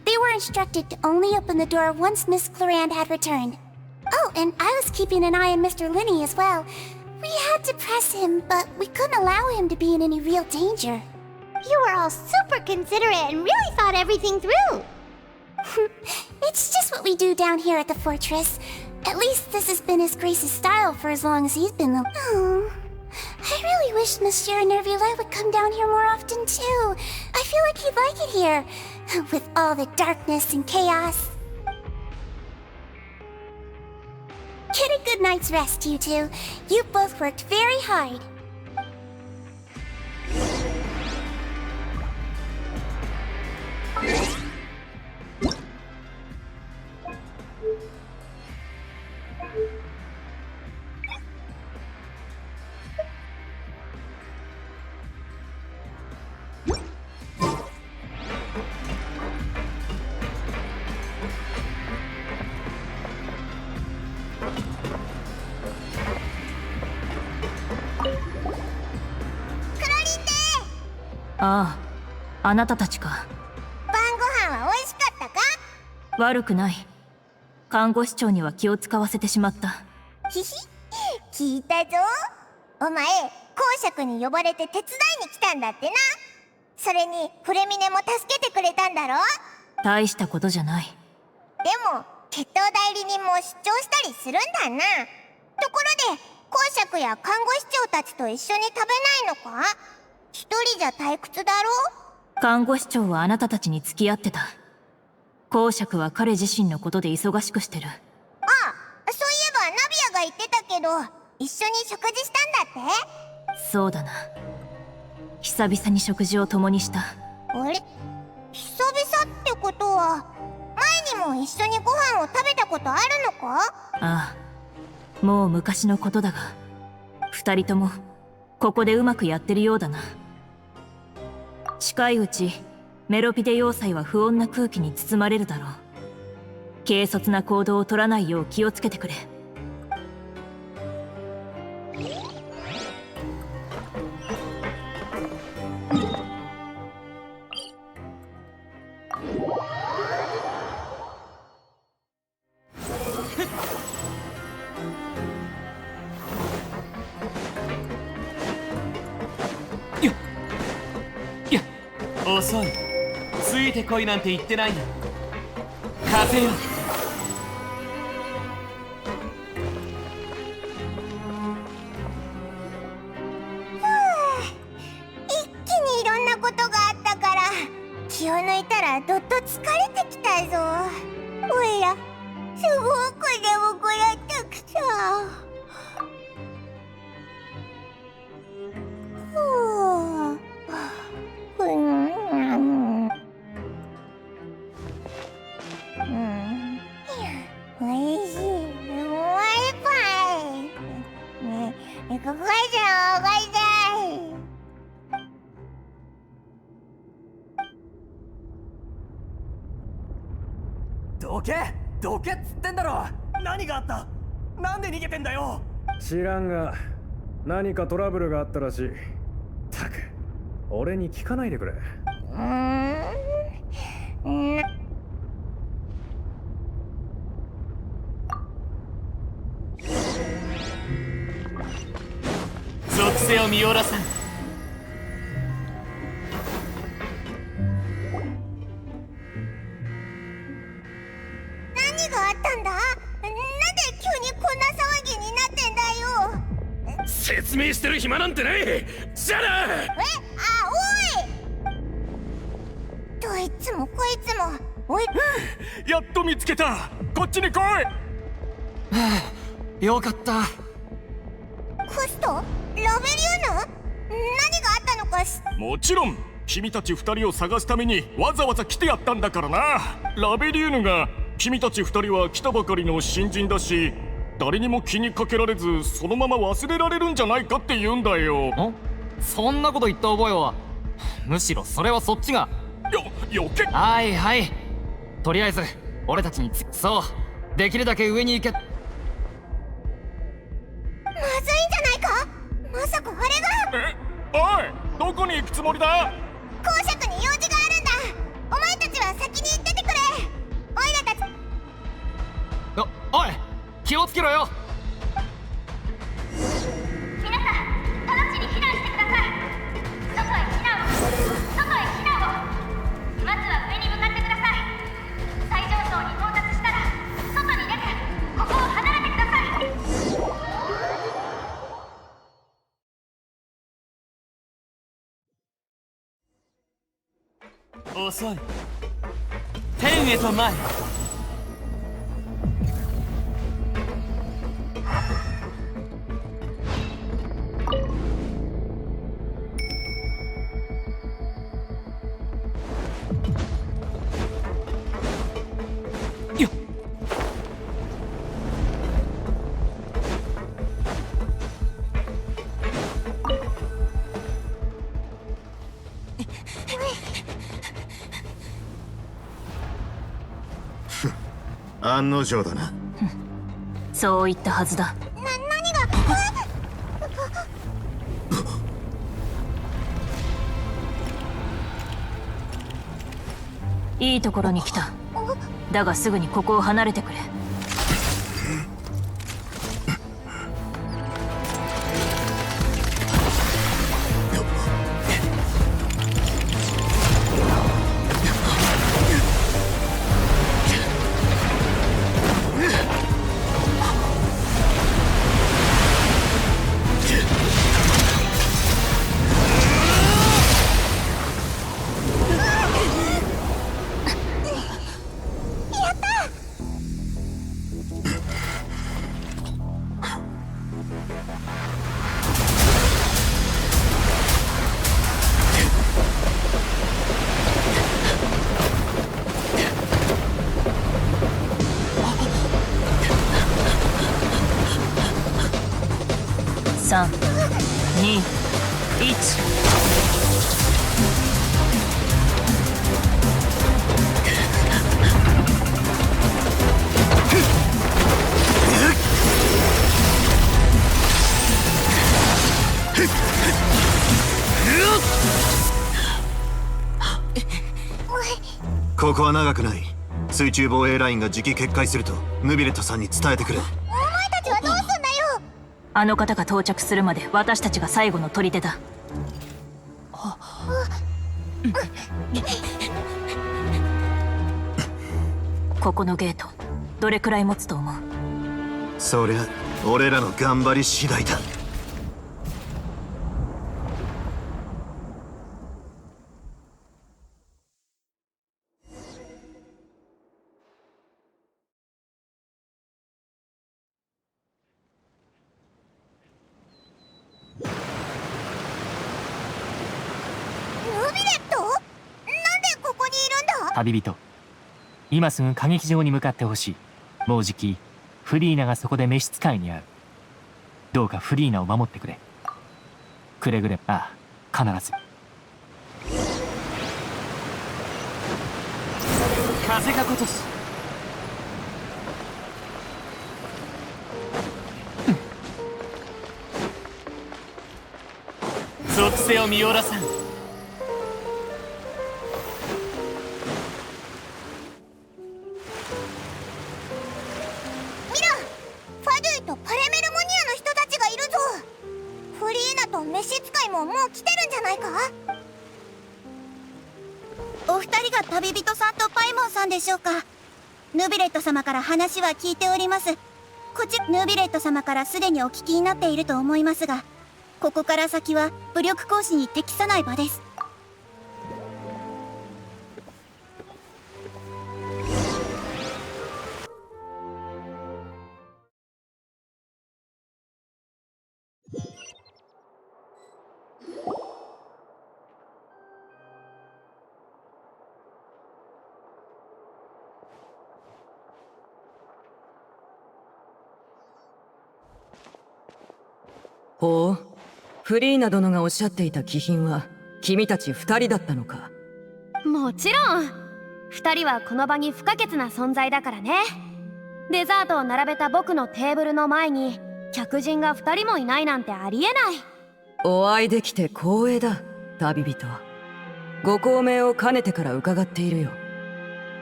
They were instructed to only open the door once Miss Cloran had returned. Oh, and I was keeping an eye on Mr. Linny as well. We had to press him, but we couldn't allow him to be in any real danger. You were all super considerate and really thought everything through. It's just what we do down here at the fortress. At least this has been His Grace's style for as long as he's been the— Oh, I really wish Monsieur Nervula would come down here more often too. I feel like he'd like it here, with all the darkness and chaos. Get a good night's rest, you two. You both worked very hard.ああ、あなたたちか。晩ご飯は美味しかったか？悪くない。看護師長には気を使わせてしまった。ひひ、聞いたぞ。お前、公爵に呼ばれて手伝いに来たんだってな。それに、フレミネも助けてくれたんだろ？大したことじゃない。でも、決闘代理人も出張したりするんだな。ところで、公爵や看護師長たちと一緒に食べないのか？一人じゃ退屈だろ？看護師長はあなたたちに付き合ってた。公爵は彼自身のことで忙しくしてる。あ、そういえばナビアが言ってたけど、一緒に食事したんだって？そうだな。久々に食事を共にした。あれ？久々ってことは、前にも一緒にご飯を食べたことあるのか？ああ、もう昔のことだが、二人ともここでうまくやってるようだな。近いうちメロピデ要塞は不穏な空気に包まれるだろう。軽率な行動を取らないよう気をつけてくれ。遅い。ついてこいなんて言ってないよ。風よ。一気にいろんなことがあったから、気を抜いたらどっと疲れてきたぞ。おいら、すごく眠くなってきた。どけっつってんだろ。何があった？なんで逃げてんだよ。知らんが、何かトラブルがあったらしい。ったく、俺に聞かないでくれ。属性を見下ろさん。何があったんだ？なんで急にこんな騒ぎになってんだよ。説明してる暇なんてない。じゃあな。どいつもこいつも。おい、やっと見つけた。こっちに来い。はあ、よかった。クスト？ラベリューヌ？何があったのかもちろん君たち二人を探すためにわざわざ来てやったんだからな。ラベリューヌが君たち二人は来たばかりの新人だし、誰にも気にかけられずそのまま忘れられるんじゃないかって言うんだよ。そんなこと言った覚えは。むしろそれはそっちが。余計。はいはい、とりあえず俺たちにそうできるだけ上に行け。まずいんじゃないか。まさかあれが。おい、どこに行くつもりだ？公爵に用事があるんだ。お前たちは先に行っててくれ。おいらたち。おい、気をつけろよ。皆さん、直ちに避難してください。外へ避難を。まずは上に向かってください。最上層に到達したら外に出てここを離れてください。遅い。天へと前。案の定だな。そう言ったはずだ。何が？いいところに来た。だがすぐにここを離れてくれ。3、2、1。ここは長くない。水中防衛ラインが時期決壊するとヌビレットさんに伝えてくれ。お前たちはどうすんだよ。あの方が到着するまで私たちが最後の砦だ。ここのゲートどれくらい持つと思う？そりゃ俺らの頑張り次第だ。旅人、今すぐ歌劇場に向かってほしい。もうじきフリーナがそこで召使いに会う。どうかフリーナを守ってくれ。くれぐれも、ああ、必ず。風が今年属性を見下ろさん。お二人が旅人さんとパイモンさんでしょうか。ヌビレット様から話は聞いております。ヌビレット様からすでにお聞きになっていると思いますが、ここから先は武力行使に適さない場です。ほう、フリーナ殿がおっしゃっていた気品は君たち二人だったのか。もちろん二人はこの場に不可欠な存在だからね。デザートを並べた僕のテーブルの前に客人が二人もいないなんてありえない。お会いできて光栄だ、旅人。ご高名をかねてから伺っているよ。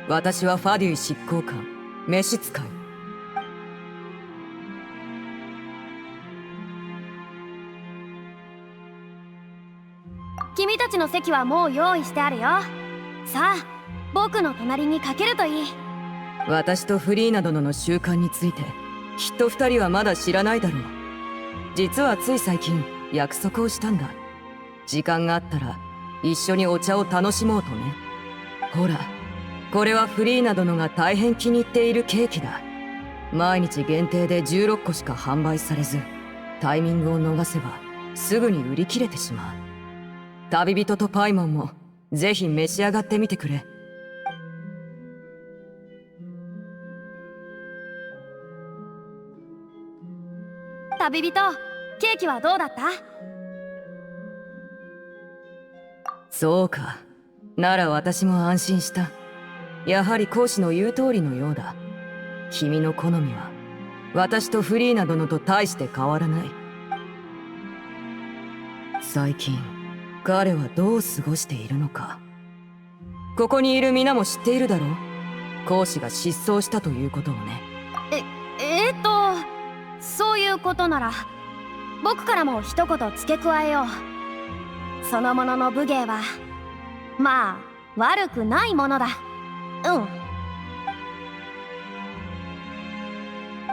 私はファデュイ執行官、召使い。君たちの席はもう用意してあるよ。さあ、僕の隣にかけるといい。私とフリーナ殿の習慣についてきっと二人はまだ知らないだろう。実はつい最近約束をしたんだ。時間があったら一緒にお茶を楽しもうとね。ほら、これはフリーナ殿が大変気に入っているケーキだ。毎日限定で16個しか販売されず、タイミングを逃せばすぐに売り切れてしまう。旅人とパイモンもぜひ召し上がってみてくれ。旅人、ケーキはどうだった？そうか。なら私も安心した。やはり講師の言う通りのようだ。君の好みは私とフリーナ殿と大して変わらない。最近彼はどう過ごしているのか。ここにいる皆も知っているだろう。講師が失踪したということをね。そういうことなら僕からも一言付け加えよう。そのものの武芸はまあ悪くないものだ。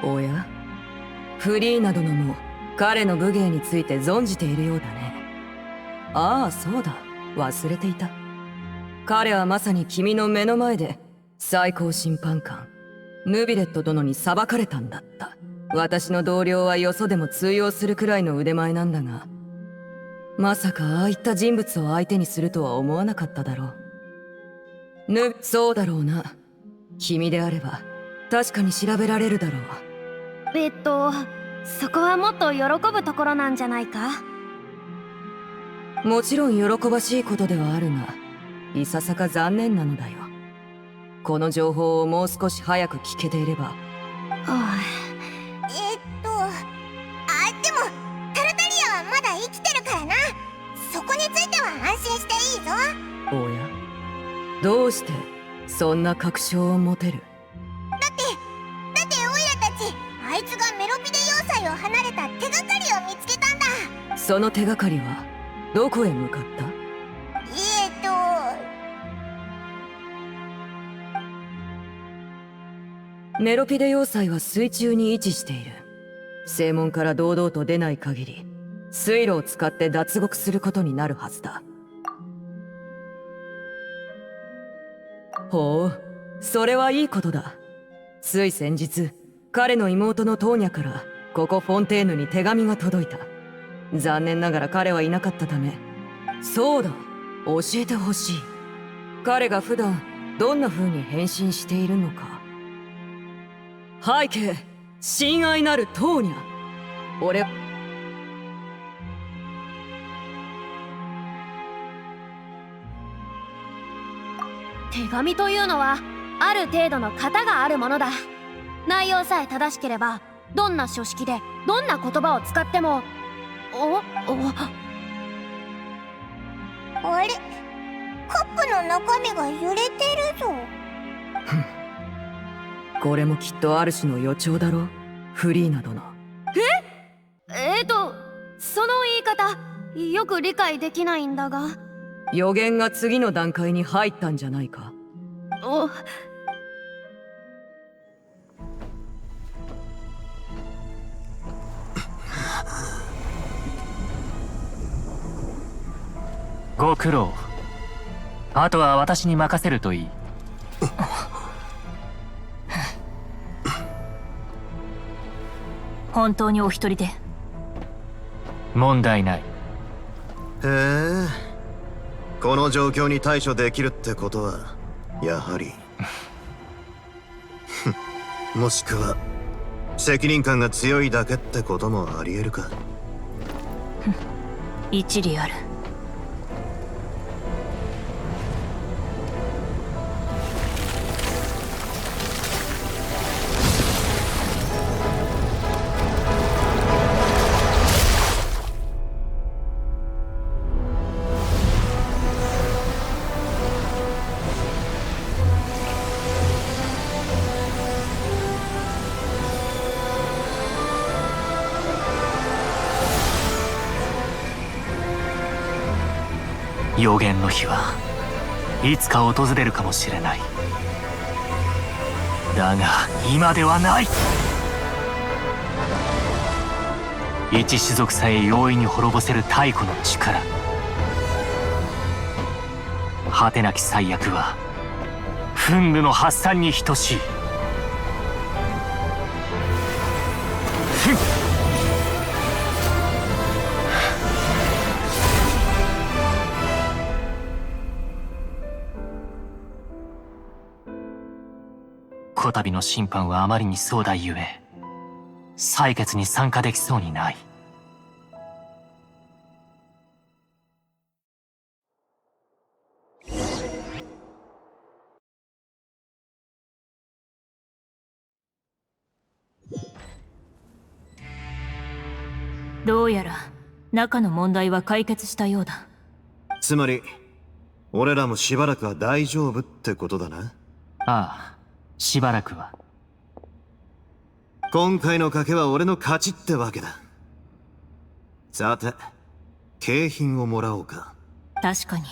おや、フリーナ殿も彼の武芸について存じているようだね。ああ、そうだ、忘れていた。彼はまさに君の目の前で最高審判官ヌビレット殿に裁かれたんだった。私の同僚はよそでも通用するくらいの腕前なんだが、まさかああいった人物を相手にするとは思わなかっただろう。そうだろうな。君であれば確かに調べられるだろう。そこはもっと喜ぶところなんじゃないか。もちろん喜ばしいことではあるが、いささか残念なのだよ。この情報をもう少し早く聞けていれば。でもタルタリアはまだ生きてるからな。そこについては安心していいぞ。おや、どうしてそんな確証を持てる？だってオイラたち、あいつがメロピデ要塞を離れた手がかりを見つけたんだ。その手がかりはどこへ向かった？メロピデ要塞は水中に位置している。正門から堂々と出ない限り、水路を使って脱獄することになるはずだ。ほう、それはいいことだ。つい先日、彼の妹のトーニャからここフォンテーヌに手紙が届いた。残念ながら彼はいなかったため。そうだ、教えてほしい。彼が普段どんな風に変身しているのか。背景、親愛なるトーニャ。俺手紙というのはある程度の型があるものだ。内容さえ正しければ、どんな書式でどんな言葉を使っても。あれ、カップの中身が揺れてるぞ。これもきっとある種の予兆だろ、フリーナ殿。その言い方よく理解できないんだが。予言が次の段階に入ったんじゃないか。ご苦労。あとは私に任せるといい。本当にお一人で？問題ない。へえ、この状況に対処できるってことはやはりもしくは責任感が強いだけってこともあり得るか。一理ある。予言の日はいつか訪れるかもしれない。だが今ではない。一種族さえ容易に滅ぼせる太古の力。果てなき災厄は憤怒の発散に等しい。こたびの審判はあまりに壮大ゆえ、採決に参加できそうにない。どうやら中の問題は解決したようだ。つまり俺らもしばらくは大丈夫ってことだな。ああ、しばらくは。今回の賭けは俺の勝ちってわけだ。さて、景品をもらおうか。確かに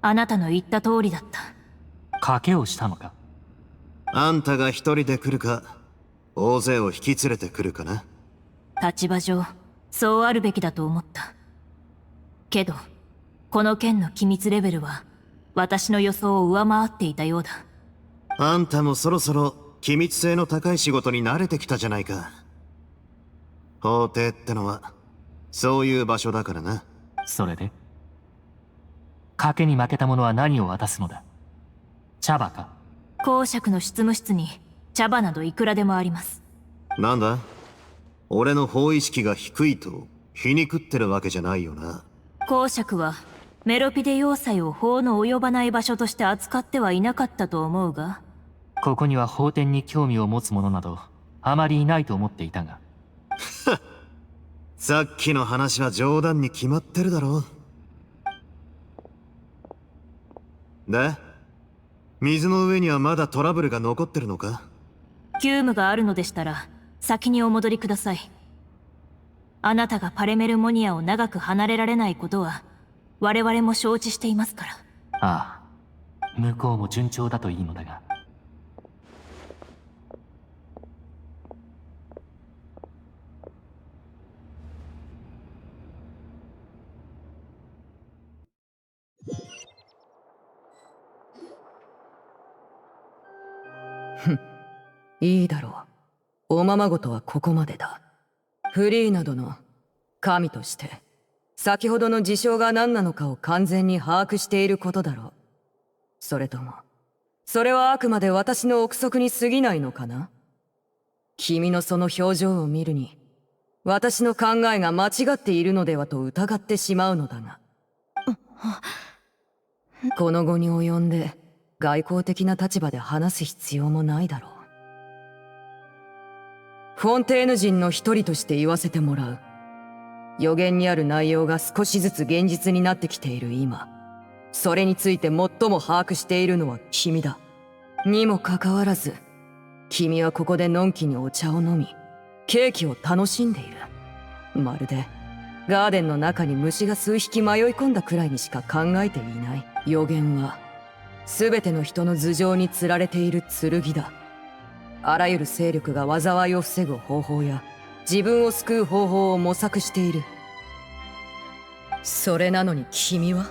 あなたの言った通りだった。賭けをしたのか。あんたが一人で来るか、大勢を引き連れてくるかな。立場上そうあるべきだと思った。けどこの件の機密レベルは私の予想を上回っていたようだ。あんたもそろそろ機密性の高い仕事に慣れてきたじゃないか。法廷ってのはそういう場所だからな。それで賭けに負けた者は何を渡すのだ。茶葉か。公爵の執務室に茶葉などいくらでもあります。なんだ、俺の法意識が低いと皮肉ってるわけじゃないよな。公爵はメロピデ要塞を法の及ばない場所として扱ってはいなかったと思うが。ここには法典に興味を持つ者などあまりいないと思っていたが。さっきの話は冗談に決まってるだろ。で、水の上にはまだトラブルが残ってるのか？急務があるのでしたら先にお戻りください。あなたがパレメルモニアを長く離れられないことは我々も承知していますから。ああ、向こうも順調だといいのだが。いいだろう。おままごとはここまでだ。フリーナ殿、神として先ほどの事象が何なのかを完全に把握していることだろう。それともそれはあくまで私の憶測に過ぎないのかな。君のその表情を見るに私の考えが間違っているのではと疑ってしまうのだが、この後に及んで外交的な立場で話す必要もないだろう。フォンテーヌ人の一人として言わせてもらう。予言にある内容が少しずつ現実になってきている今、それについて最も把握しているのは君だ。にもかかわらず、君はここでのんきにお茶を飲み、ケーキを楽しんでいる。まるでガーデンの中に虫が数匹迷い込んだくらいにしか考えていない。予言は全ての人の頭上に吊られている剣だ。あらゆる勢力が災いを防ぐ方法や自分を救う方法を模索している。それなのに君は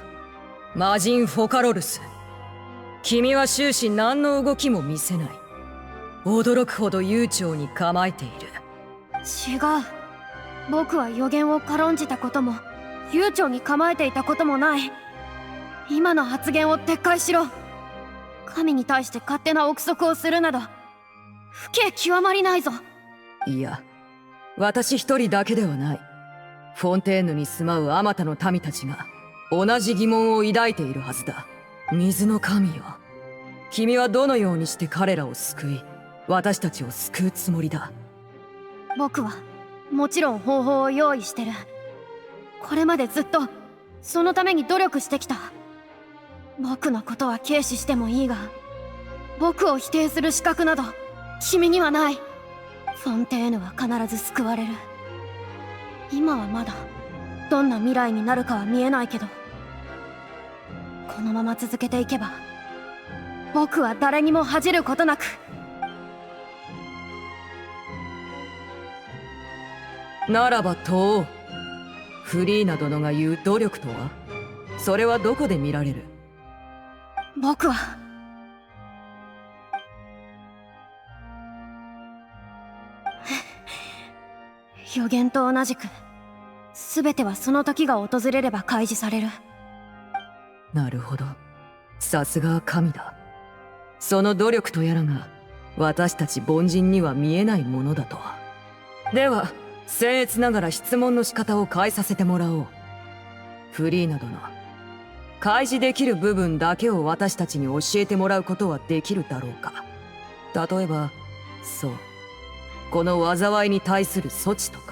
魔人フォカロルス。君は終始何の動きも見せない。驚くほど悠長に構えている。違う。僕は予言を軽んじたことも悠長に構えていたこともない。今の発言を撤回しろ。神に対して勝手な憶測をするなど不敬極まりないぞ。いや、私一人だけではない。フォンテーヌに住まうあまたの民たちが同じ疑問を抱いているはずだ。水の神よ、君はどのようにして彼らを救い、私たちを救うつもりだ。僕はもちろん方法を用意してる。これまでずっとそのために努力してきた。僕のことは軽視してもいいが、僕を否定する資格など君にはない。フォンテーヌは必ず救われる。今はまだどんな未来になるかは見えないけど、このまま続けていけば僕は誰にも恥じることなく。ならば問おう。フリーナ殿が言う努力とは、それはどこで見られる？僕は予言と同じく全てはその時が訪れれば開示される。なるほど、さすがは神だ。その努力とやらが私たち凡人には見えないものだとは。では僭越ながら質問の仕方を変えさせてもらおう。フリーナ殿、開示できる部分だけを私たちに教えてもらうことはできるだろうか。例えば、そう、この災いに対する措置とか。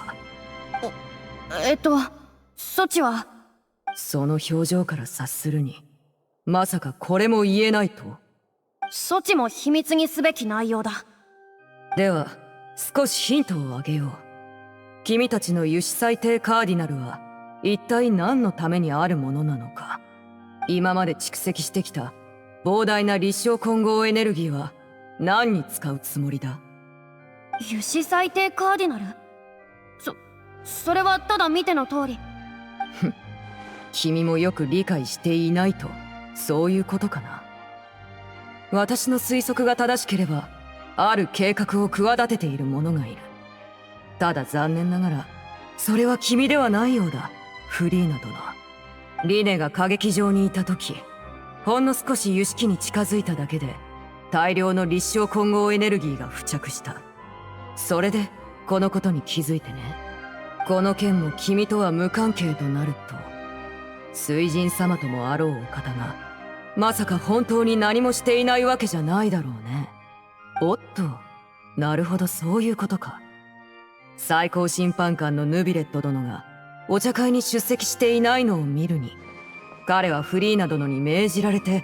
措置は？その表情から察するに、まさかこれも言えないと？措置も秘密にすべき内容だ。では少しヒントをあげよう。君たちの油脂最低カーディナルは一体何のためにあるものなのか。今まで蓄積してきた膨大な立証混合エネルギーは何に使うつもりだ？油脂最低カーディナル？それはただ見ての通り。君もよく理解していないと、そういうことかな。私の推測が正しければ、ある計画を企てている者がいる。ただ残念ながらそれは君ではないようだ、フリーナ殿。リネが歌劇場にいた時、ほんの少し油脂に近づいただけで大量の立証混合エネルギーが付着した。それでこのことに気づいてね。この件も君とは無関係となると、水神様ともあろうお方がまさか本当に何もしていないわけじゃないだろうね。おっと、なるほど、そういうことか。最高審判官のヌビレット殿がお茶会に出席していないのを見るに、彼はフリーナ殿に命じられて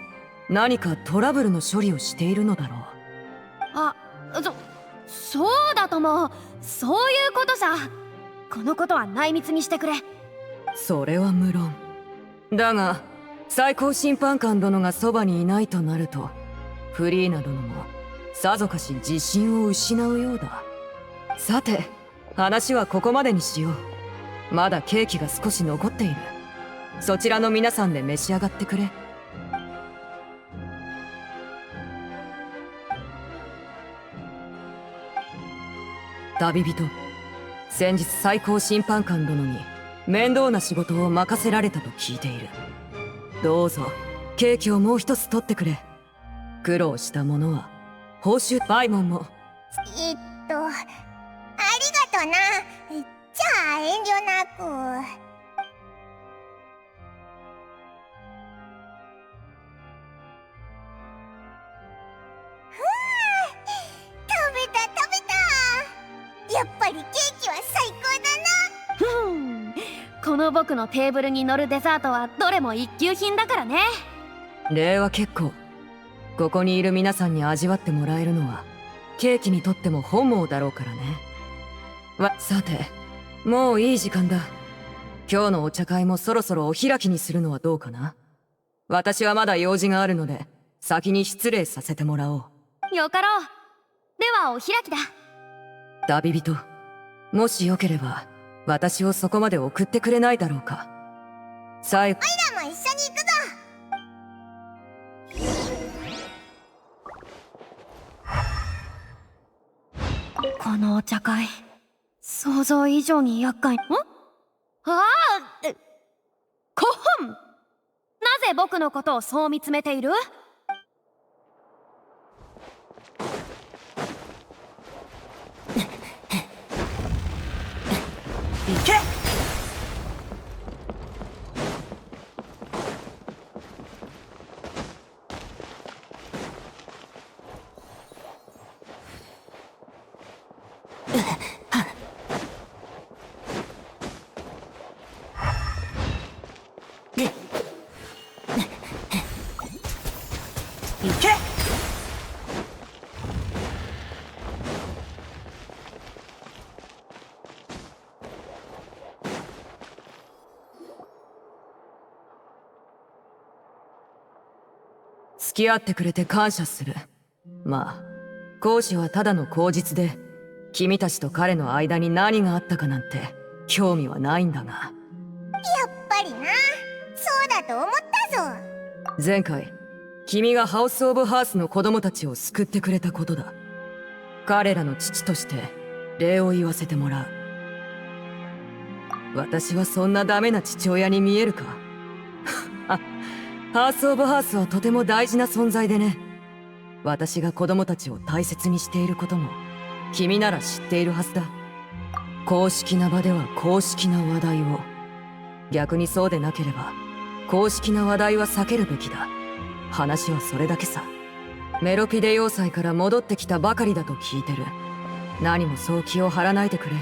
何かトラブルの処理をしているのだろう。あ、そうだとも。そういうことじゃ。このことは内密にしてくれ。それは無論だが、最高審判官殿がそばにいないとなると、フリーナ殿もさぞかし自信を失うようだ。さて、話はここまでにしよう。まだケーキが少し残っている。そちらの皆さんで召し上がってくれ。旅人、先日最高審判官殿に面倒な仕事を任せられたと聞いている。どうぞケーキをもう一つ取ってくれ。苦労した者は報酬。バイモンも。ありがとな。じゃあ遠慮なく。やっぱりケーキは最高だな。この僕のテーブルに乗るデザートはどれも一級品だからね。礼は結構。ここにいる皆さんに味わってもらえるのはケーキにとっても本望だろうからね。さて、もういい時間だ。今日のお茶会もそろそろお開きにするのはどうかな。私はまだ用事があるので先に失礼させてもらおう。よかろう。ではお開きだ。旅人、もしよければ私をそこまで送ってくれないだろうか。最後。おいらも一緒に行くぞ。このお茶会、想像以上に厄介。コホン！なぜ僕のことをそう見つめている？行け！行け！付き合ってくれて感謝する。まあ、講師はただの口実で、君たちと彼の間に何があったかなんて興味はないんだが。やっぱりな。そうだと思ったぞ。前回、君がハウス・オブ・ハースの子供たちを救ってくれたことだ。彼らの父として礼を言わせてもらう。私はそんなダメな父親に見えるか？ハウス・オブ・ハースはとても大事な存在でね。私が子供たちを大切にしていることも君なら知っているはずだ。公式な場では公式な話題を、逆にそうでなければ公式な話題は避けるべきだ。話はそれだけさ。メロピデ要塞から戻ってきたばかりだと聞いてる。何もそう気を張らないでくれ。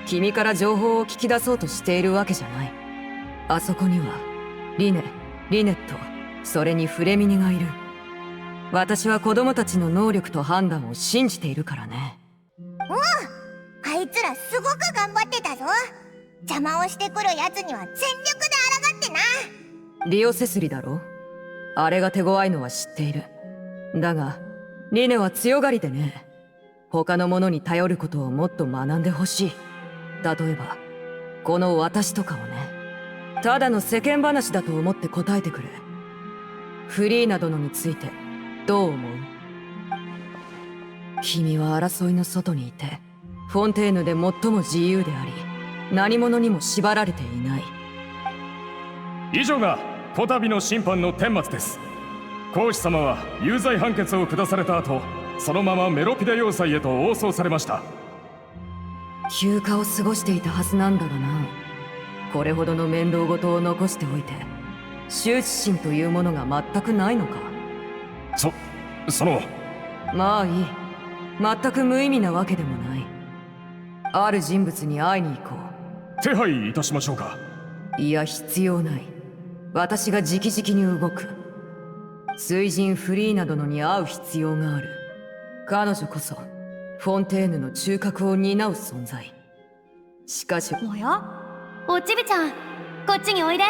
君から情報を聞き出そうとしているわけじゃない。あそこにはリネット、それにフレミニがいる。私は子供たちの能力と判断を信じているからね。おう、あいつらすごく頑張ってたぞ。邪魔をしてくるやつには全力で抗ってな。リオセスリだろ。あれが手強いのは知っている。だがリネは強がりでね。他の者に頼ることをもっと学んでほしい。例えばこの私とかをね。ただの世間話だと思って答えてくれ。フリーナ殿についてどう思う？君は争いの外にいて、フォンテーヌで最も自由であり、何者にも縛られていない。以上がこたびの審判の顛末です。講師様は有罪判決を下された後、そのままメロピデ要塞へと応送されました。休暇を過ごしていたはずなんだがな。これほどの面倒事を残しておいて羞恥心というものが全くないのか。そのまあいい。全く無意味なわけでもない。ある人物に会いに行こう。手配いたしましょうか。いや、必要ない。私が直々に動く。水神フリーナ殿に会う必要がある。彼女こそフォンテーヌの中核を担う存在。しかし、おや、おちびちゃん、こっちにおいで。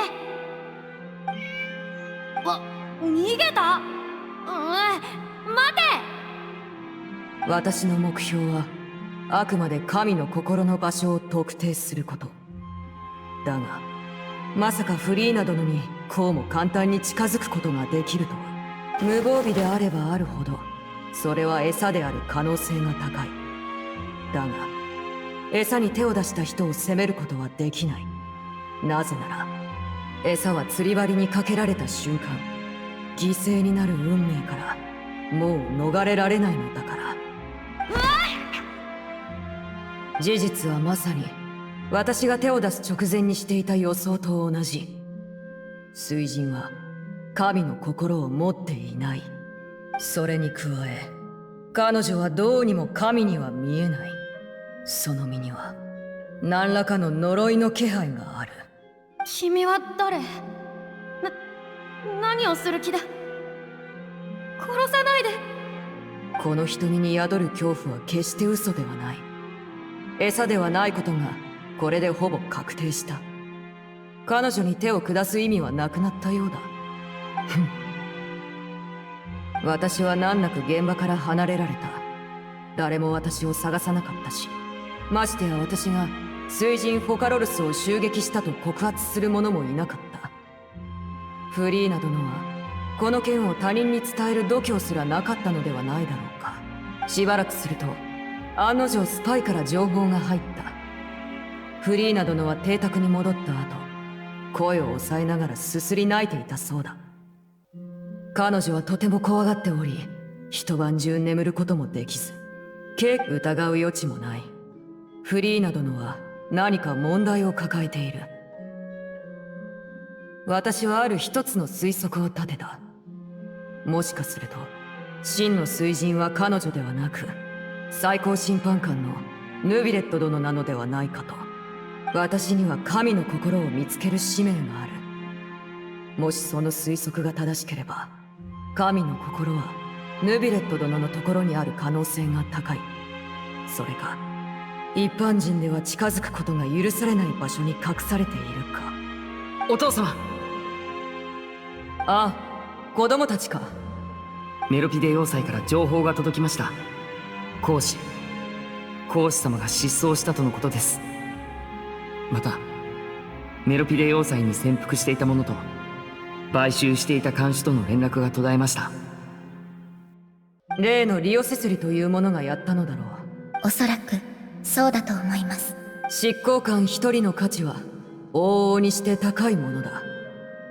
逃げた。待て。私の目標はあくまで神の心の場所を特定すること。だがまさかフリーナ殿にこうも簡単に近づくことができるとは。無防備であればあるほどそれは餌である可能性が高い。だが餌に手を出した人を責めることはできない。なぜなら餌は釣り針にかけられた瞬間犠牲になる運命からもう逃れられないのだから。事実はまさに私が手を出す直前にしていた予想と同じ。水神は神の心を持っていない。それに加え彼女はどうにも神には見えない。その身には何らかの呪いの気配がある。君は誰？何をする気だ？殺さないで。この瞳に宿る恐怖は決して嘘ではない。餌ではないことがこれでほぼ確定した。彼女に手を下す意味はなくなったようだ。私は難なく現場から離れられた。誰も私を探さなかったし、ましてや私が水神フォカロルスを襲撃したと告発する者もいなかった。フリーナ殿はこの件を他人に伝える度胸すらなかったのではないだろうか。しばらくすると案の定スパイから情報が入った。フリーナ殿は邸宅に戻った後、声を抑えながらすすり泣いていたそうだ。彼女はとても怖がっており、一晩中眠ることもできず、疑う余地もない。フリーナ殿は何か問題を抱えている。私はある一つの推測を立てた。もしかすると真の水神は彼女ではなく最高審判官のヌビレット殿なのではないかと。私には神の心を見つける使命がある。もしその推測が正しければ神の心はヌビレット殿のところにある可能性が高い。それか一般人では近づくことが許されない場所に隠されているか。お父様。ああ、子供たちか。メロピデ要塞から情報が届きました。講師様が失踪したとのことです。またメロピデ要塞に潜伏していた者と買収していた看守との連絡が途絶えました。例のリオセスリという者がやったのだろう。おそらくそうだと思います。執行官一人の価値は往々にして高いものだ。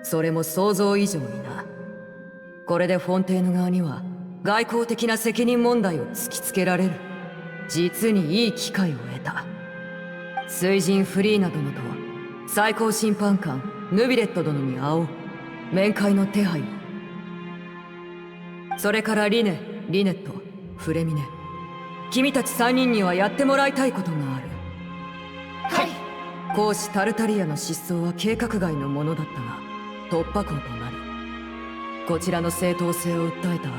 それも想像以上にな。これでフォンテーヌ側には外交的な責任問題を突きつけられる。実にいい機会を得た。水神フリーナ殿と最高審判官ヌビレット殿に会おう。面会の手配を。それからリネット、フレミネ、君たち3人にはやってもらいたいことがある。はい。公使タルタリアの失踪は計画外のものだったが突破口となる。こちらの正当性を訴えた後、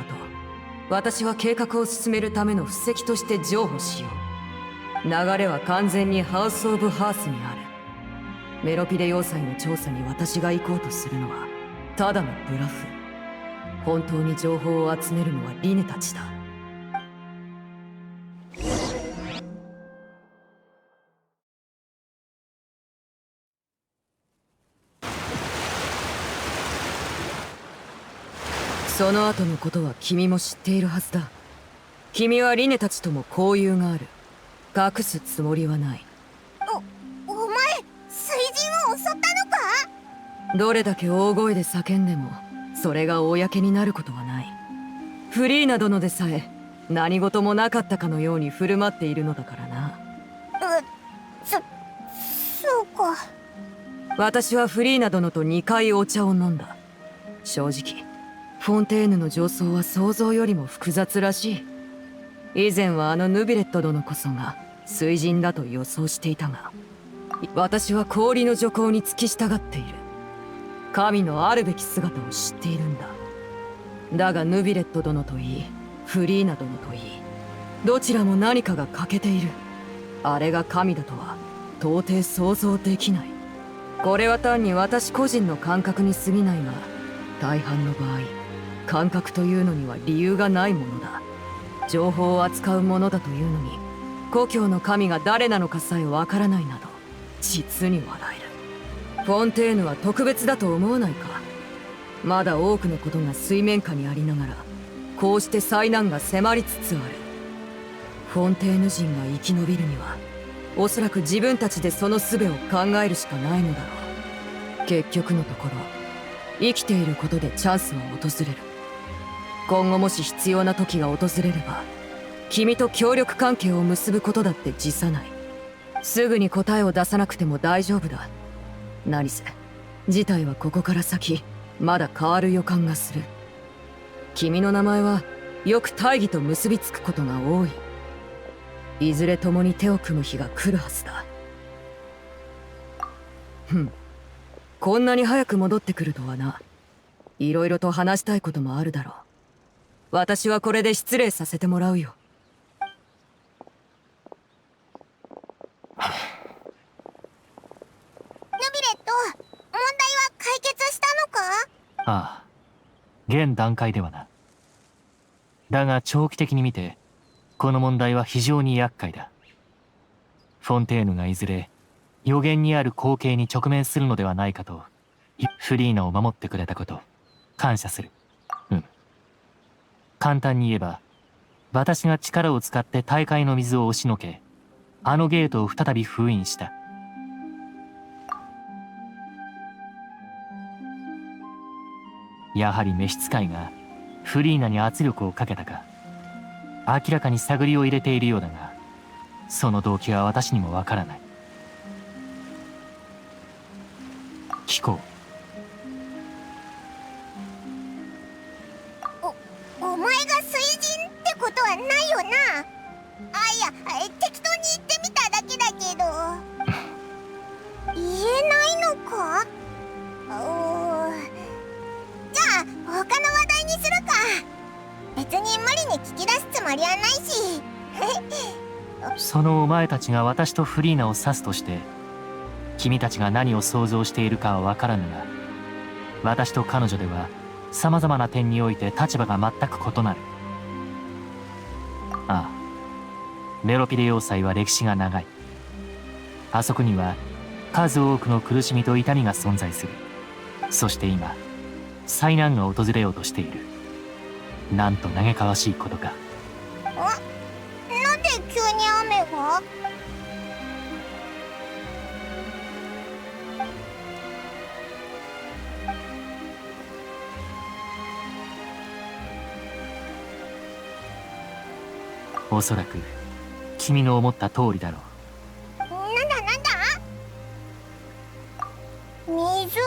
私は計画を進めるための布石として譲歩しよう。流れは完全にハウス・オブ・ハースにある。メロピデ要塞の調査に私が行こうとするのはただのブラフ。本当に情報を集めるのはリネたちだ。その後のことは君も知っているはずだ。君はリネたちとも交友がある。隠すつもりはない。お前水神を襲ったのか？どれだけ大声で叫んでもそれが公になることはない。フリーナ殿でさえ何事もなかったかのように振る舞っているのだからな。私はフリーナ殿と2回お茶を飲んだ。正直フォンテーヌの上層は想像よりも複雑らしい。以前はあのヌビレット殿こそが水神だと予想していたが、私は氷の徐行に付き従っている。神のあるべき姿を知っているんだ。だがヌビレット殿といい、フリーナ殿といい、どちらも何かが欠けている。あれが神だとは到底想像できない。これは単に私個人の感覚に過ぎないが、大半の場合感覚というのには理由がないものだ。情報を扱うものだというのに、故郷の神が誰なのかさえわからないなど実に笑える。フォンテーヌは特別だと思わないか。まだ多くのことが水面下にありながら、こうして災難が迫りつつある。フォンテーヌ人が生き延びるには、おそらく自分たちでその術を考えるしかないのだろう。結局のところ、生きていることでチャンスは訪れる。今後もし必要な時が訪れれば、君と協力関係を結ぶことだって辞さない。すぐに答えを出さなくても大丈夫だ。何せ事態はここから先まだ変わる予感がする。君の名前はよく大義と結びつくことが多い。いずれ共に手を組む日が来るはずだ。こんなに早く戻ってくるとはな。いろいろと話したいこともあるだろう。私はこれで失礼させてもらうよ。ヌビレット、問題は解決したのか？ああ、現段階ではな。だが長期的に見てこの問題は非常に厄介だ。フォンテーヌがいずれ予言にある光景に直面するのではないかと、フリーナを守ってくれたこと感謝する。簡単に言えば、私が力を使って大海の水を押しのけ、あのゲートを再び封印した。やはり召使いがフリーナに圧力をかけたか。明らかに探りを入れているようだが、その動機は私にもわからない。聞こう。お前が水神ってことはないよな。いや、適当に言ってみただけだけど言えないのか？じゃあ他の話題にするか。別に無理に聞き出すつもりはないしそのお前たちが私とフリーナを指すとして、君たちが何を想像しているかは分からぬが、私と彼女ではさまざまな点において立場が全く異なる。ああ、メロピデ要塞は歴史が長い。あそこには数多くの苦しみと痛みが存在する。そして今災難が訪れようとしている。なんと嘆かわしいことか。なんで急に雨が？おそらく君の思った通りだろう。なんだ水？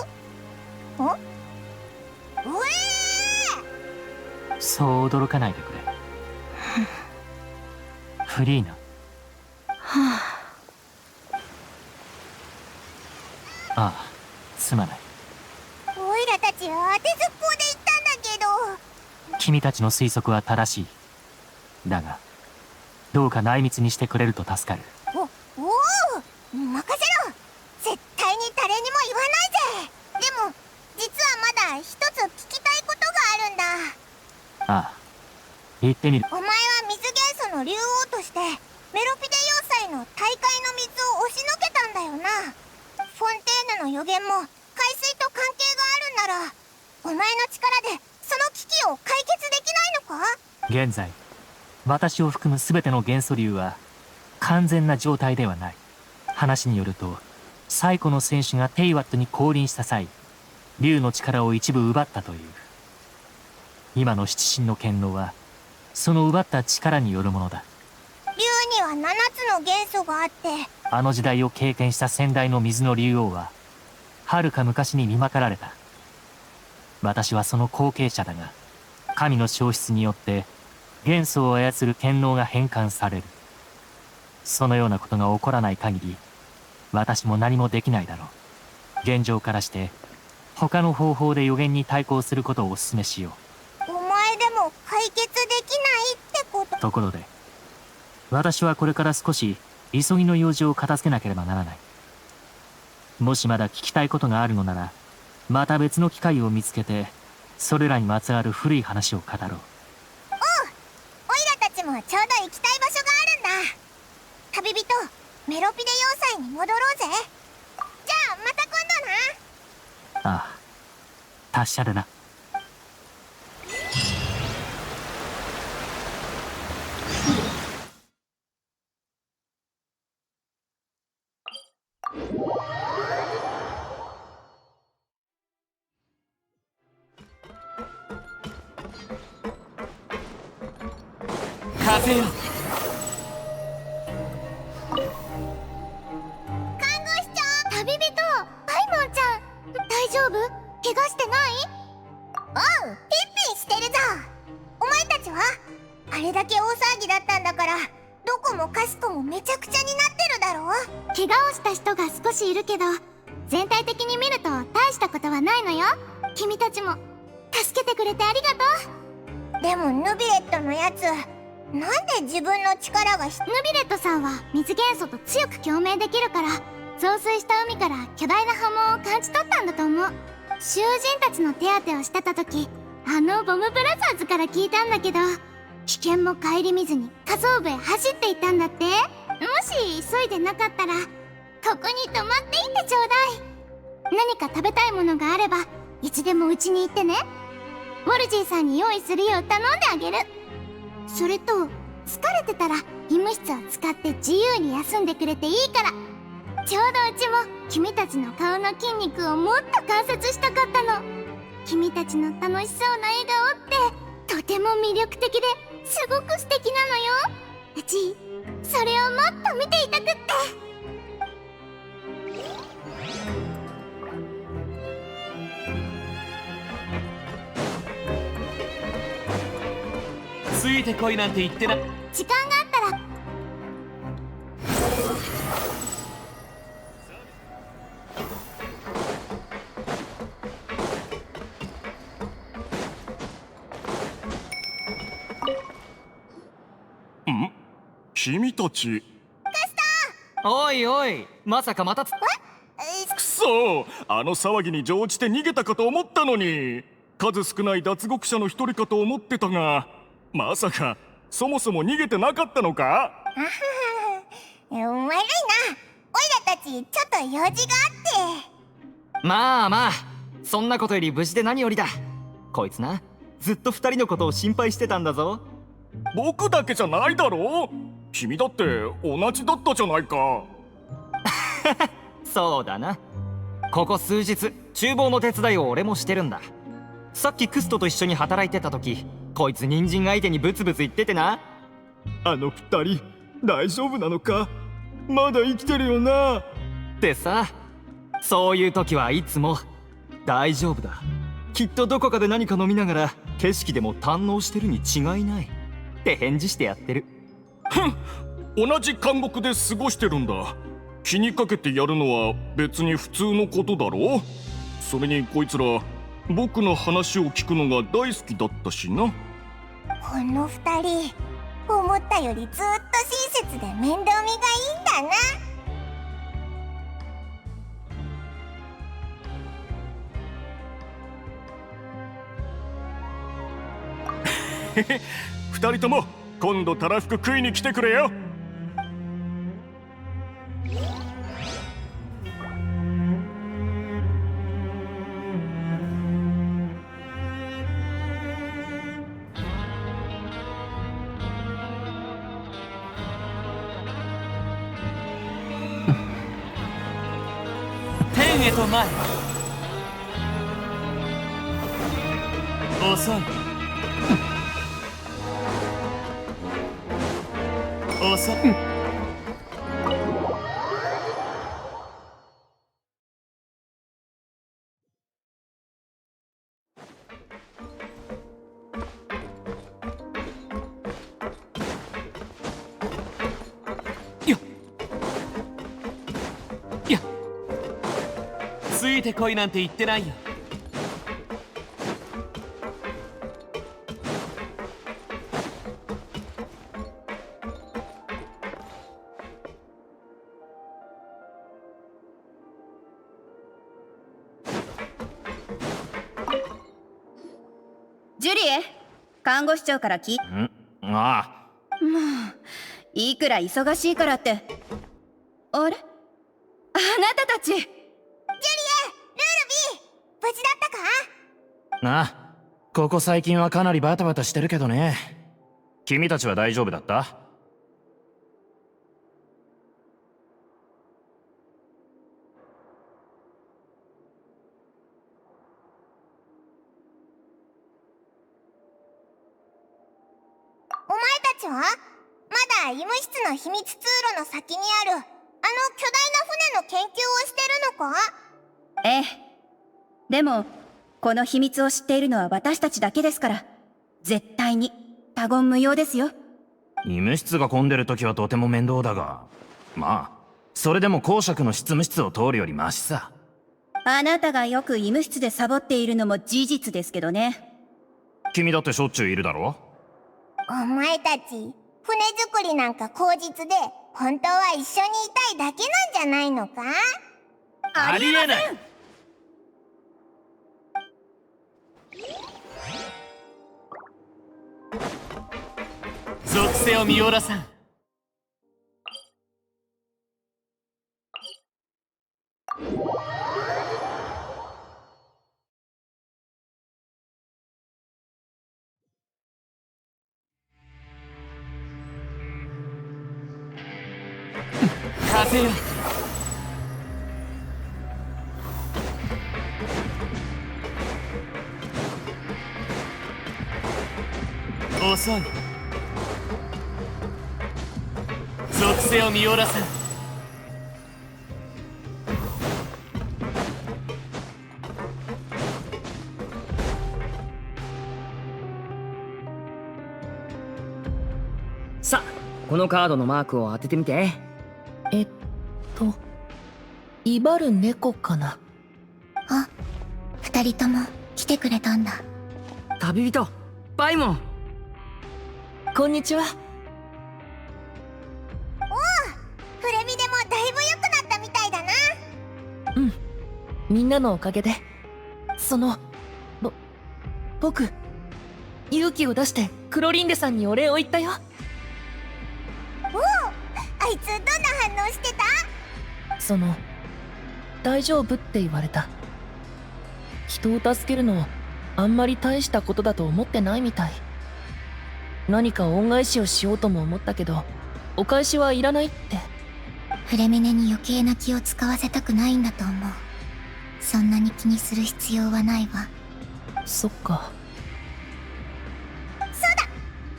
そう驚かないでくれ。フリーナ。ああ、すまない。オイラたち当てずっぽうで行ったんだけど。君たちの推測は正しい。だがどうか内密にしてくれると助かる。おお、任せろ。絶対に誰にも言わないぜ。でも実はまだ一つ聞きたいことがあるんだ。ああ、言ってみる。お前は水元素の竜王としてメロピデ要塞の大海の水を押しのけたんだよな。フォンテーヌの予言も海水と関係があるんなら、お前の力でその危機を解決できないのか？現在私を含む全ての元素竜は完全な状態ではない。話によると、最古の戦士がテイワットに降臨した際、竜の力を一部奪ったという。今の七神の権能はその奪った力によるものだ。竜には7つの元素があって、あの時代を経験した先代の水の竜王ははるか昔に見まかられた。私はその後継者だが、神の消失によって元素を操る権能が変換される。そのようなことが起こらない限り、私も何もできないだろう。現状からして他の方法で予言に対抗することをお勧めしよお前でも解決できないってこと？う。ところで、私はこれから少し急ぎの用事を片付けなければならない。もしまだ聞きたいことがあるのなら、また別の機会を見つけてそれらにまつわる古い話を語ろう。おいらたちもちょうど行きたい場所があるんだ。旅人メロピデ要塞に戻ろうぜ。じゃあまた今度な。ああ、達者でな。風よ。旅人パイモンちゃん、大丈夫？怪我してない？おう、ピッピンしてるぞ。お前たちは？あれだけ大騒ぎだったんだから、どこもかしこもめちゃくちゃになってるだろう。怪我をした人が少しいるけど、全体的に見ると大したことはないのよ。君たちも助けてくれてありがとう。でもヌビレットのやつ、なんで自分の力がヌビレットさんは水元素と強く共鳴できるから、増水した海から巨大な波紋を感じ取ったんだと思う。囚人たちの手当てをしてた時、あのボムブラザーズから聞いたんだけど、危険も顧みずに下層部へ走っていったんだって。もし急いでなかったら、ここに泊まっていってちょうだい。何か食べたいものがあればいつでもうちに行ってね。ウォルジーさんに用意するよう頼んであげる。それと、疲れてたら医務室を使って自由に休んでくれていいから。ちょうどうちも君たちの顔の筋肉をもっと観察したかったの。君たちの楽しそうな笑顔ってとても魅力的ですごく素敵なのよ。うちそれをもっと見ていたくって。ついてこいなんて言ってな。時間があったら。君たち。おいおい、まさかまたくそ、あの騒ぎに乗じて逃げたかと思ったのに。数少ない脱獄者の一人かと思ってたが、まさかそもそも逃げてなかったのか？悪いな、おいらたちちょっと用事があって。まあまあ、そんなことより無事で何よりだ。こいつな、ずっと二人のことを心配してたんだぞ。僕だけじゃないだろう。君だって同じだったじゃないか。そうだな。ここ数日厨房の手伝いを俺もしてるんだ。さっきクストと一緒に働いてた時、こいつ人参相手にブツブツ言っててな。あの二人大丈夫なのか？まだ生きてるよな。ってさ、そういう時はいつも大丈夫だ、きっとどこかで何か飲みながら景色でも堪能してるに違いないって返事してやってる。同じ監獄で過ごしてるんだ。気にかけてやるのは別に普通のことだろう。それにこいつら僕の話を聞くのが大好きだったしな。この二人思ったよりずっと親切で面倒見がいいんだな。二人とも今度たらふく食いに来てくれよ。天へと前。遅い。遅い。いてこいなんて言ってないよ。ジュリエ、看護師長から聞い。ああ。もういくら忙しいからって。あれ、あなたたち。ジュリエ、ルールビー、無事だったか？なあ、ここ最近はかなりバタバタしてるけどね。君たちは大丈夫だった？お前たちはまだ医務室の秘密通路の先にあるあの巨大な船の研究をしてるのか？ええ。でもこの秘密を知っているのは私たちだけですから、絶対に他言無用ですよ。医務室が混んでる時はとても面倒だが、まあそれでも公爵の執務室を通るよりマシさ。あなたがよく医務室でサボっているのも事実ですけどね。君だってしょっちゅういるだろ？お前たち船作りなんか口実で本当は一緒にいたいだけなんじゃないのか？ありえない。属性をミオラさん。風よ。遅い。属性をミオラさん。さあ、このカードのマークを当ててみて。威張る猫かな。あ、二人とも来てくれたんだ。旅人パイモン、こんにちは。おお、プレミでもだいぶ良くなったみたいだな。みんなのおかげで。僕勇気を出してクロリンデさんにお礼を言ったよ。おお、あいつどんな反応してた？大丈夫って言われた。人を助けるのあんまり大したことだと思ってないみたい。何か恩返しをしようとも思ったけど、お返しはいらないって。フレミネに余計な気を使わせたくないんだと思う。そんなに気にする必要はないわ。そっか。そうだ、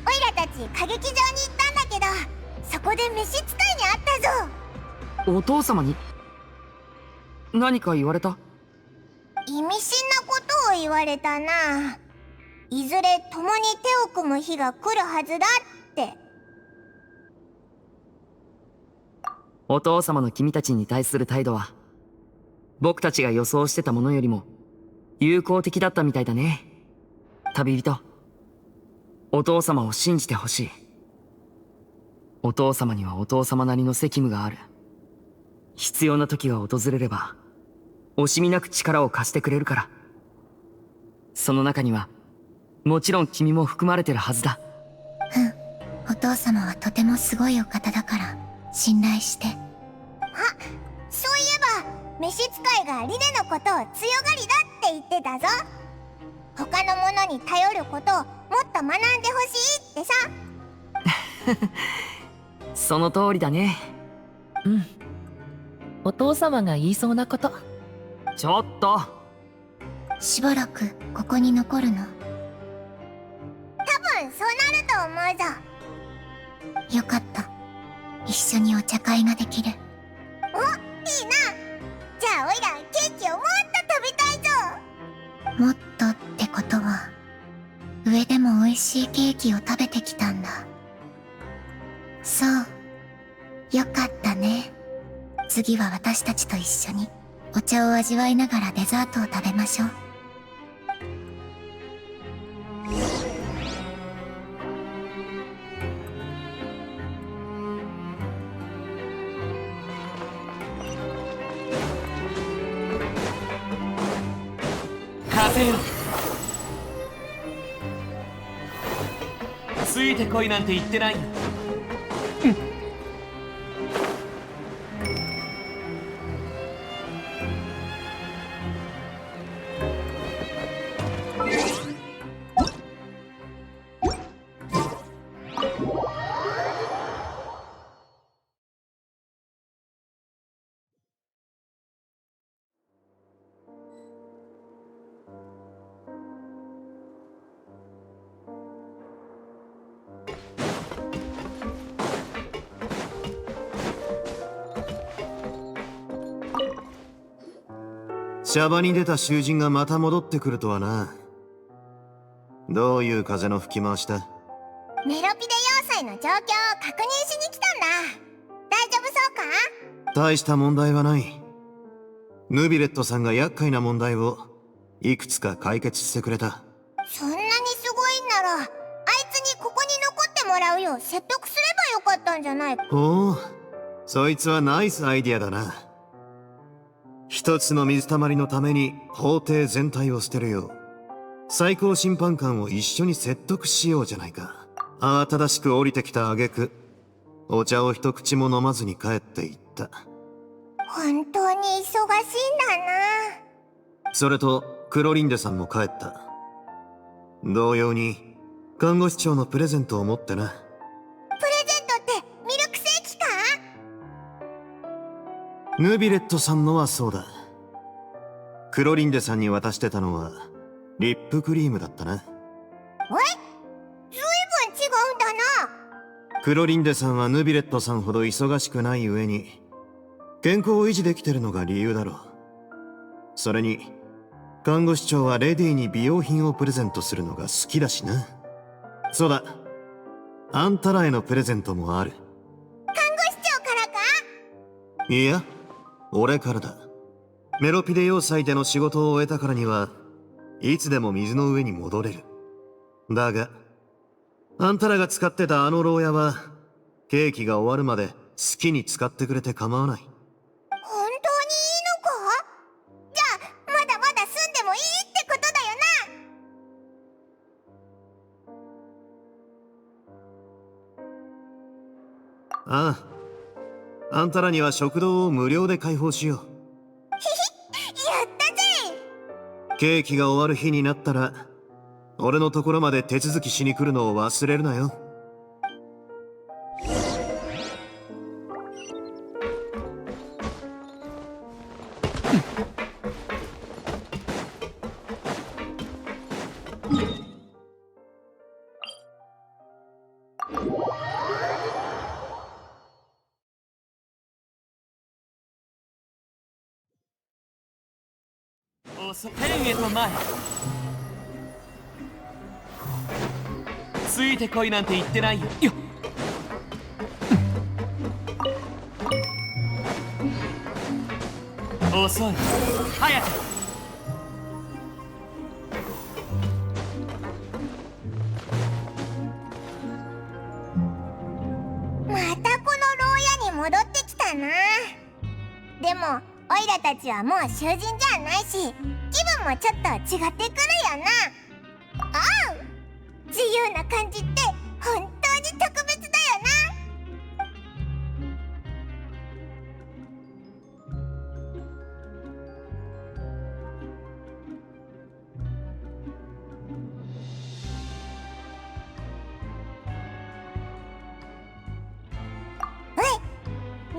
オイラたち歌劇場に行ったんだけど、そこで召使いに会ったぞ。お父様に何か言われた？意味深なことを言われたな。いずれ共に手を組む日が来るはずだって。お父様の君たちに対する態度は僕たちが予想してたものよりも友好的だったみたいだね。旅人、お父様を信じてほしい。お父様にはお父様なりの責務がある。必要な時が訪れれば惜しみなく力を貸してくれるから。その中にはもちろん君も含まれてるはずだ。お父様はとてもすごいお方だから信頼して。あ、そういえば召使いがリネのことを強がりだって言ってたぞ。他の者に頼ることをもっと学んでほしいってさ。その通りだね。お父様が言いそうなこと。ちょっと。しばらくここに残るの？多分そうなると思うぞ。よかった。一緒にお茶会ができる。お、いいな。じゃあおいらケーキをもっと食べたいぞ。もっとってことは上でも美味しいケーキを食べてきたんだ。そう、よかったね。次は私たちと一緒にお茶を味わいながらデザートを食べましょう。風よ、ついてこいなんて言ってないよ。シャバに出た囚人がまた戻ってくるとはな。どういう風の吹き回しだ？メロピデ要塞の状況を確認しに来たんだ。大丈夫そうか？大した問題はない。ヌビレットさんが厄介な問題をいくつか解決してくれた。そんなにすごいんなら、あいつにここに残ってもらうよう説得すればよかったんじゃないか。おお、そいつはナイスアイディアだな。一つの水たまりのために法廷全体を捨てるよう最高審判官を一緒に説得しようじゃないか。慌ただしく降りてきた挙句、お茶を一口も飲まずに帰っていった。本当に忙しいんだな。それとクロリンデさんも帰った。同様に看護師長のプレゼントを持ってな。プレゼントってミルクセーキか？ヌビレットさんのはそうだ。クロリンデさんに渡してたのはリップクリームだったな。え？ずいぶん違うんだな。クロリンデさんはヌビレットさんほど忙しくない上に健康を維持できてるのが理由だろう。それに看護師長はレディーに美容品をプレゼントするのが好きだしな。そうだ、あんたらへのプレゼントもある。看護師長からか？いや、俺からだ。メロピデ要塞での仕事を終えたからにはいつでも水の上に戻れる。だがあんたらが使ってたあの牢屋はケーキが終わるまで好きに使ってくれて構わない。本当にいいのか？じゃあまだまだ住んでもいいってことだよな。ああ、あんたらには食堂を無料で開放しよう。やったぜ。ケーキが終わる日になったら俺のところまで手続きしに来るのを忘れるなよ。天へと前、ついてこいなんて言ってないよ。遅い、早く。またこの牢屋に戻ってきたな。でもオイラたちはもう囚人じゃないし、気分もちょっと違ってくるよな。ああ、自由な感じって本当に特別だよな。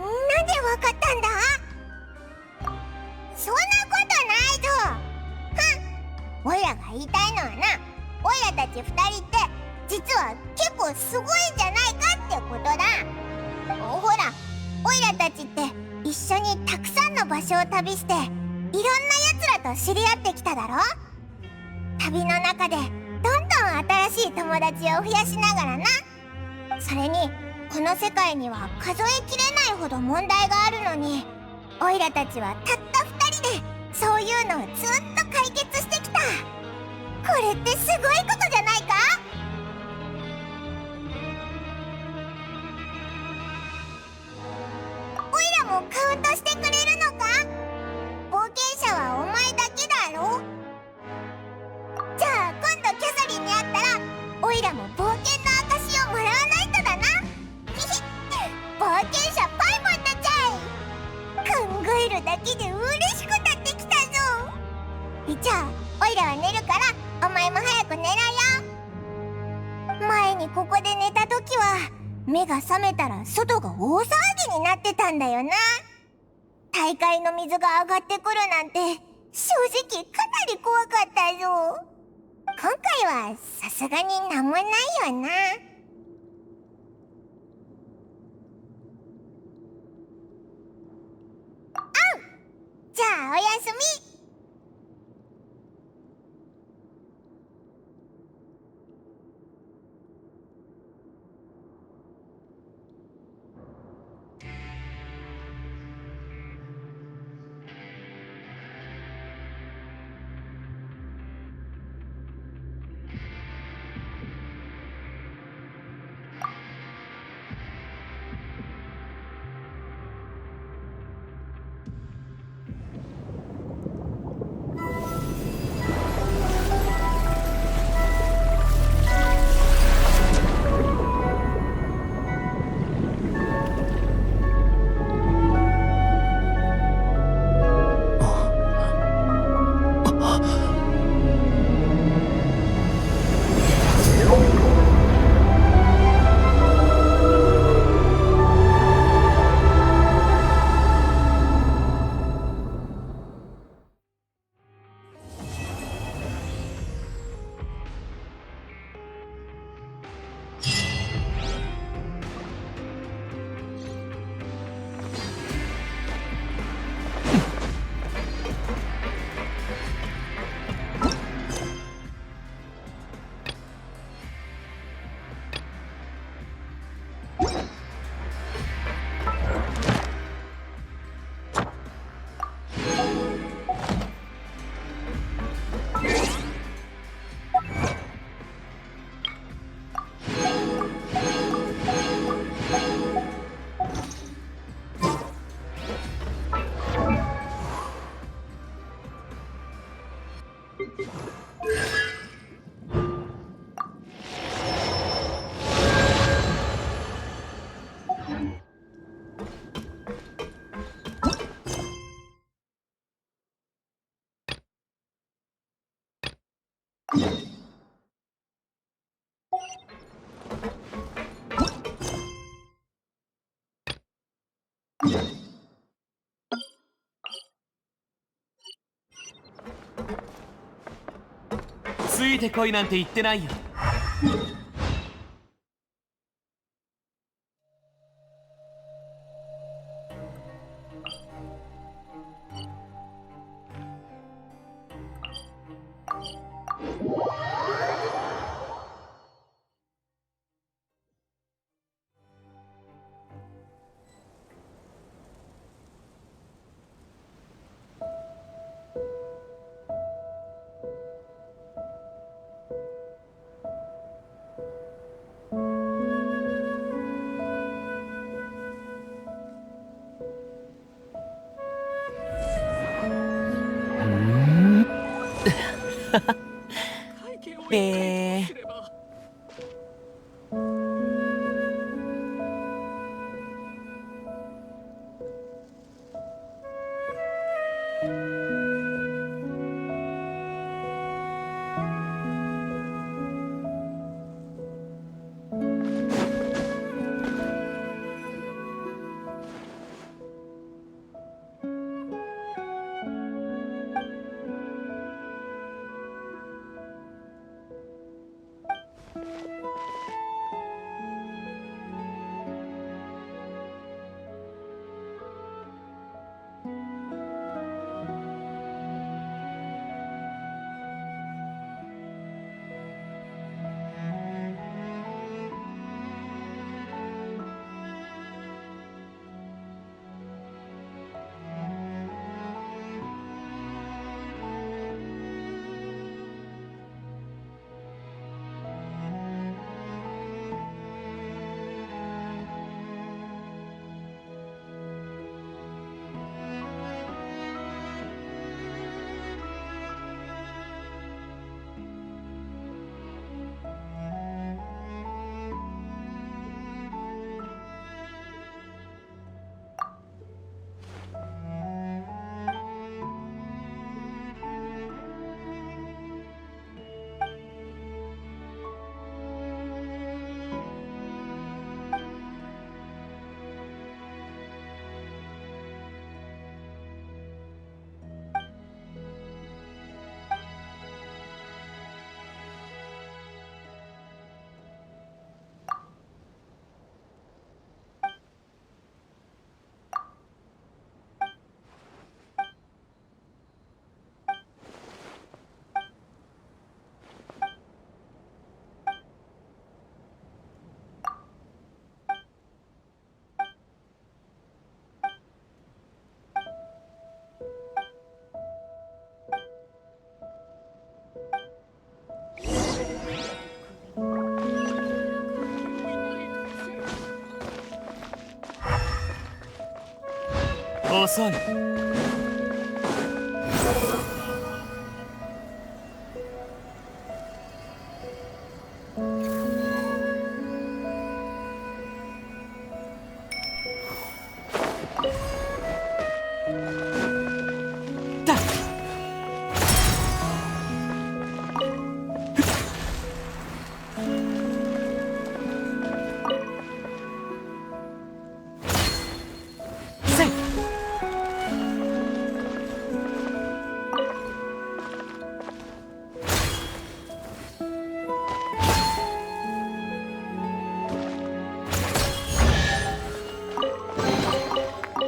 なんでわかったんだ？そんなことないぞ。オイラが言いたいのはな、オイラたち2人って実は結構すごいんじゃないかってことだ。ほら、オイラたちって一緒にたくさんの場所を旅していろんな奴らと知り合ってきただろ。旅の中でどんどん新しい友達を増やしながらな。それにこの世界には数えきれないほど問題があるのに、オイラたちはたった2人でそういうのをずっと解決してきた。これってすごいことじゃないか？オイラもカウントしてくれるのか？冒険者はお前だけだろ？じゃあ今度キャサリンに会ったらオイラも冒険の証をもらわないとだな。ひひ冒険者パイモンだちゃい。考えるだけで嬉しくなってきたぞ。じゃあオイラは寝るからお前も早く寝ろよ。前にここで寝た時は目が覚めたら外が大騒ぎになってたんだよな。大海の水が上がってくるなんて正直かなり怖かったぞ。今回はさすがになんもないよな。じゃあおやすみ。ついてこいなんて言ってないよ。遅い。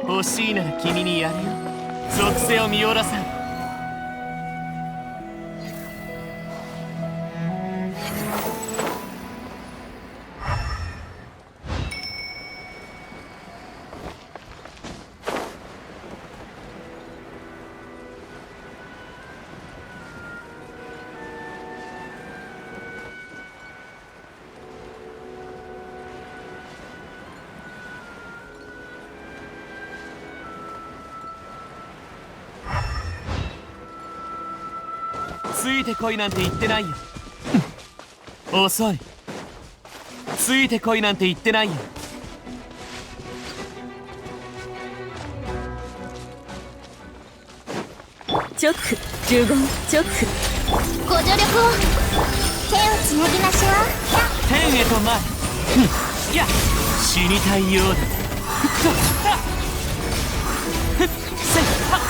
欲しいなら君にやるよ。属性を見下ろさん。ついてこいなんて言ってないよ。遅い。ついてこいなんて言ってないよ。直呪言直ご助力を。手をつなぎましょう。天へと前。やっ死にたいようだ。せっはっ。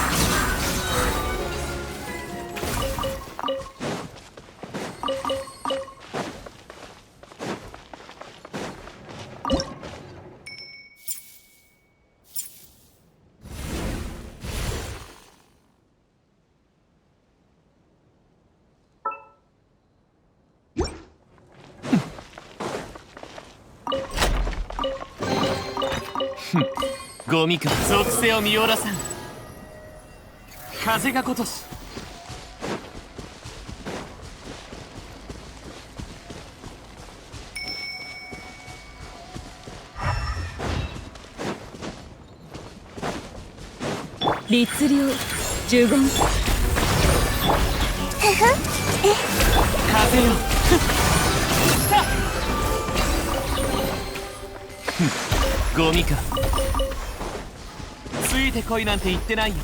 ゴミか。属性を見下ろさん。風が如し。律令呪言風よ。ゴミか。ついてこいなんて言ってないよ。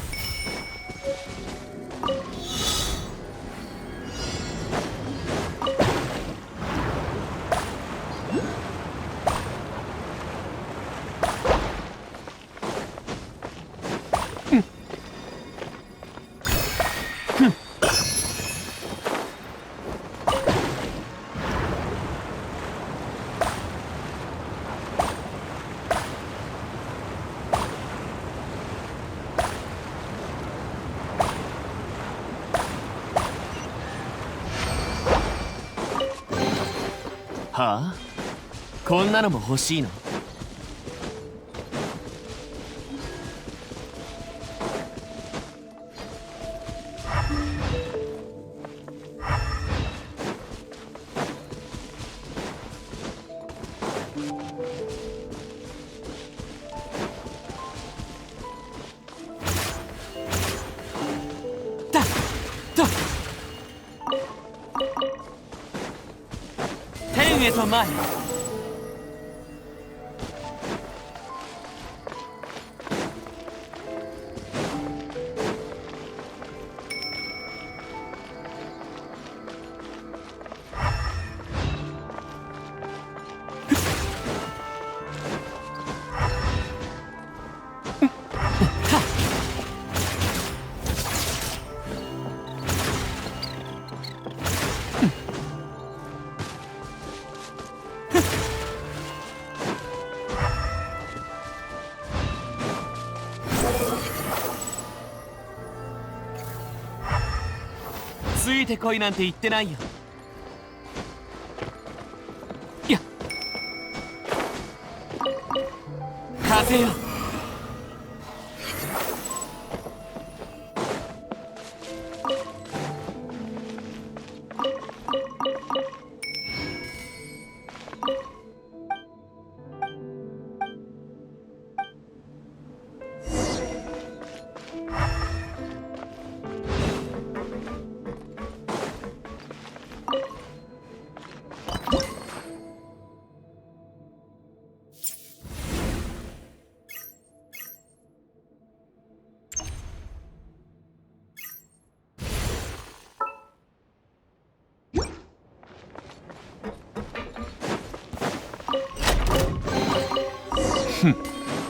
はあ？こんなのも欲しいの？天へと前。ついてこいなんて言ってないよ。いや、風よ。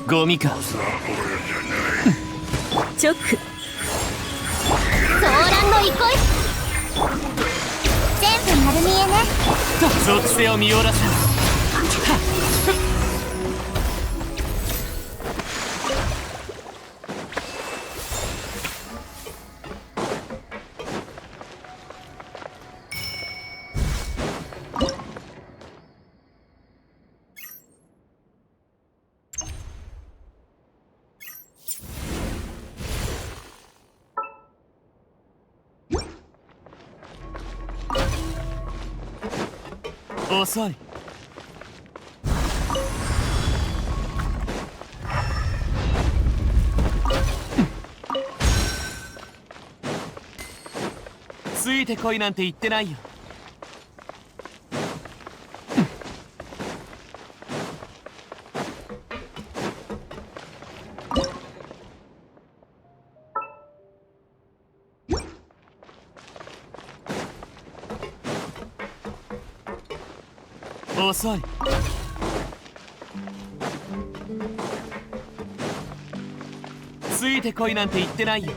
ゴミか。直。騒乱の憩い。全部丸見えね。属性を見下ろす。遅い。ついてこいなんて言ってないよ。遅い。ついてこいなんて言ってないよ。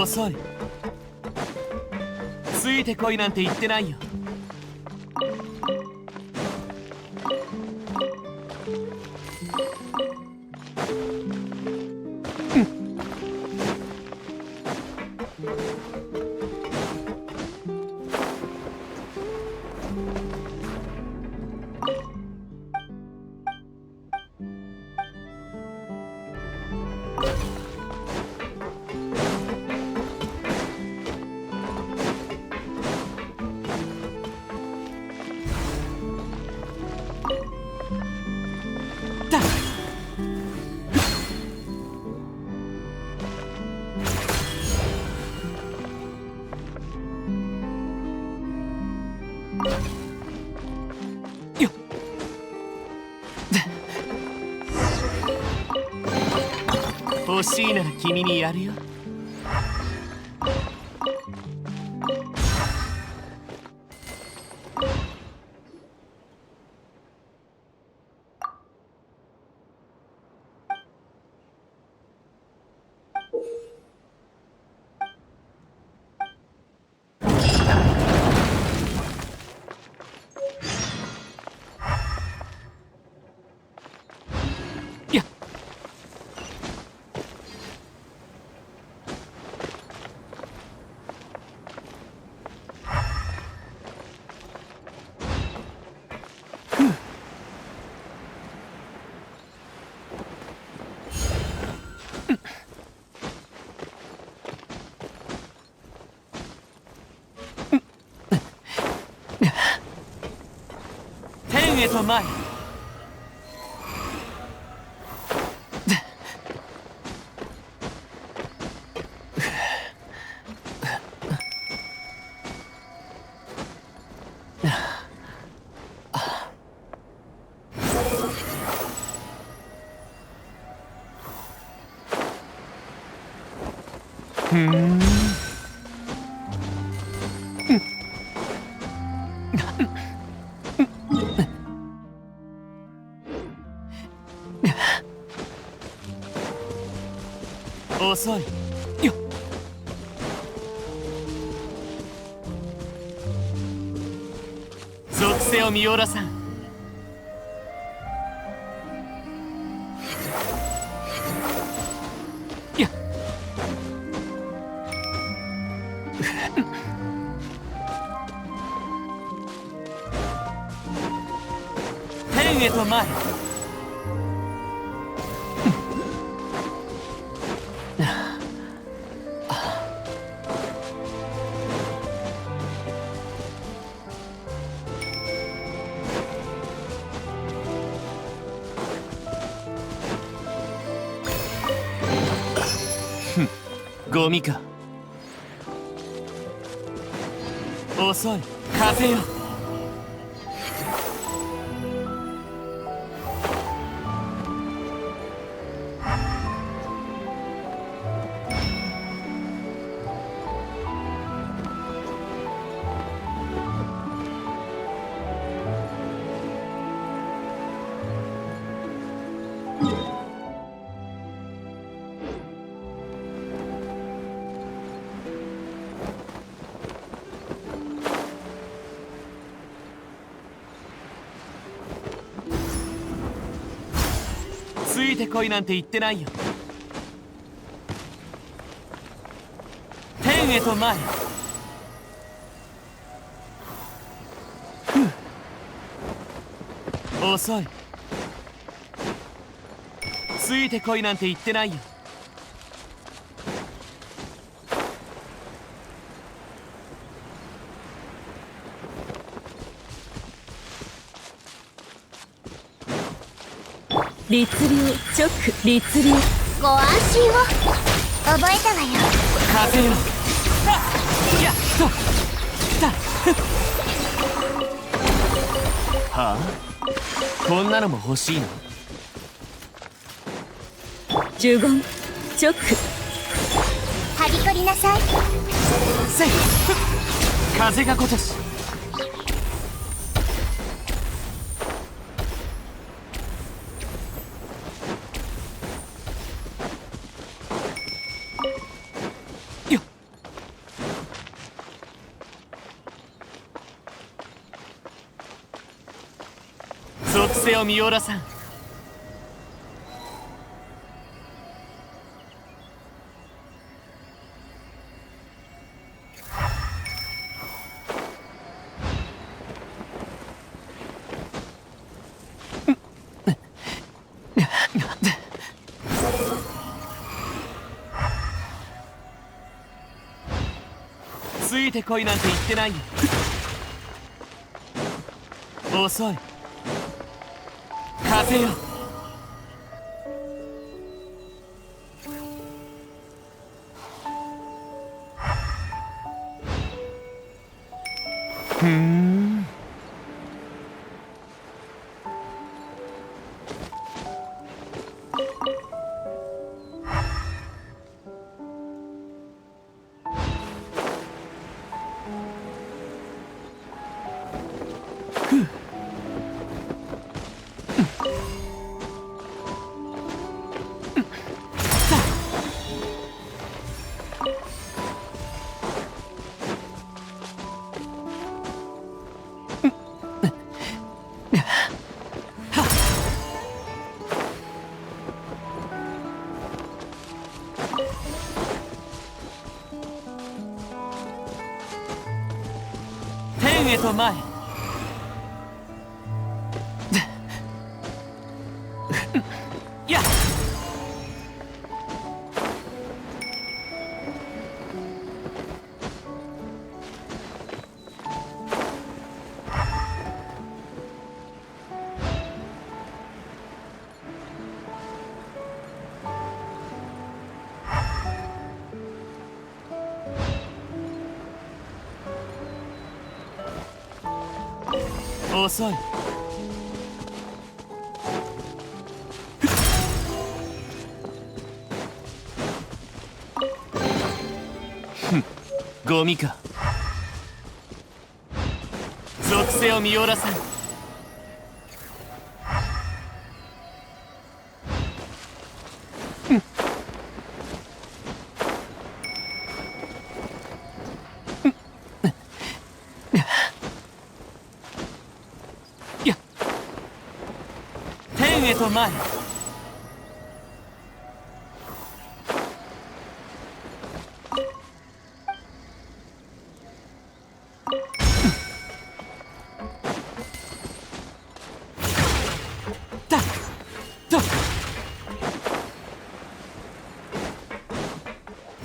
遅い。ついてこいなんて言ってないよ。欲しいなら君にやるよ。天へと前。遅いよ。属性を見下ろさん。天へと前。ゴミか。遅い。風よ。ついてこいなんて言ってないよ。天へと前。遅い。ついてこいなんて言ってないよ。律流直律流。ご安心を。覚えたわよ。風よ。やっとはあ、こんなのも欲しいの？呪言直。はびこりなさい。せい。風が如し。属性を見下ろさん。ついてこいなんて言ってないよ。遅い。風よ。ふん。天へと前。やっ。遅い。ゴミか。属性を見下ろさん。天へと前。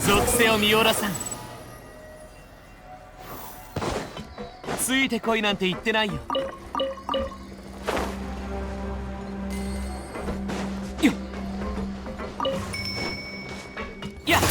属性を見下ろさん。ついてこいなんて言ってないよ。やっ。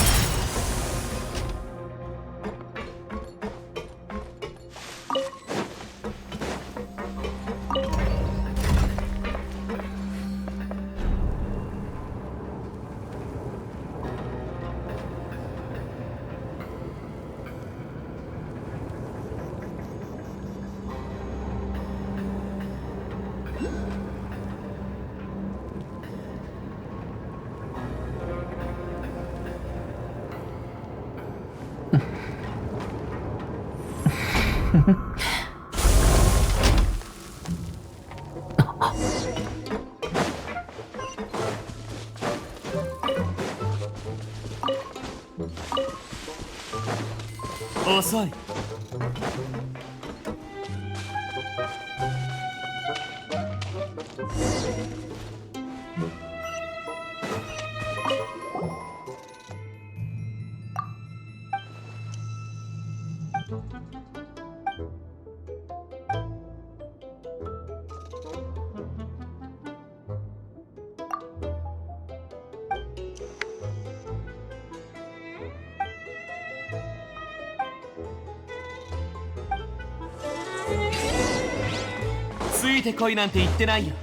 遅い。ついてこいなんて言ってないよ。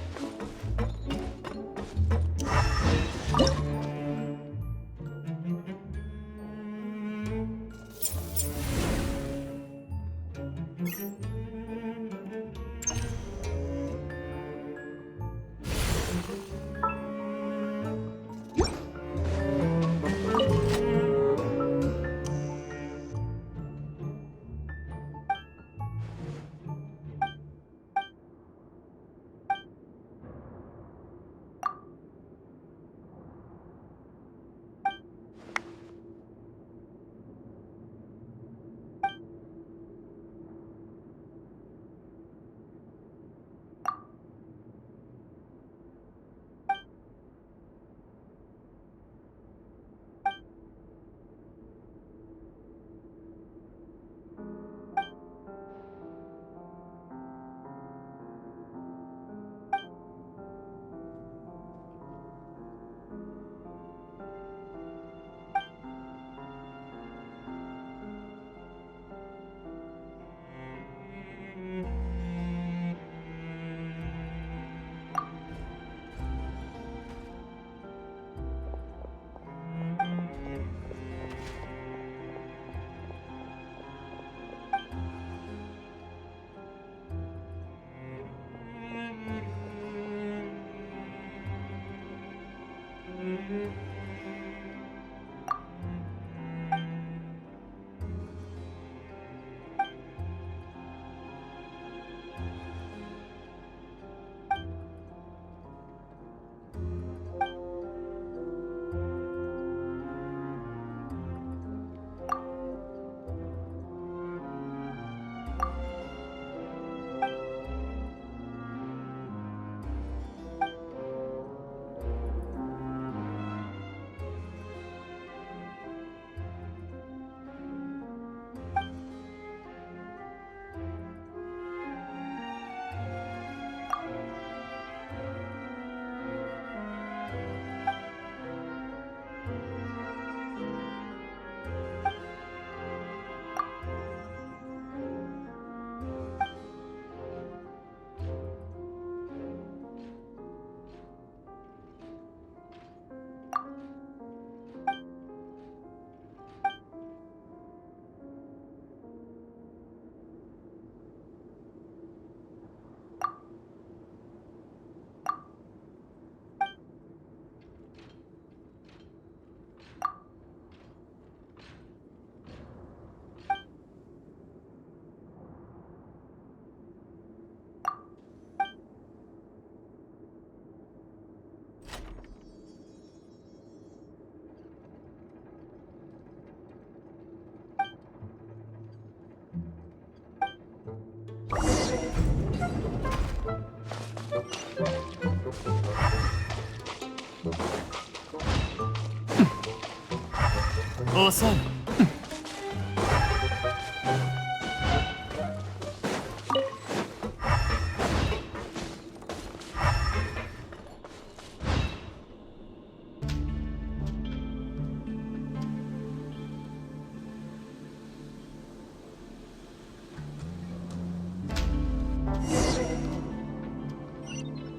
遅い。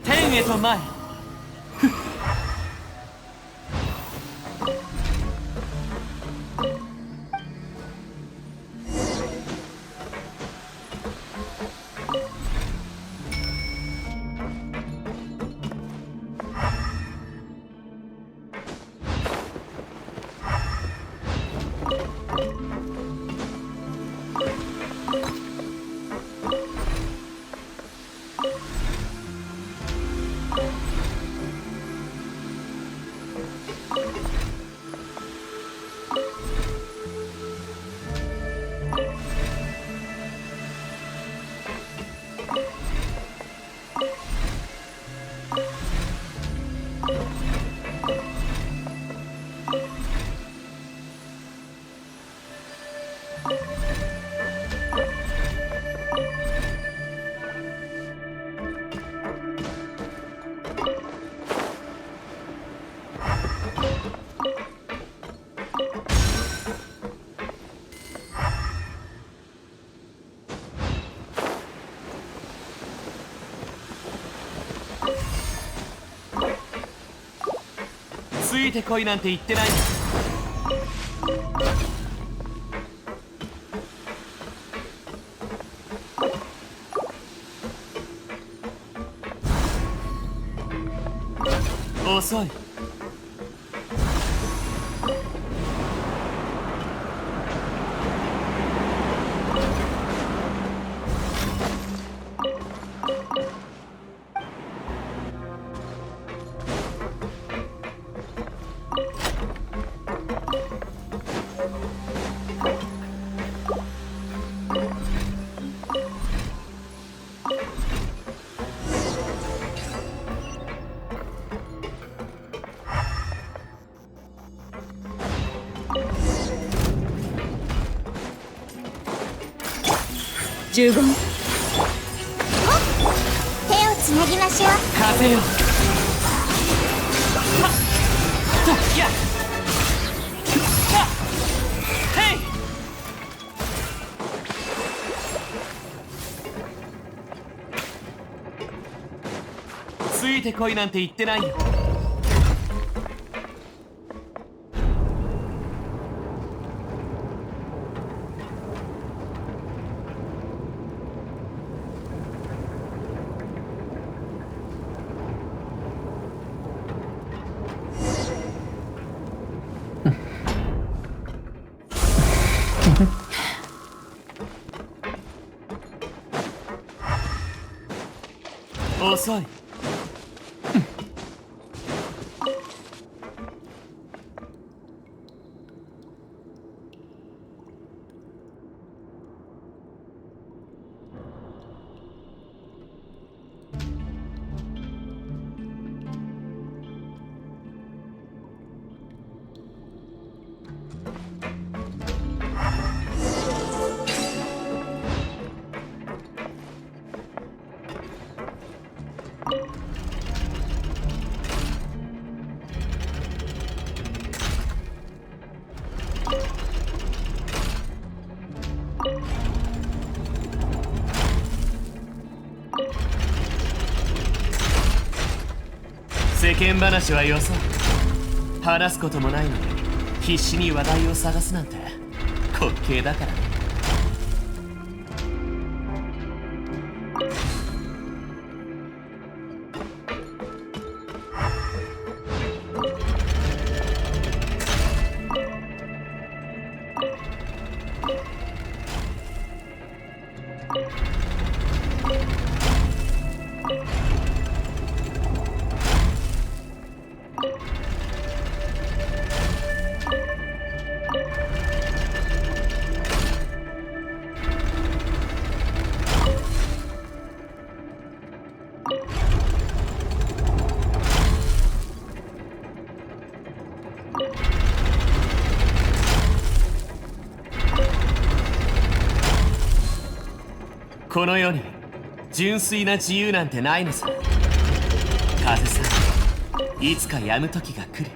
天へと前。ついてこいなんて言ってない。遅い。15。手をつなぎましょう。風よ。やっ。ヘイ。ついてこいなんて言ってないよ。遅い。世間話はよそう。話すこともないのに必死に話題を探すなんて滑稽だからね。この世に純粋な自由なんてないのさ。風さん、いつか止む時が来る。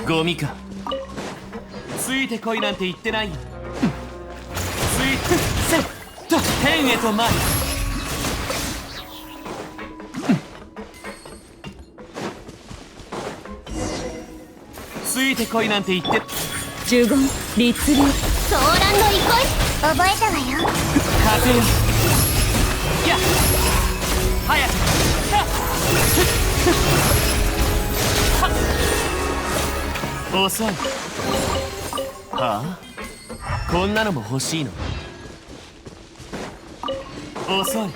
ゴミか。ついてこいなんて言ってないよ。ついてせっと天へと参る。ついてこいなんて言って呪言律令騒乱の憩い覚えたわよ。風よやっ早く遅い。はあ、こんなのも欲しいの？遅い。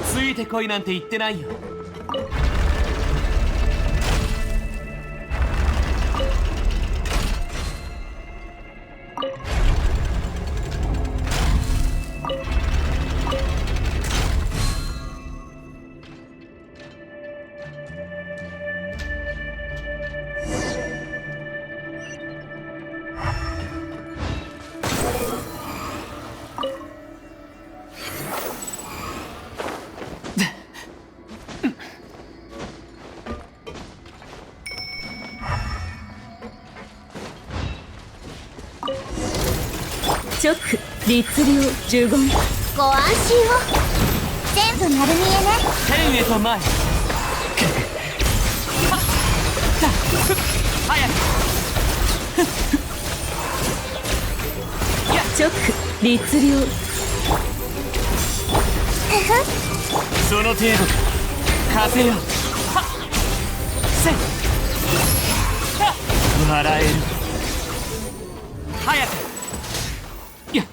ついてこいなんて言ってないよ。直律令呪言ご安心を。全部丸見えね。天へと前。早く。直律令その程度風よせっ笑える。早くや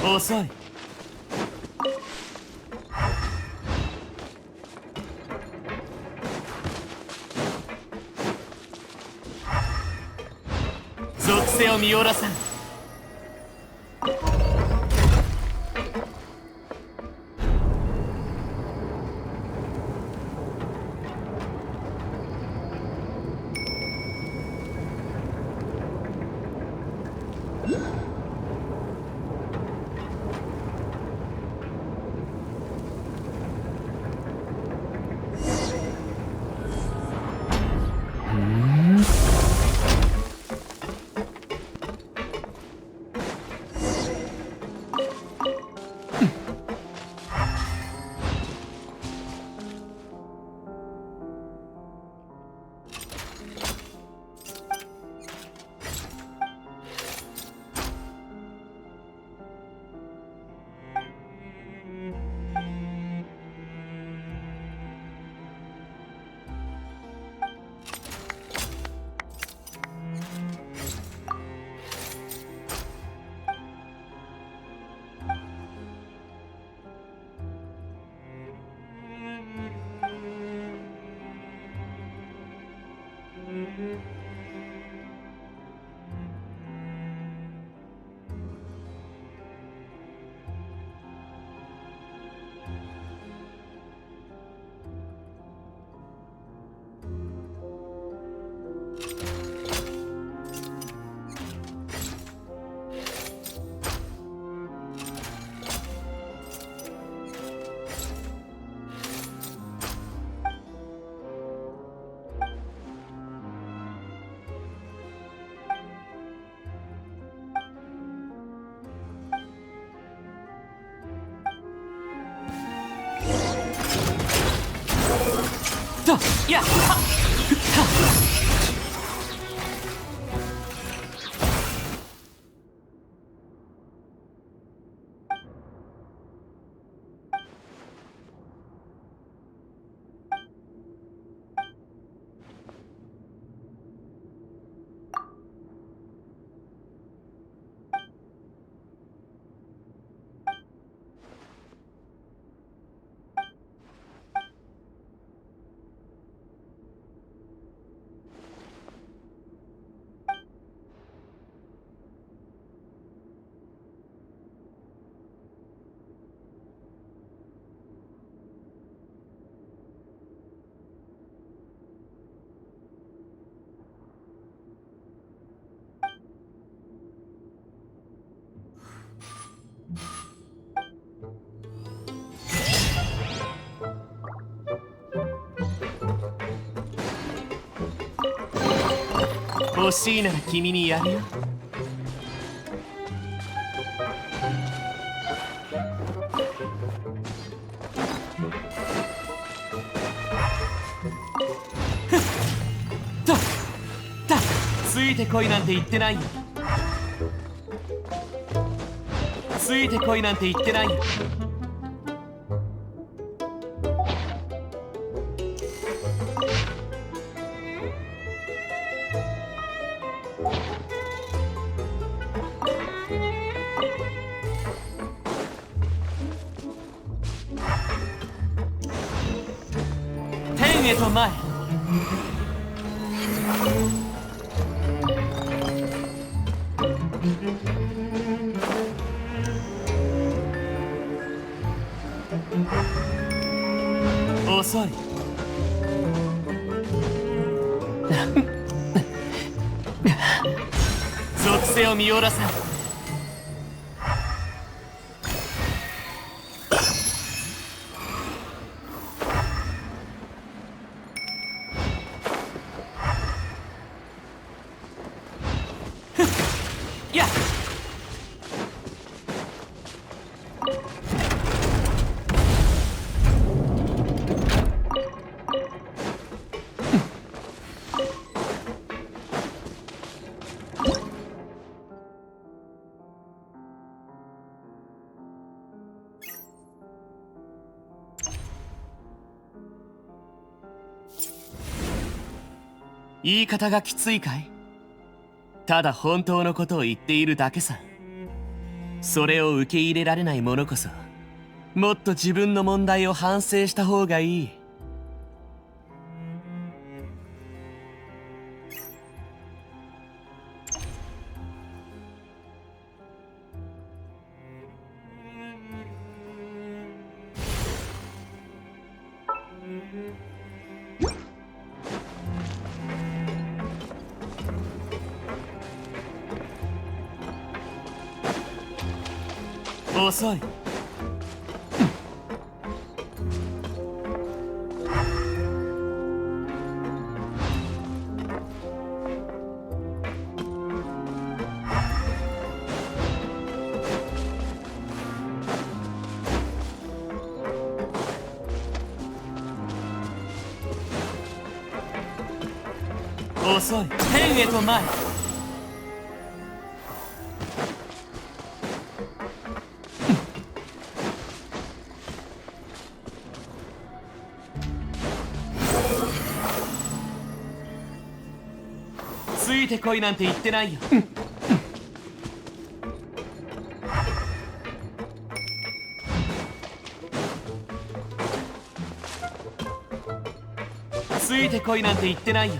遅い。属性を見下ろさん。やっはっ欲しいなら君にやるよ。ついてこいなんて言ってないよ。ついてこいなんて言ってないよ。天へと前。遅い。属性を見下ろさん。やっ言い方がきついかい？ただ本当のことを言っているだけさ。それを受け入れられない者こそ、もっと自分の問題を反省した方がいい。遅い。遅い。天へと前。ついてこいなんて言ってないよ。ついてこいなんて言ってないよ。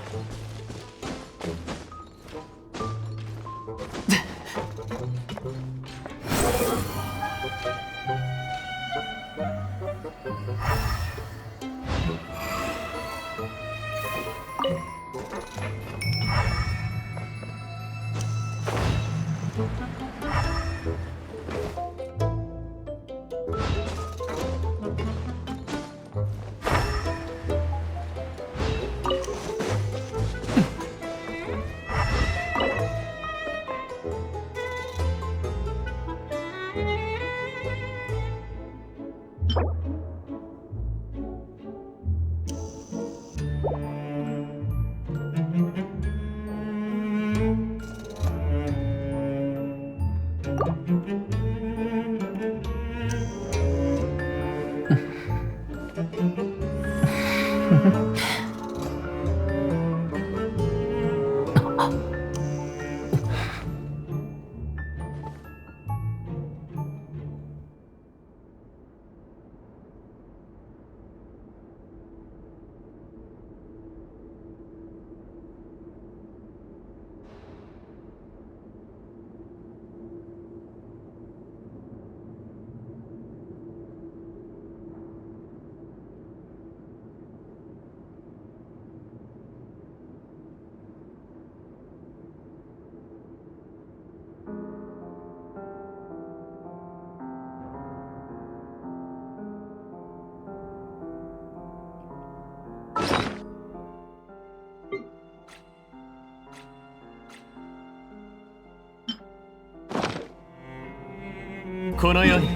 このように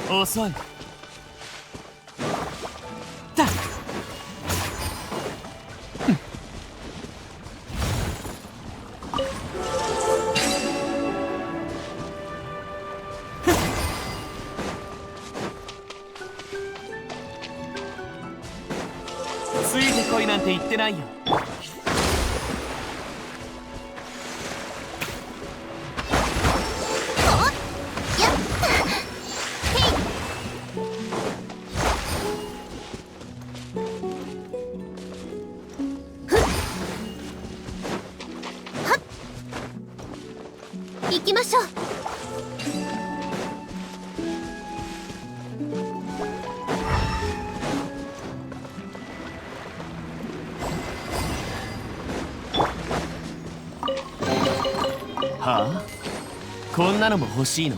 遅いだついてこいなんて言ってないよ。行きましょう。はあ？こんなのも欲しいの？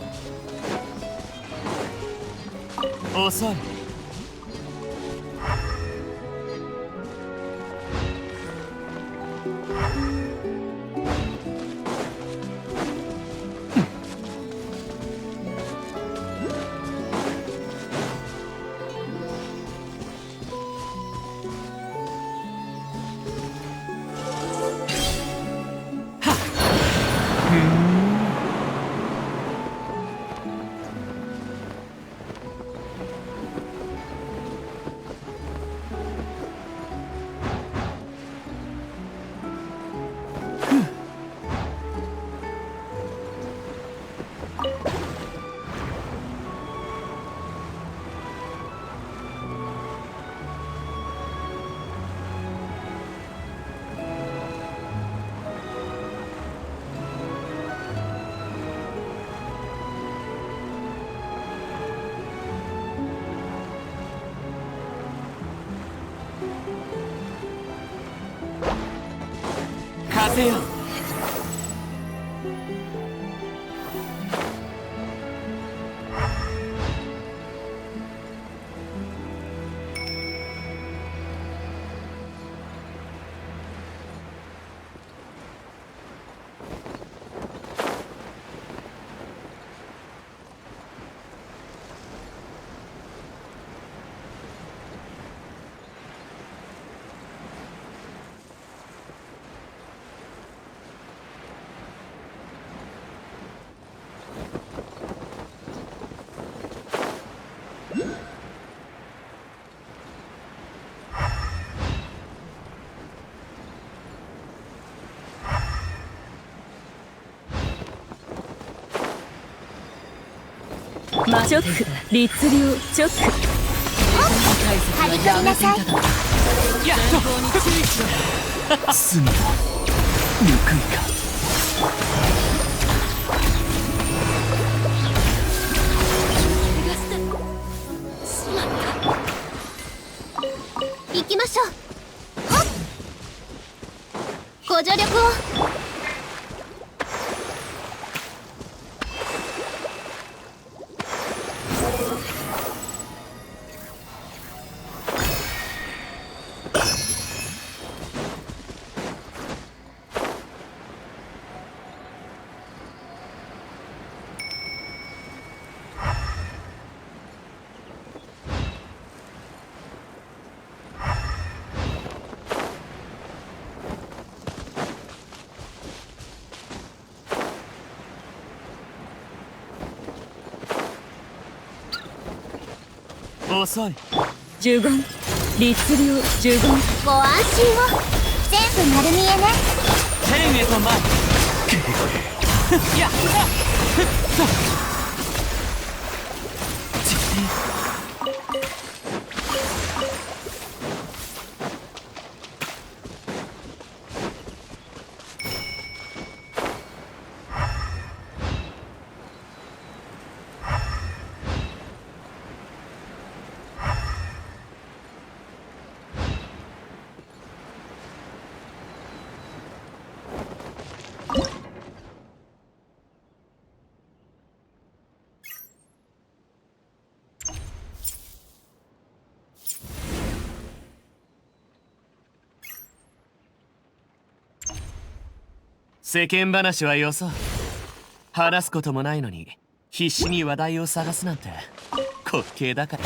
遅い。風よ。魔女区律流チョック。張り込みなさい。やっと隅田ぬくいか。しまった。行きましょう。ご助力を。遅い。呪言、律令、呪言。ご安心を。全部丸見えね。天へと前。やっ世間話はよそう。話すこともないのに必死に話題を探すなんて滑稽だから。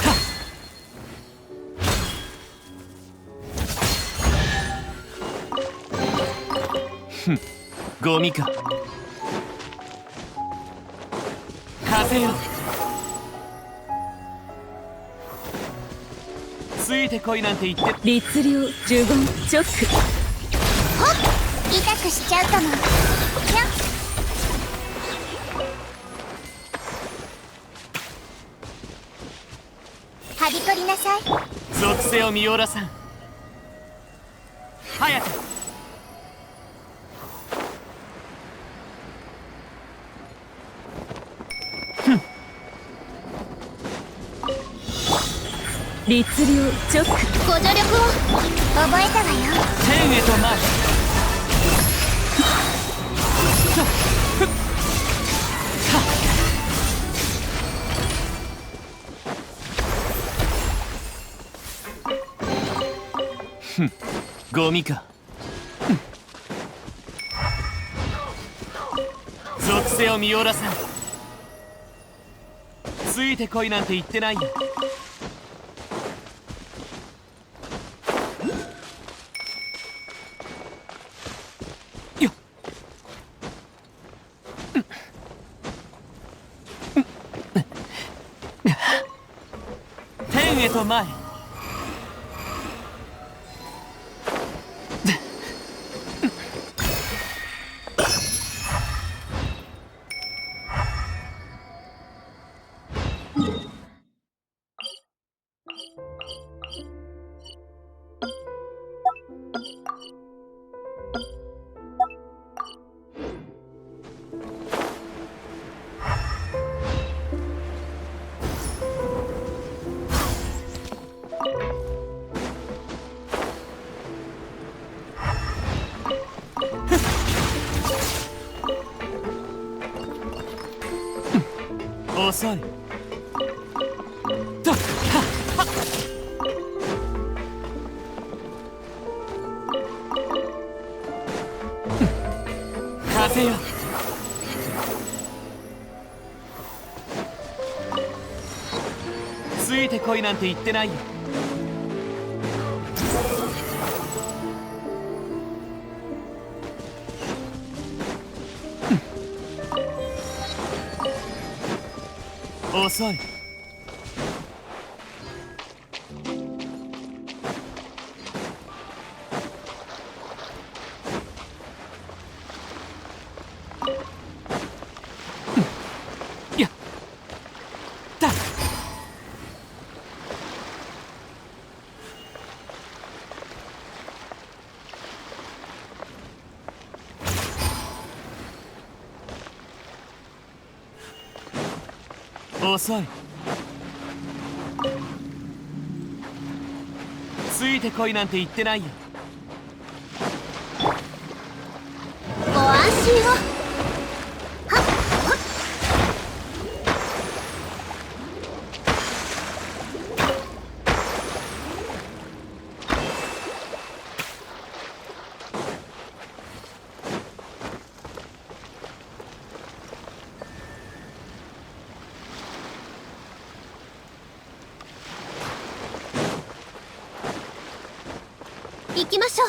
ふん、ゴミか。風よ、ついてこいなんて言って。律令、呪言、チョック。ほっ、痛くしちゃうかも。にゃっ。はびこりなさい。属性を見おらさん。早く。律令、チョック。ご助力を覚えたわよ。天へと前。ふん、ゴミか。属性を見おらさん。ついてこいなんて言ってないよ。天へと前。遅い。とっはっはっ。風よ、ついてこいなんて言ってないよ。遅い。やった。遅い。ついてこいなんて言ってないよ。ご安心を。はっはっ。行きましょう。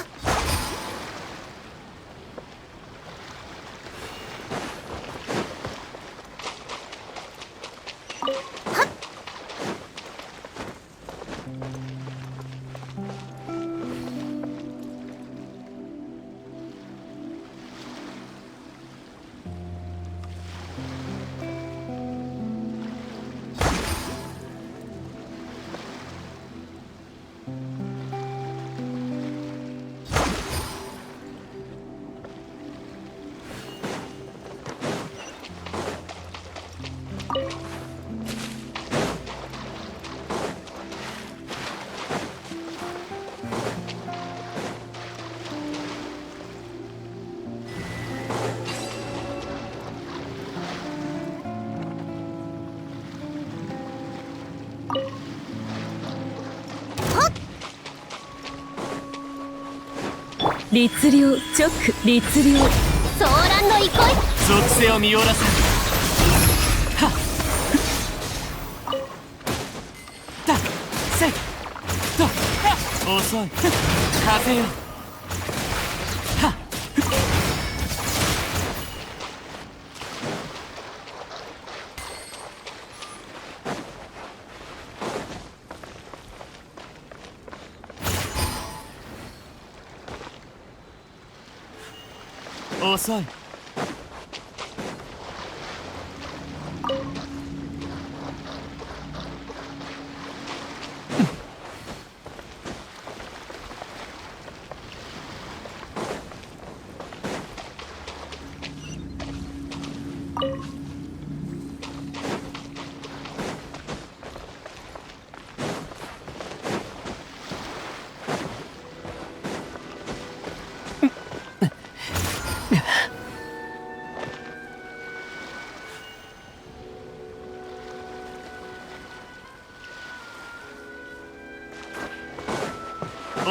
はっ。律令直律令騒乱の憩い属性を見下ろせはっだせいと遅い風よはっ遅い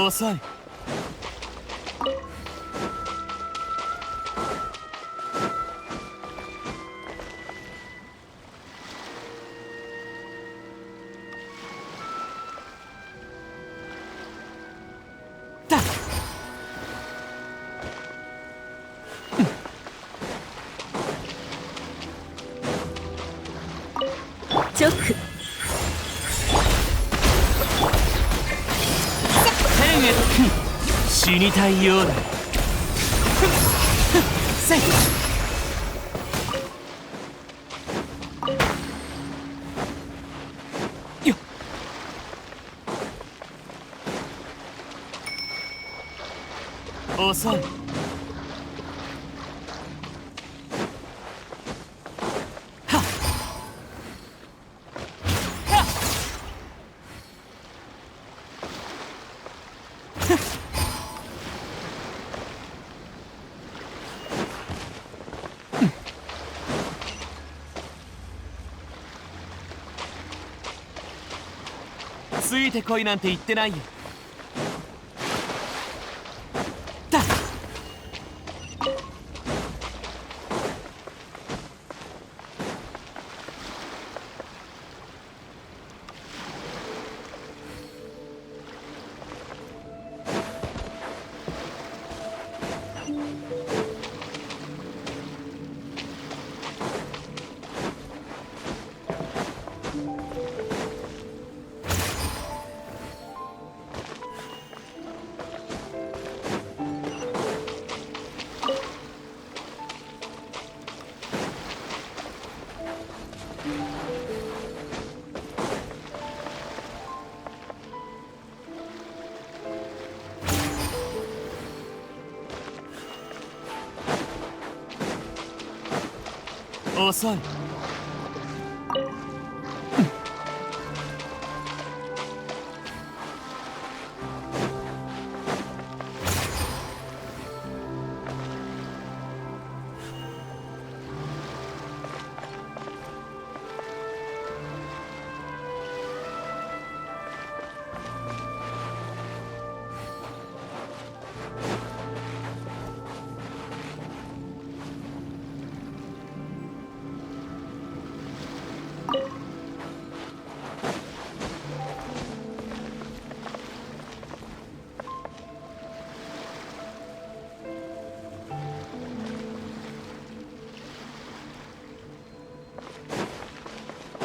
遅いだ直死にたいようだせいよっ遅いはっついてこいなんて言ってないよだ遅い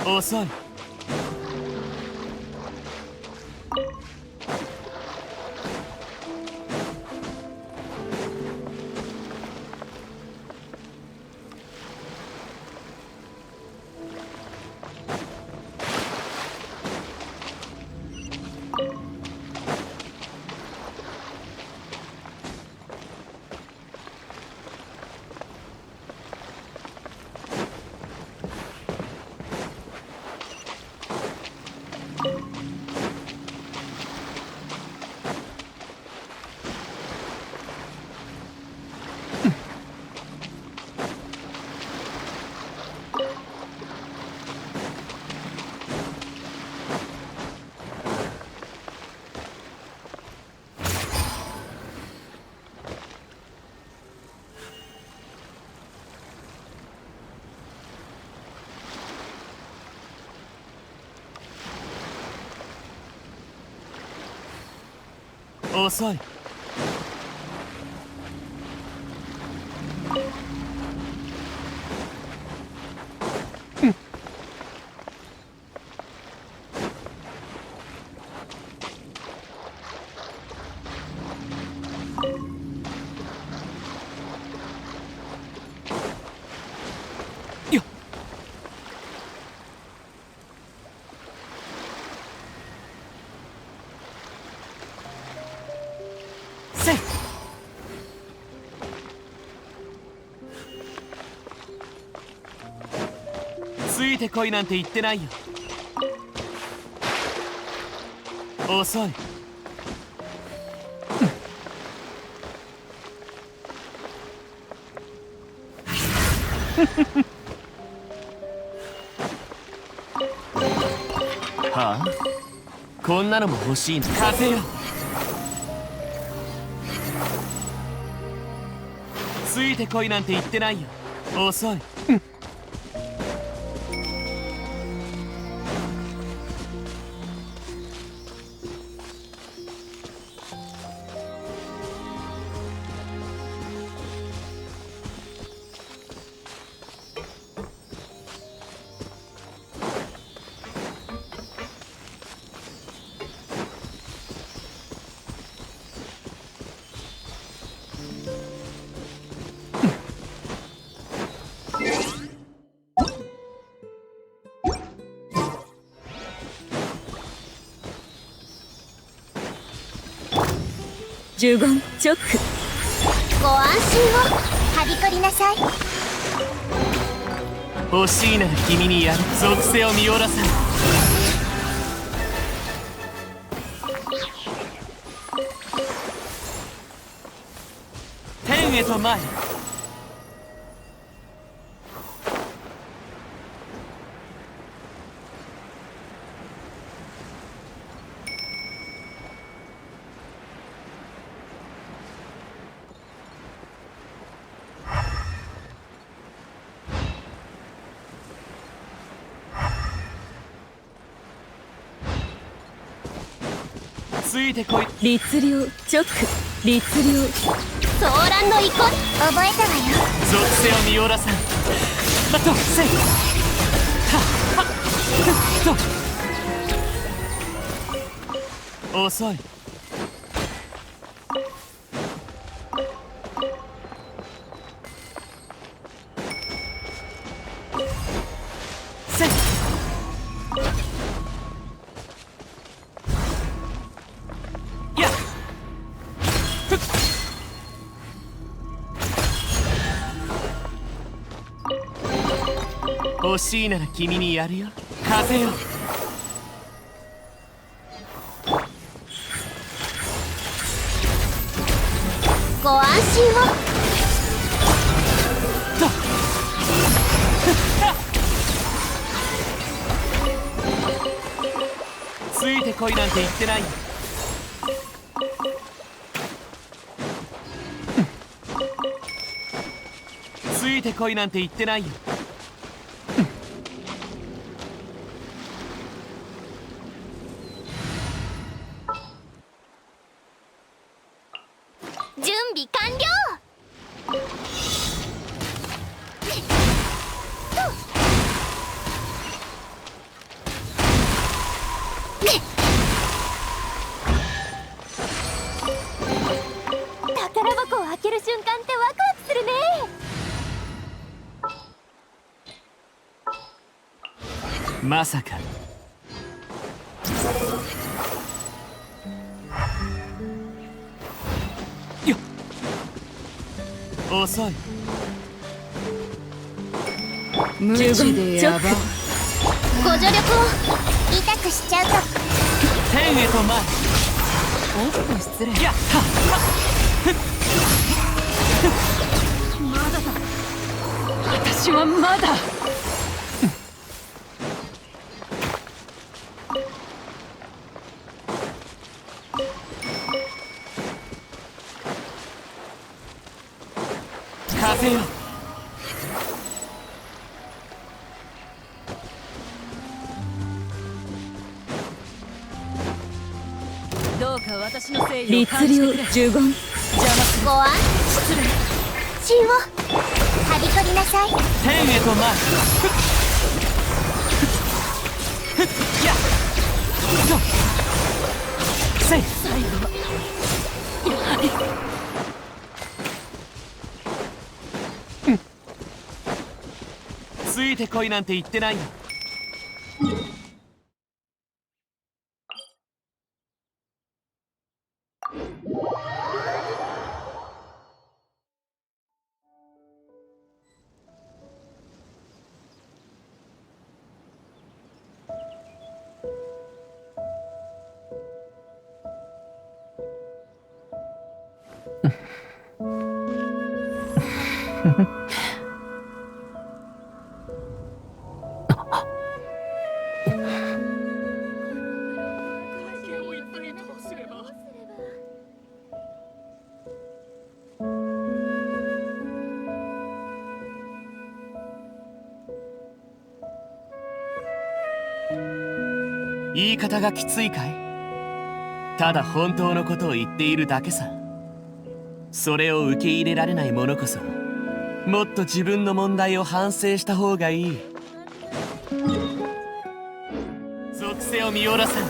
遅い遅い。ついてこいなんて言ってないよ。遅い。はあ、こんなのも欲しいの。風よ。ついてこいなんて言ってないよ。遅い。呪言チョック。ご安心を。はびこりなさい。欲しいなら君にやる。属性を見下ろさない。天へと前。ついてこい。律令チョック。律令ソーランの遺恨覚えたわよ。属性を見下ろさん。あとせい。はっはっと。遅い。せい。欲しいなら君にやるよ。風よ。ご安心を。ついてこいなんて言ってないよ。ついてこいなんて言ってないよ。準備完了。宝箱を開ける瞬間ってワクワクするね。まさか。よっ。遅い。無知でやば。ご助力を。痛くしちゃうと。天へと前。おっと失礼。やっはっ。まだだ。私はまだ。風よ。どうか私律流呪言。ご安失礼。中をはびこりなさい。天へと舞やっせい。最後はやはりついてこいなんて言ってないよ。言い方がきついかい？ただ本当のことを言っているだけさ。それを受け入れられない者こそ、もっと自分の問題を反省した方がいい。属性を見下ろさん。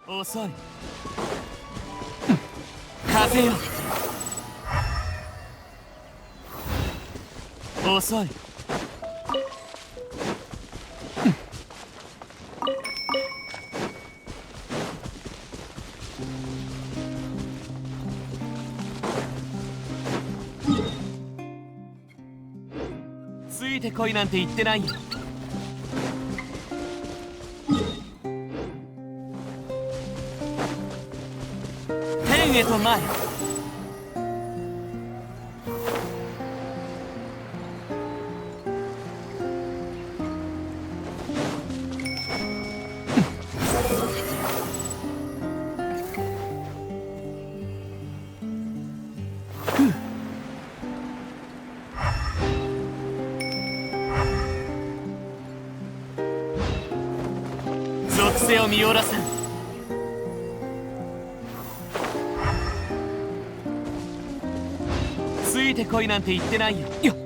遅い。風よ。遅い。ついてこいなんて言ってないよ。天へと舞え。属性を見下ろさん。ついてこいなんて言ってないよ。よっ。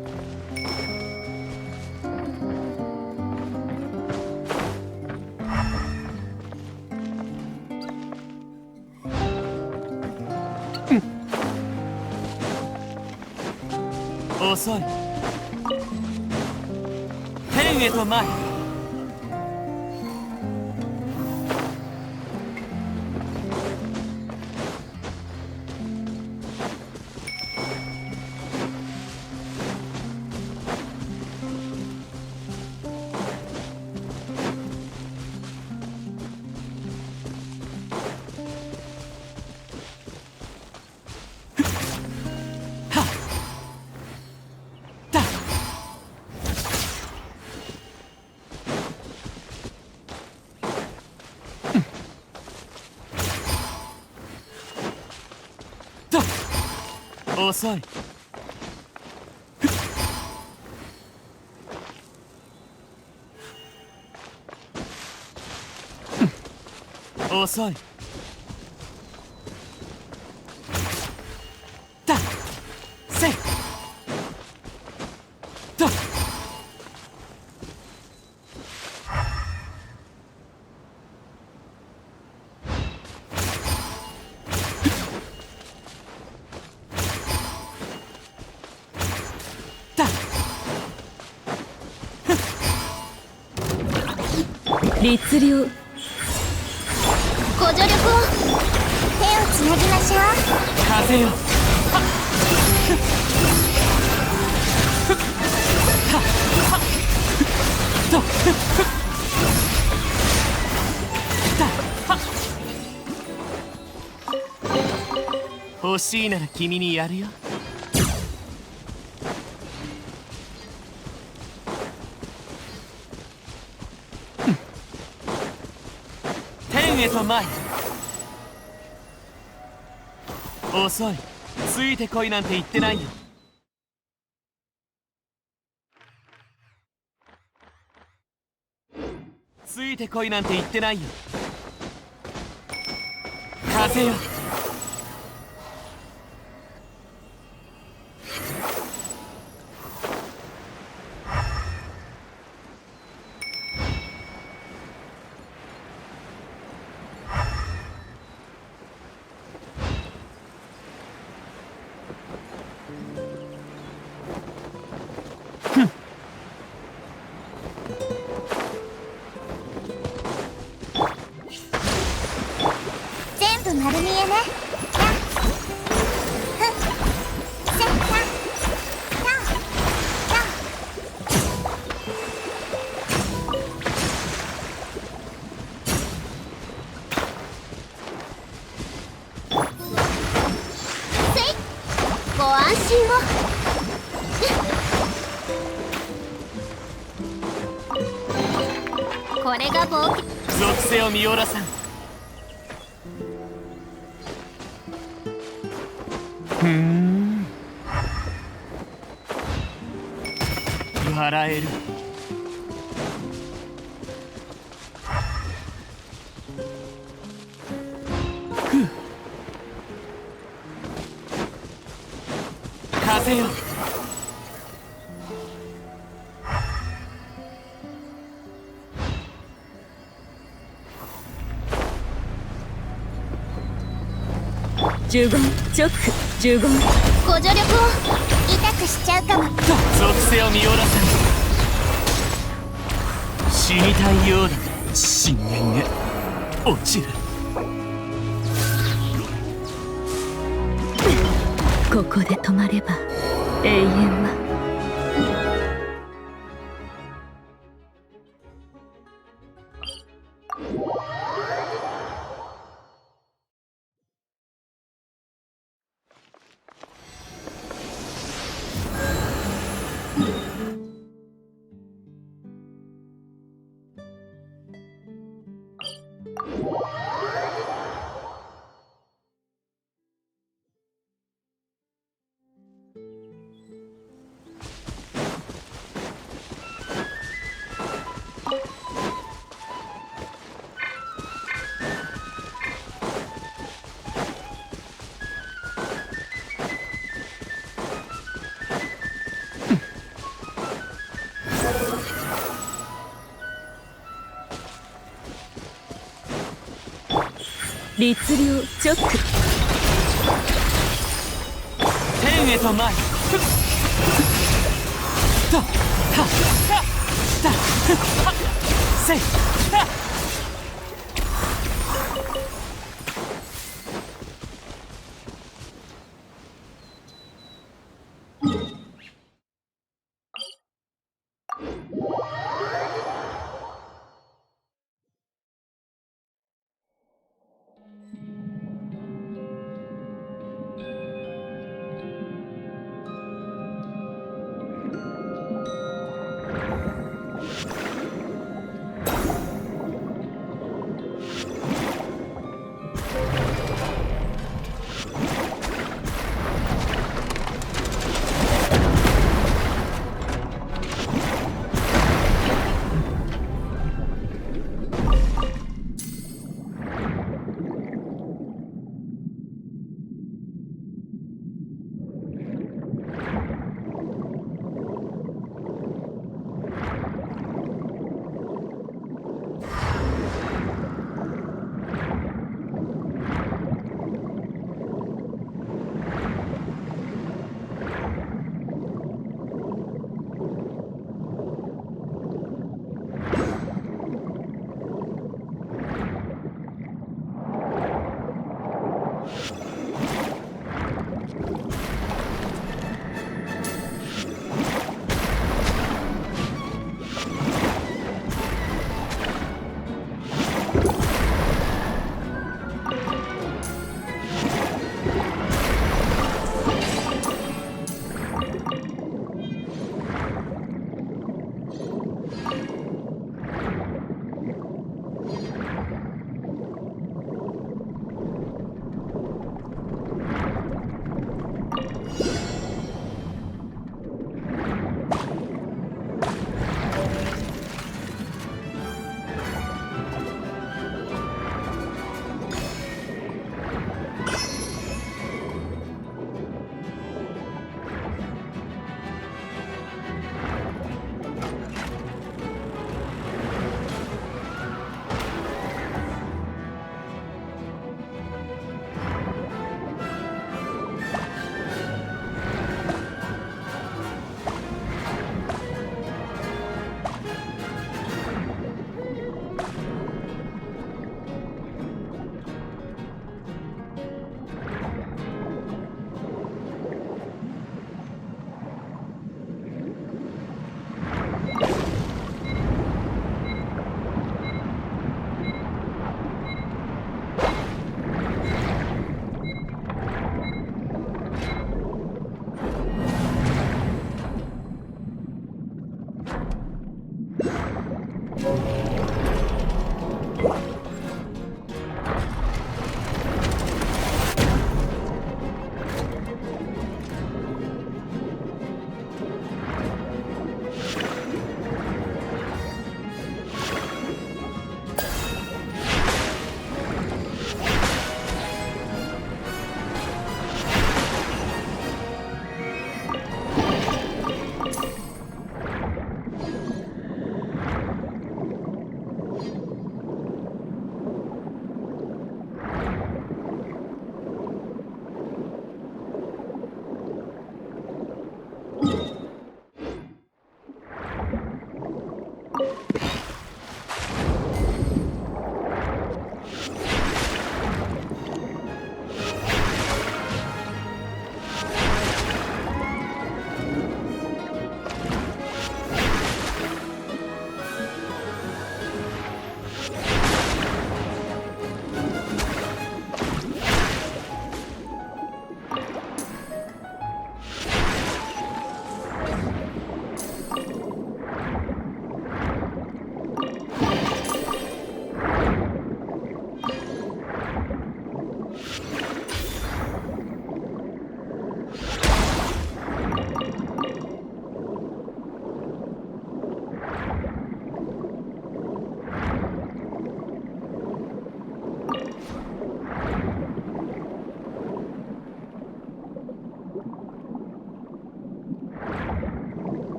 遅い。天へと舞え。遅い。遅い。だせいだ。律流。ご助力を。手をつなぎましょう。風よ。欲しいなら君にやるよ。天へと舞え。遅い。ついてこいなんて言ってないよ。ついてこいなんて言ってないよ。風よ。全部丸見えね。ご安心を。これが冒険。属性を見下ろさん。笑える。風よ。15直15ご助力を痛くしちゃうかも。属性を見下ろさん。死にたいようだ。信念が落ちる。ここで止まれば永遠は。律令直天へと前。とたたたせいた。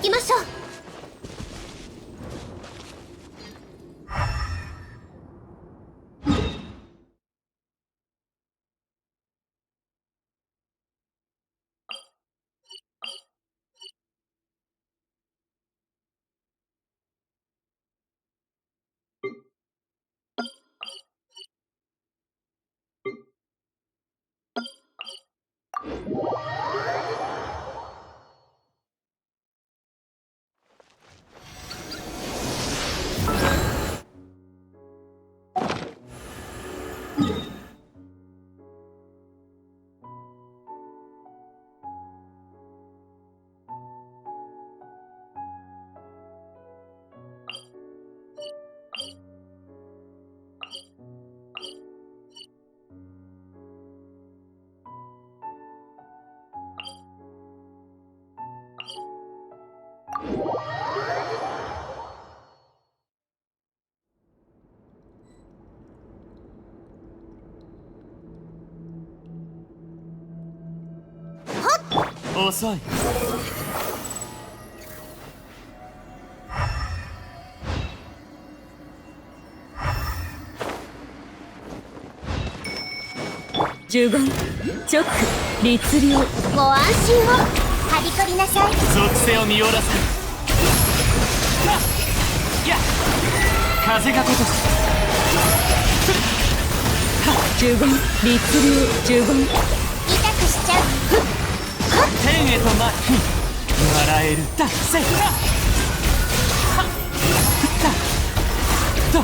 きましょう。遅い。呪言、チョック、律令。ご安心を。はびこりなさい。属性を見下ろさん。やっ、風が如し。呪言、律令、呪言。痛くしちゃう。天へと舞い、笑えるだせっはっだと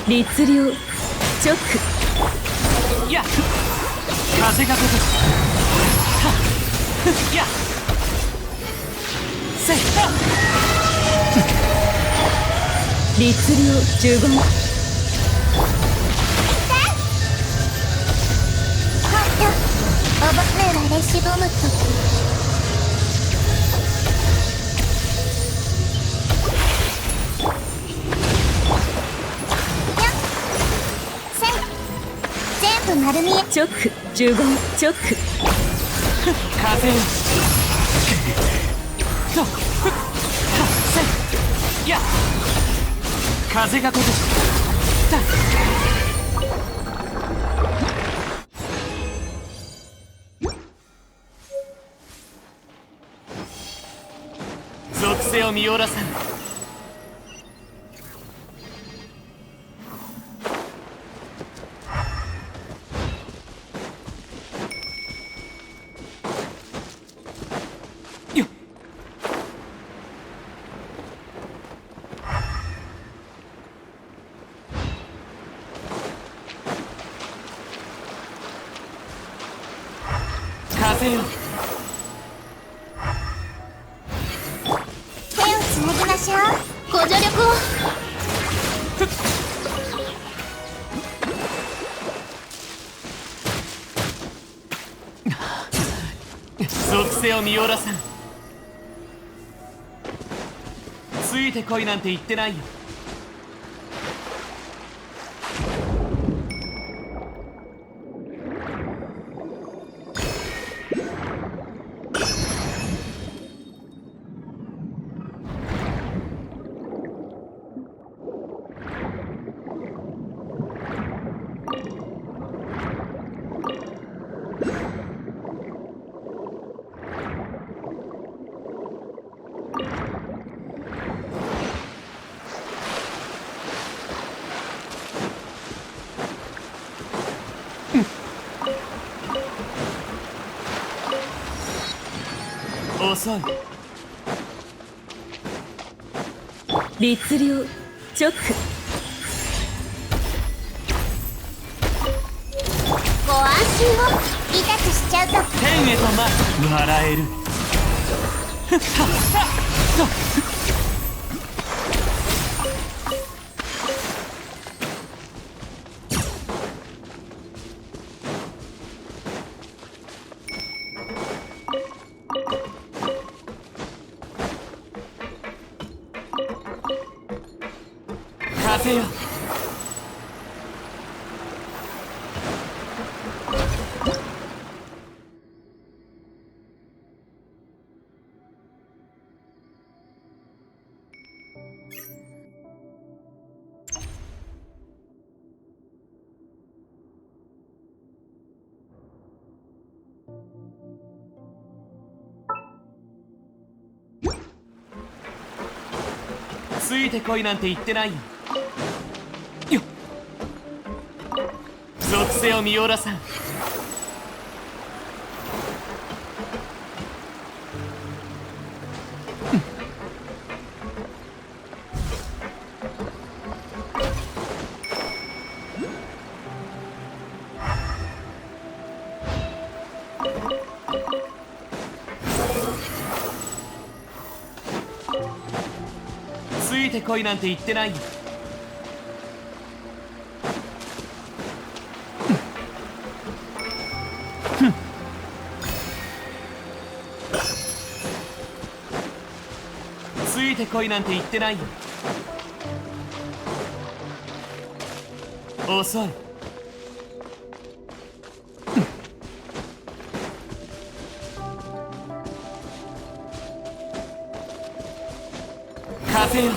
律令、チョック。やっ、風が如し。はっやっせっはっ律令、呪言。ほっと覚えられしぼむと全部丸見え。チョック、呪言、チョック。風よとはっせやっ、風が如し。だ属性を見下ろさん。よっ、風よ手をつなぎましょう。ご助力を。属性を見下ろさん。ついてこいなんて言ってないよ。遅い。律令、チョック。ご安心を。痛くしちゃうと天へと舞い、笑える。ふっはっはっと風よついてこいなんて言ってないよ。よっ、属性を見下ろさん。ついてこいなんて言ってないよ。ついてこいなんて言ってないよ。遅い。風よ。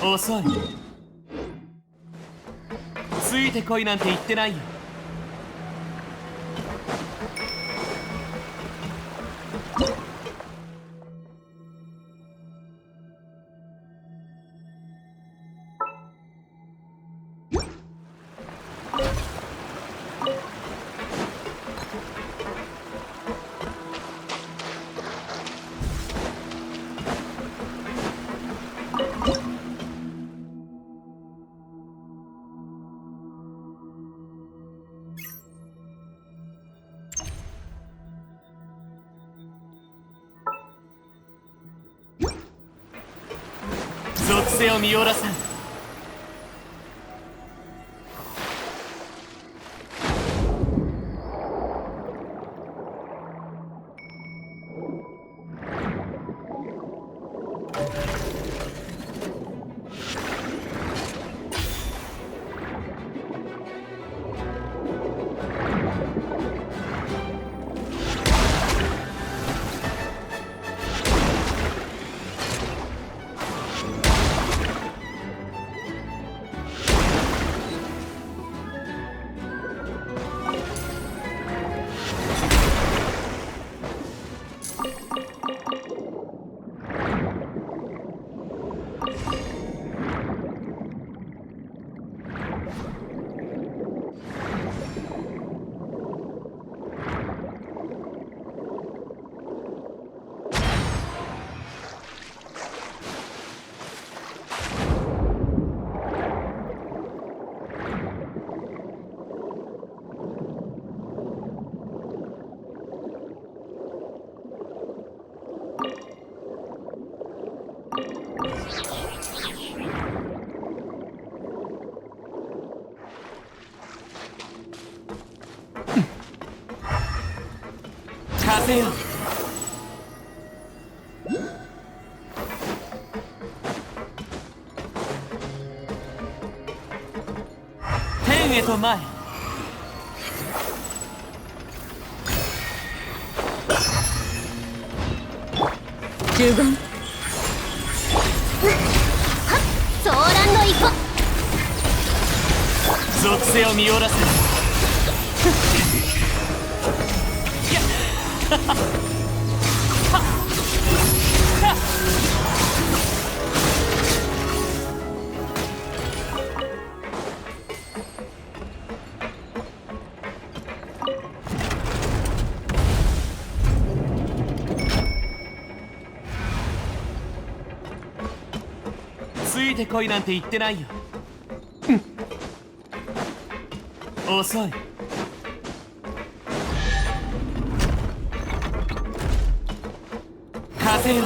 遅い。ついてこいなんて言ってないよ。属性を見下ろさん。風よ。天へと前。十分。ソーランの一歩。属性を見下ろせ。ついてこいなんて言ってないよ。遅い。風よ。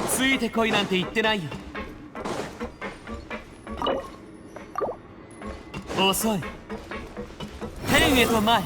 ついてこいなんて言ってないよ。遅い。天へと前。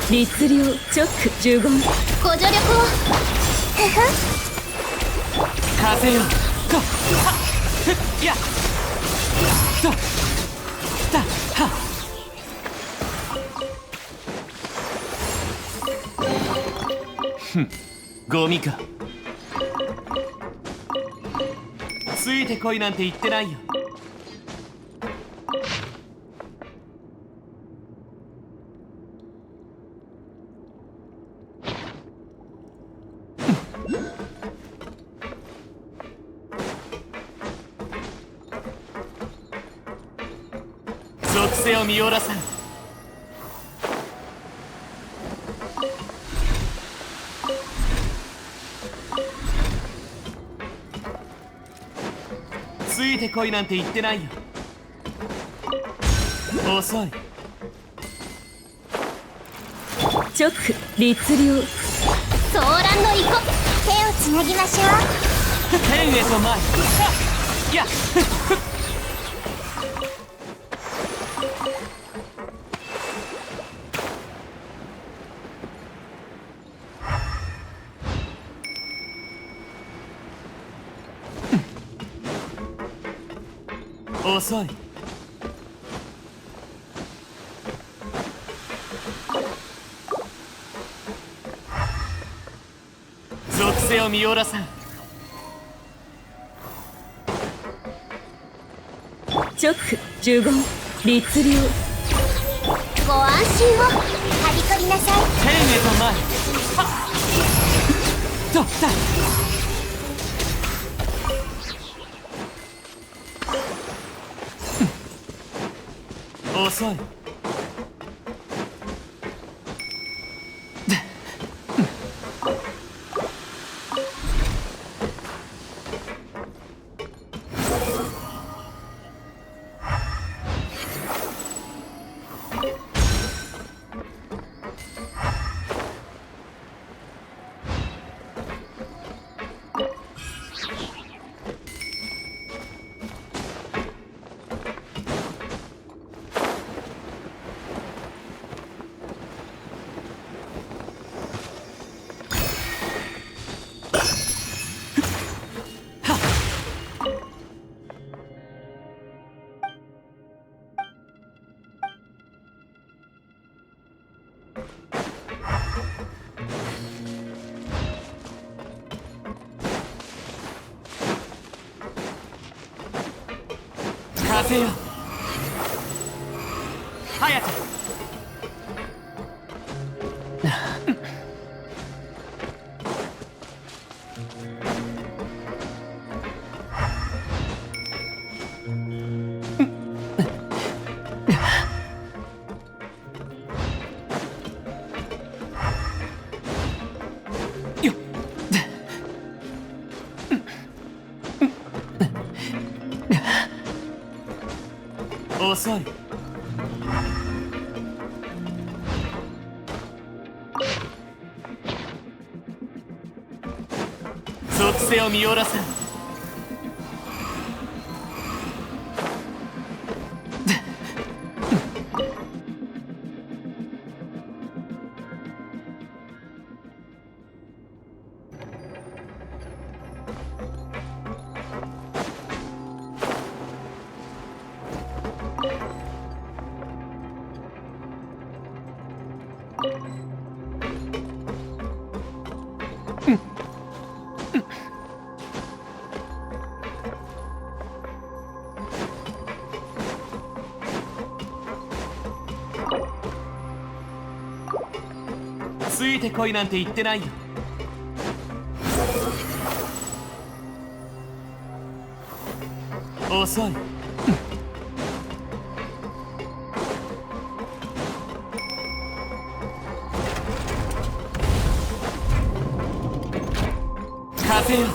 律令チョック15ご助力を風よ。とはっやとたはふん、ゴミか。ついてこいなんて言ってないよ。属性を見下ろさん。ついてこいなんて言ってないよ。遅い。チョック律令ソーランのイコ手をつなぎましょう。天へと前。いや遅い。属性を見下ろさん。チョック15律令ご安心をはびこりなさい。天へと前。はっとった遅い。風よ。早く。遅い。属性を見下ろさん。ついてこいなんて言ってないよ。遅い。風よ。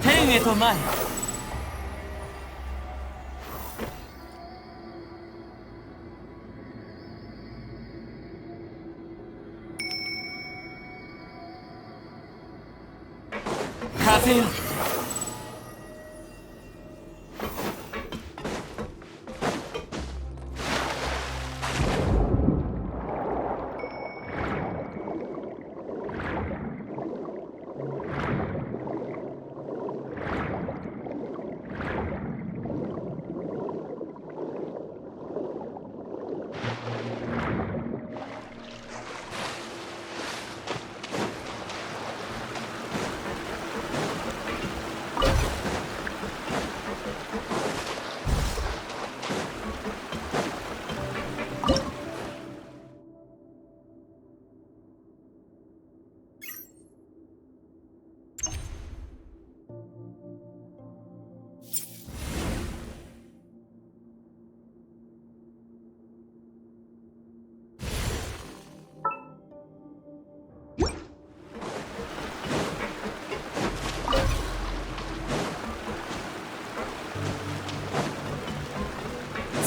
天へと前。風よ。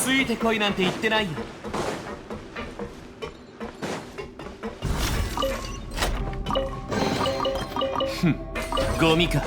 ついてこいなんて言ってないよ。ふん、ゴミか。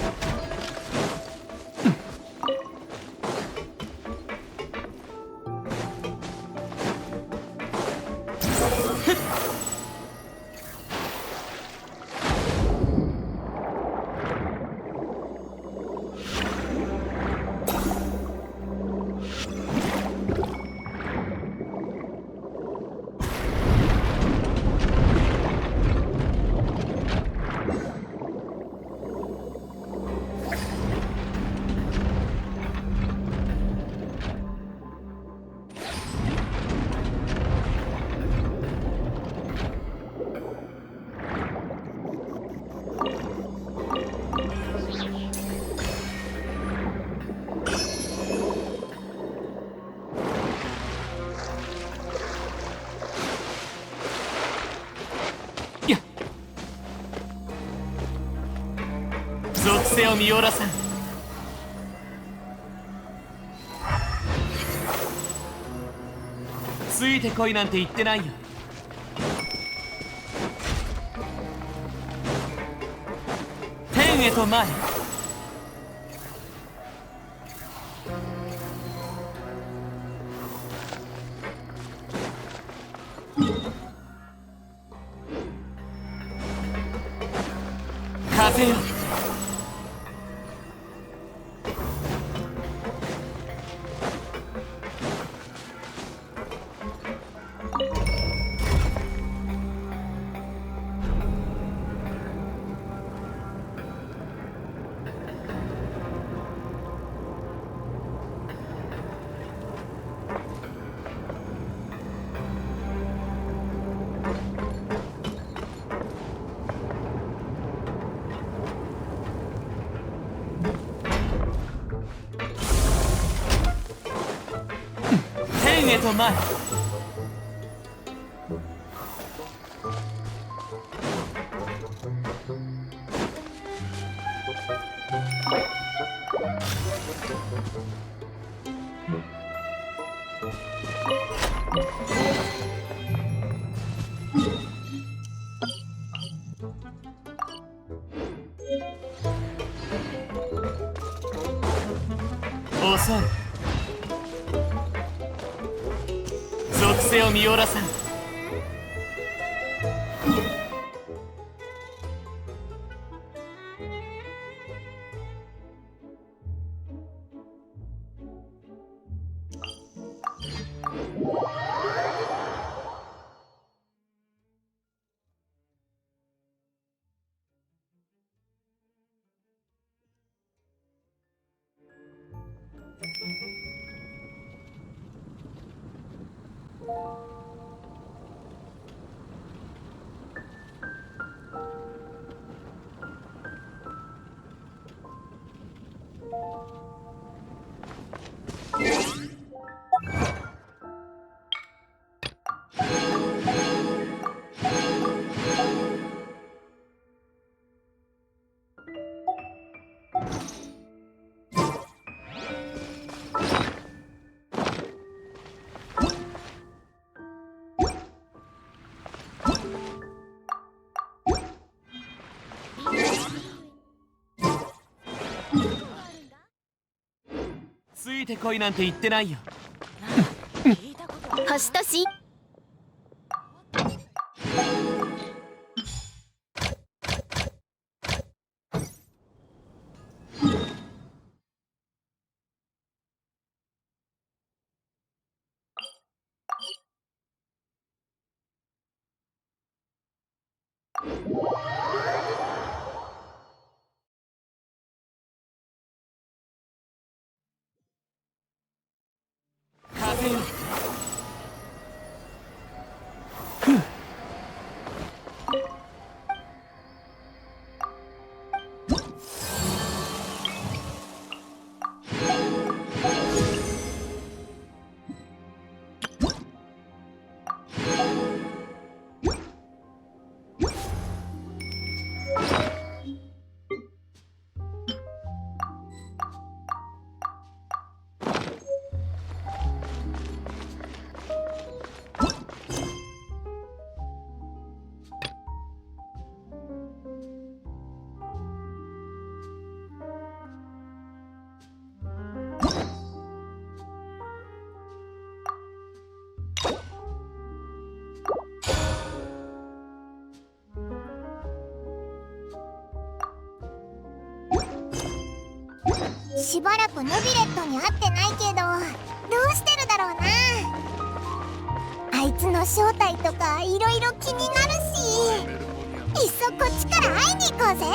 属性を見下ろさん。ついてこいなんて言ってないよ。天へと前。風よ。と前。遅い。属性を見下ろさん。ついてこいなんて言ってないよ。星とし風よ。しばらくヌビレットに会ってないけど、どうしてるだろうな。あいつの正体とかいろいろ気になるし、いっそこっちから会いに行こうぜ。